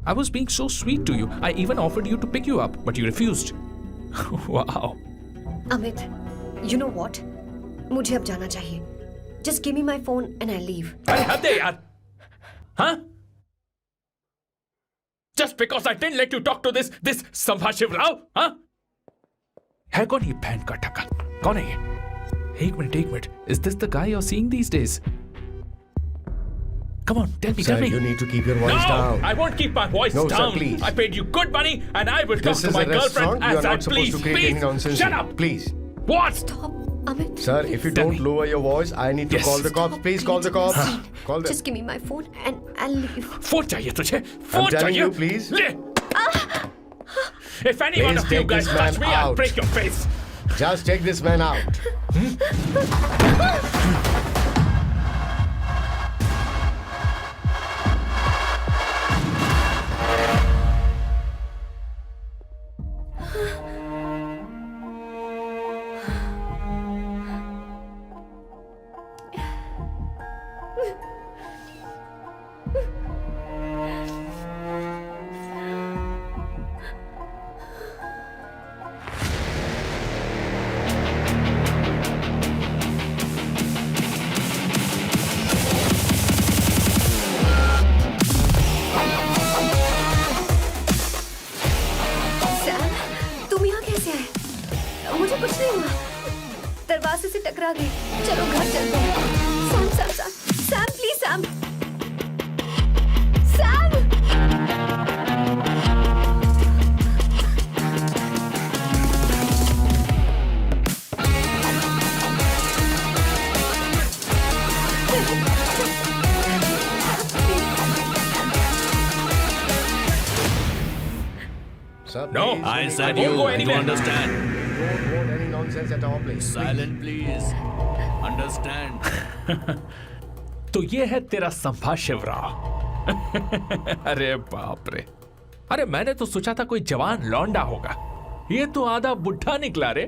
I was being so sweet to you. I even offered you to pick you up, but you refused. Wow. Amit, you know what? मुझे अब जाना चाहिए. Just give me my phone and I'll leave. अरे हद है यार. Huh? Just because I didn't let you talk to this संभाशिव Rao, huh? है कौन ये बहन का टक्का? कौन है ये? एक minute. Is this the guy you're seeing these days? Come on, tell me. Sir, you need to keep your voice down. I won't keep my voice No, down. sir, please. I paid you good money, and I will talk This to is my a restaurant. girlfriend You are as I not supposed please. to create any nonsense. Shut up. Please. What? Stop, Amit. Sir, if you Tell don't me. lower your voice, I need to Yes. call the cops. Stop, Please call the please. cops. Call them. Just give me my phone and I'll leave. Phone चाहिए तुझे? I'm phone telling चाहिए? you, please. ले. If any one Please of you take guys this man touch me, I'll out. break your face. Just take this man out. Sam, तुम यहाँ कैसे आए? मुझे कुछ नहीं हुआ. दरवाजे से टकरा गई. चलो घर चलते हैं. Sam, please Sam. Sam! Sir, No, please. I said won't you. go You anywhere. understand? Don't want any nonsense at our place. Silent, please. Understand? तो ये है तेरा संभाशिव राव. अरे बाप रे. अरे मैंने तो सोचा था कोई जवान लौंडा होगा. ये तो आधा बुढ़ा निकला रे.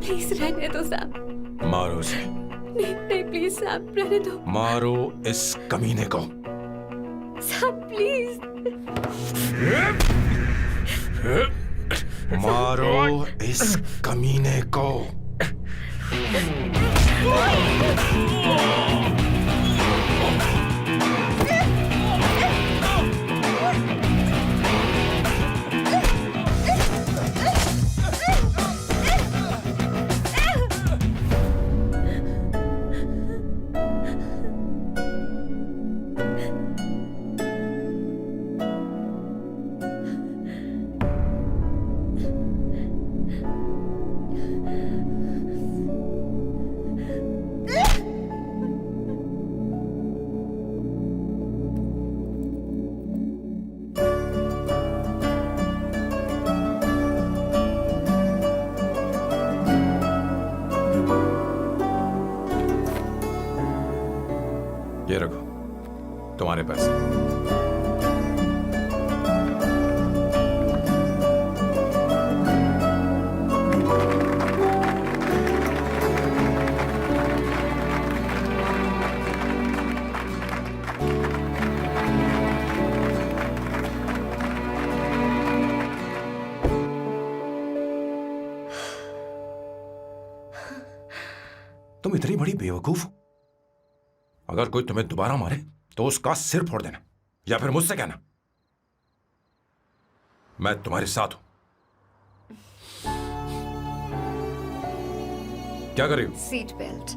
प्लीज रहने दो सैम. मारो उसे. नहीं प्लीज सैम, रहने दो. मारो इस कमीने को. Sam please. मारो इस कमीने को. ये रखो तुम्हारे पैसे. तुम इतनी बड़ी बेवकूफ हो. अगर कोई तुम्हें दोबारा मारे तो उसका सिर फोड़ देना या फिर मुझसे कहना. मैं तुम्हारे साथ हूं. क्या कर रही हो? Seat belt.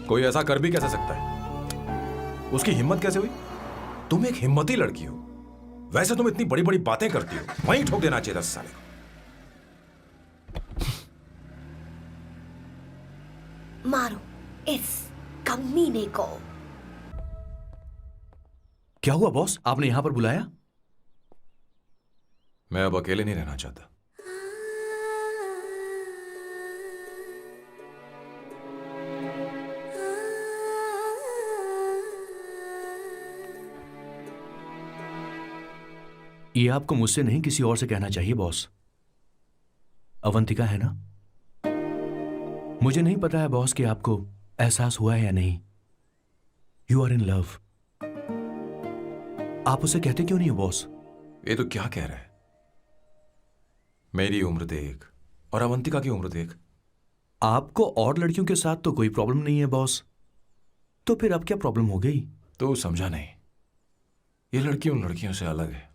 कोई ऐसा कर भी कैसे सकता है? उसकी हिम्मत कैसे हुई? तुम एक हिम्मती लड़की हो. वैसे तुम इतनी बड़ी बड़ी बातें करती हो, वहीं ठोक देना चाहिए 10 साले को. मारो इस कमीने को. क्या हुआ बॉस, आपने यहां पर बुलाया? मैं अब अकेले नहीं रहना चाहता. ये आपको मुझसे नहीं किसी और से कहना चाहिए बॉस। अवंतिका है ना? मुझे नहीं पता है बॉस कि आपको एहसास हुआ है या नहीं। You are in love. आप उसे कहते क्यों नहीं हो बॉस? ये तो क्या कह रहा है? मेरी उम्र देख और अवंतिका की उम्र देख। आपको और लड़कियों के साथ तो कोई प्रॉब्लम नहीं है बॉस, तो फिर अब क्या प्रॉब्लम हो गई? तो समझा नहीं। ये लड़की उन लड़कियों से अलग है।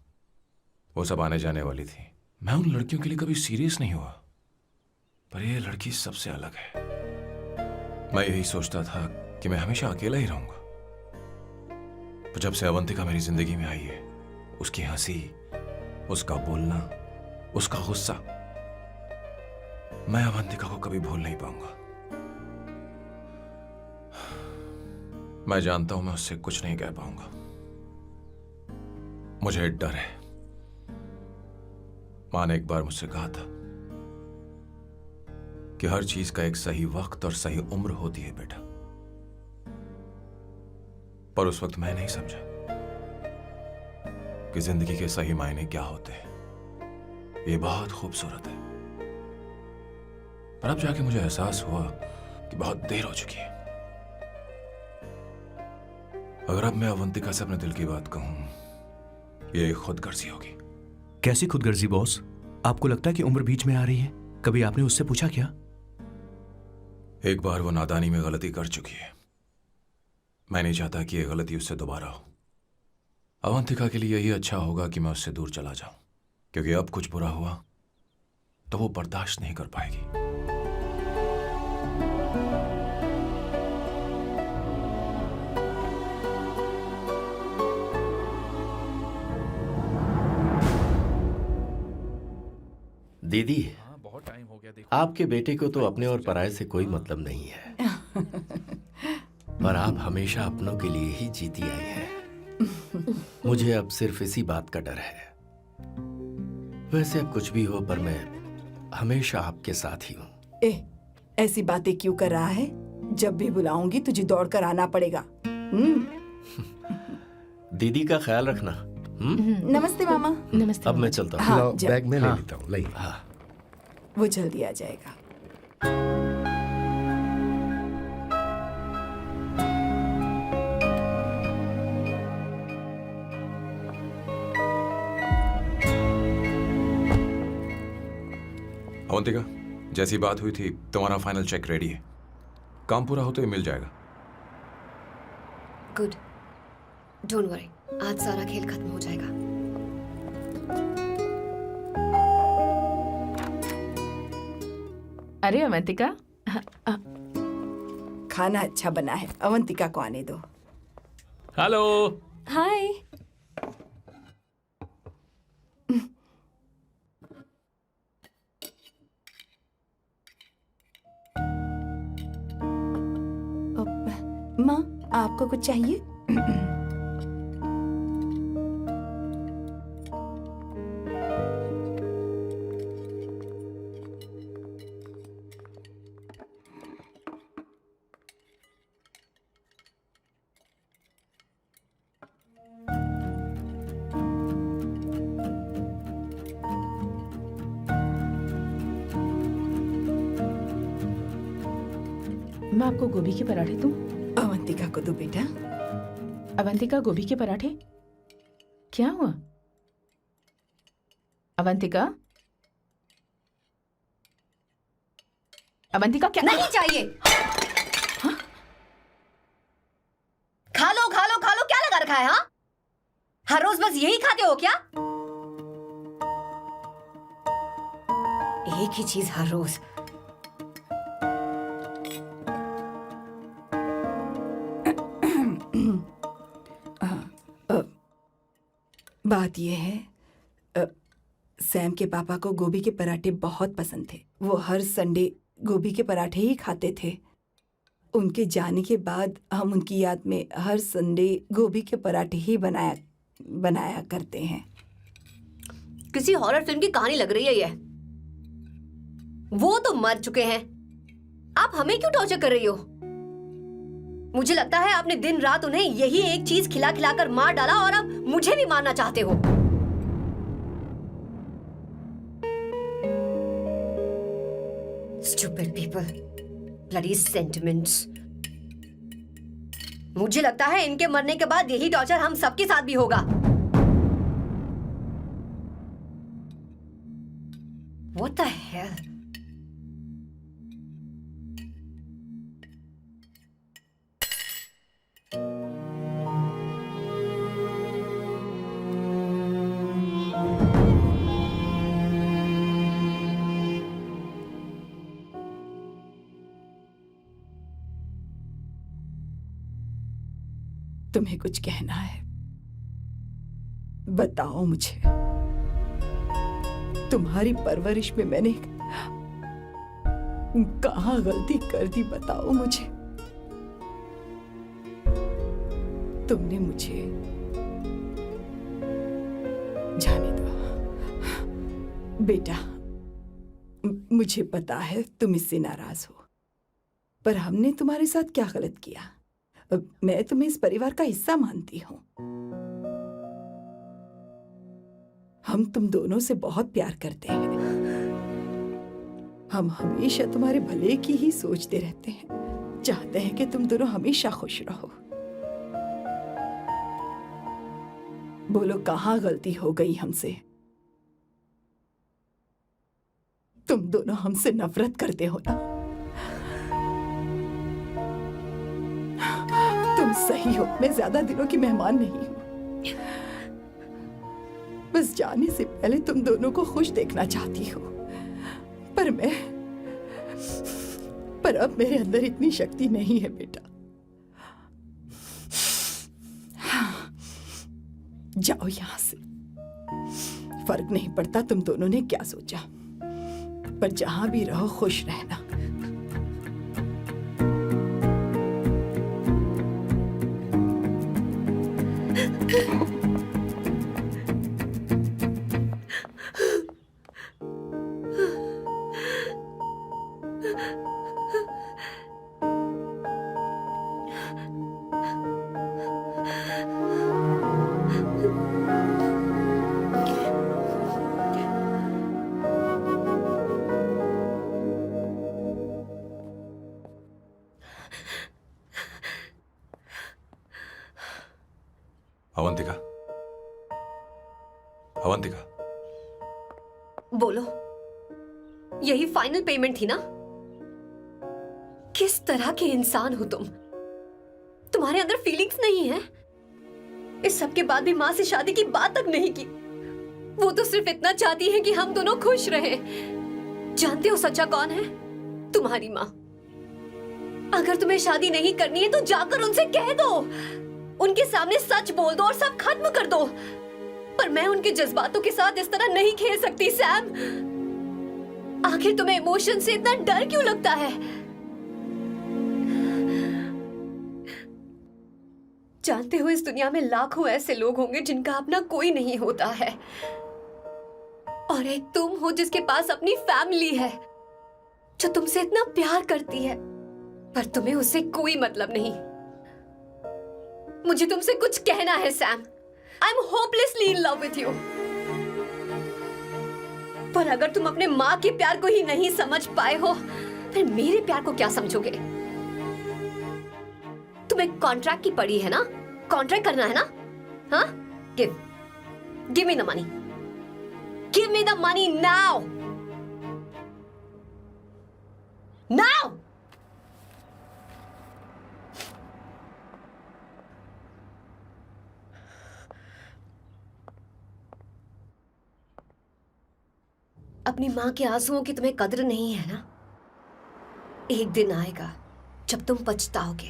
वो सब आने जाने वाली थी। मैं उन लड़कियों के लिए कभी सीरियस नहीं हुआ, पर ये लड़की सबसे अलग है। मैं यही सोचता था कि मैं हमेशा अकेला ही रहूंगा, पर जब से अवंतिका मेरी जिंदगी में आई है, उसकी हंसी, उसका बोलना, उसका गुस्सा, मैं अवंतिका को कभी भूल नहीं पाऊंगा। मैं जानता हूं मैं उससे कुछ नहीं कह पाऊंगा। मुझे डर है। मां ने एक बार मुझसे कहा था कि हर चीज का एक सही वक्त और सही उम्र होती है बेटा, पर उस वक्त मैं नहीं समझा कि जिंदगी के सही मायने क्या होते हैं। ये बहुत खूबसूरत है, पर अब जाके मुझे एहसास हुआ कि बहुत देर हो चुकी है। अगर अब मैं अवंतिका से अपने दिल की बात कहूं, ये खुदगर्जी होगी। कैसी खुदगर्जी बॉस? आपको लगता है कि उम्र बीच में आ रही है? कभी आपने उससे पूछा क्या? एक बार वो नादानी में गलती कर चुकी है। मैं नहीं चाहता कि ये गलती उससे दोबारा हो। अवंतिका के लिए यही अच्छा होगा कि मैं उससे दूर चला जाऊं, क्योंकि अब कुछ बुरा हुआ तो वो बर्दाश्त नहीं कर पाएगी। दीदी, बहुत टाइम हो गया। देखो आपके बेटे को तो अपने और पराये से कोई मतलब नहीं है, पर आप हमेशा अपनों के लिए ही जीती आई हैं। मुझे अब सिर्फ इसी बात का डर है। वैसे अब कुछ भी हो, पर मैं हमेशा आपके साथ ही हूँ। ऐसी बातें क्यों कर रहा है? जब भी बुलाऊंगी तुझे दौड़कर आना पड़ेगा। दीदी का ख्याल रखना। नमस्ते मामा। नमस्ते। अब मैं चलता हूँ। हाँ, लाओ, जा। बैग में ले हाँ। लेता हूँ। लाइए। हाँ। वो जल्दी आ जाएगा। अवंतिका, जैसी बात हुई थी तुम्हारा फाइनल चेक रेडी है। काम पूरा होते ही मिल जाएगा। गुड, डोंट वरी, आज सारा खेल खत्म हो जाएगा। अरे अवंतिका, खाना अच्छा बना है। अवंतिका को आने दो। हेलो। हाय। माँ, आपको कुछ चाहिए? मैं आपको गोभी के पराठे दूं? अवंतिका को दो बेटा। अवंतिका, गोभी के पराठे? क्या हुआ अवंतिका? अवंतिका क्या? नहीं चाहिए। खा लो खा लो खा लो, क्या लगा रखा है? हाँ, हर रोज बस यही खाते हो क्या? एक ही चीज हर रोज। बात यह है, सैम के पापा को गोभी के पराठे बहुत पसंद थे। वो हर संडे गोभी के पराठे ही खाते थे। उनके जाने के बाद हम उनकी याद में हर संडे गोभी के पराठे ही बनाया करते हैं। किसी हॉरर फिल्म की कहानी लग रही है ये। वो तो मर चुके हैं, आप हमें क्यों टॉर्चर कर रही हो? मुझे लगता है आपने दिन रात उन्हें यही एक चीज खिला खिलाकर मार डाला और अब मुझे भी मारना चाहते हो। Stupid people. Bloody sentiments. मुझे लगता है इनके मरने के बाद यही टॉर्चर हम सबके साथ भी होगा. What the hell? तुम्हें कुछ कहना है? बताओ मुझे. तुम्हारी परवरिश में मैंने कहाँ गलती कर दी, बताओ मुझे. तुमने मुझे जाने दो बेटा. मुझे पता है तुम इससे नाराज हो, पर हमने तुम्हारे साथ क्या गलत किया? मैं तुम्हें इस परिवार का हिस्सा मानती हूं. हम तुम दोनों से बहुत प्यार करते हैं. हम हमेशा तुम्हारे भले की ही सोचते रहते हैं. चाहते हैं कि तुम दोनों हमेशा खुश रहो. बोलो कहाँ गलती हो गई हमसे? तुम दोनों हमसे नफरत करते हो ना? तुम सही हो, मैं ज्यादा दिनों की मेहमान नहीं हूं. बस जाने से पहले तुम दोनों को खुश देखना चाहती हूँ. पर अब मेरे अंदर इतनी शक्ति नहीं है बेटा. जाओ यहां से. फर्क नहीं पड़ता तुम दोनों ने क्या सोचा, पर जहां भी रहो खुश रहना. अवंतिका, अवंतिका, बोलो. यही फाइनल पेमेंट थी ना? किस तरह के इंसान हो तुम? तुम्हारे अंदर फीलिंग्स नहीं है? इस सब के बाद भी माँ से शादी की बात तक नहीं की. वो तो सिर्फ इतना चाहती है कि हम दोनों खुश रहें. जानते हो सच्चा कौन है? तुम्हारी माँ. अगर तुम्हें शादी नहीं करनी है तो जाकर उनसे कह दो. उनके सामने सच बोल दो और सब खत्म कर दो. पर मैं उनके जज्बातों के साथ इस तरह नहीं खेल सकती सैम. आखिर तुम्हें इमोशन से इतना डर क्यों लगता है? जानते हो इस दुनिया में लाखों ऐसे लोग होंगे जिनका अपना कोई नहीं होता है, और एक तुम हो जिसके पास अपनी फैमिली है जो तुमसे इतना प्यार करती है, पर तुम्हें उससे कोई मतलब नहीं. मुझे तुमसे कुछ कहना है Sam. I am hopelessly in love with you. पर अगर तुम अपने माँ के प्यार को ही नहीं समझ पाए हो, फिर मेरे प्यार को क्या समझोगे? तुम्हें कॉन्ट्रैक्ट की पड़ी है ना? कॉन्ट्रैक्ट करना है ना? हाँ? Give me the money. Give me the money now. Now. अपनी माँ के आंसुओं की तुम्हें कदर नहीं है ना? एक दिन आएगा जब तुम पछताओगे,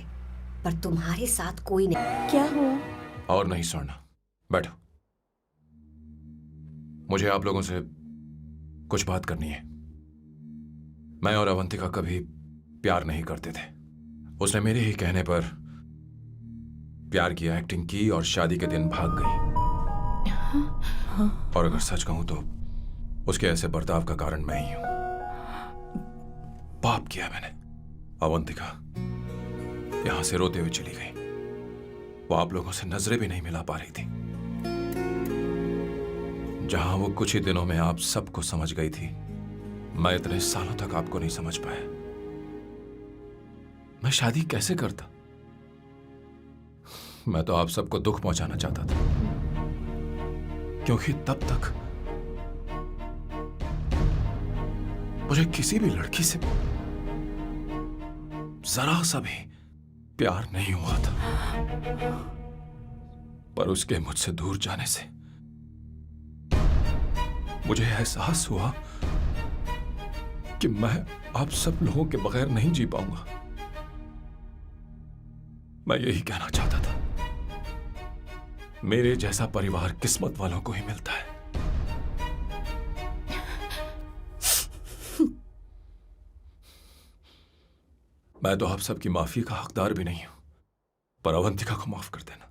पर तुम्हारे साथ कोई नहीं. क्या हुआ? और नहीं स्वर्णा, बैठो. मुझे आप लोगों से कुछ बात करनी है. मैं और अवंतिका कभी प्यार नहीं करते थे. उसने मेरे ही कहने पर प्यार की एक्टिंग की और शादी के दिन भाग गई. और अगर सच कहूं तो उसके ऐसे बर्ताव का कारण मैं ही हूं. पाप किया मैंने. अवंतिका यहां से रोते हुए चली गई. वो आप लोगों से नजरें भी नहीं मिला पा रही थी. जहां वो कुछ ही दिनों में आप सबको समझ गई थी, मैं इतने सालों तक आपको नहीं समझ पाया। मैं शादी कैसे करता? मैं तो आप सबको दुख पहुंचाना चाहता था, क्योंकि तब तक मुझे किसी भी लड़की से जरा सा भी प्यार नहीं हुआ था। पर उसके मुझसे दूर जाने से मुझे एहसास हुआ कि मैं आप सब लोगों के बगैर नहीं जी पाऊंगा। मैं यही कहना चाहता था, मेरे जैसा परिवार किस्मत वालों को ही मिलता है। मैं तो आप सबकी माफी का हकदार भी नहीं हूं, पर अवंतिका को माफ कर देना।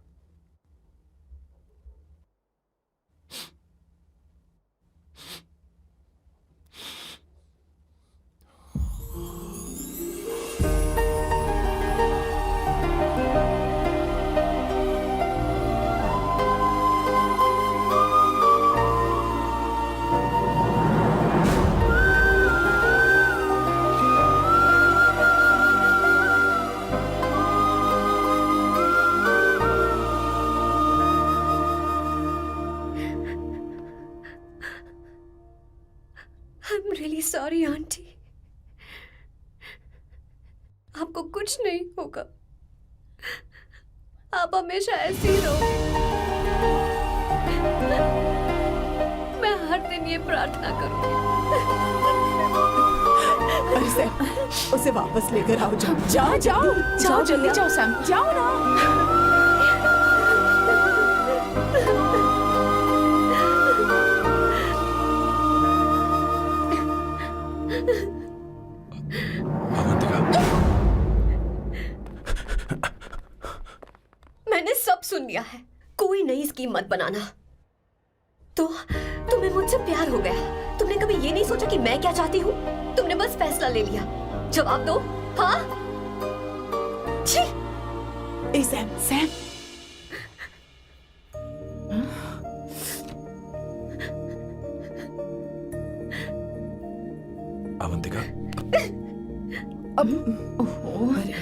I'm really sorry, aunty. आपको कुछ नहीं होगा। आप हमेशा ऐसे ही रहो। मैं हर दिन ये प्रार्थना करूंगी। अरे सैम, उसे वापस लेकर आओ। जाओ जाओ जाओ जल्दी जाओ सैम, जाओ ना। अवंतिका, मैंने सब सुन लिया है। कोई नई स्कीम मत बनाना। तो तुम्हें मुझसे प्यार हो गया। तुमने कभी ये नहीं सोचा कि मैं क्या चाहती हूँ? तुमने बस फैसला ले लिया। जवाब दो। हाँ? छी! ए सैम, सैम। अवंतिका, अब अरे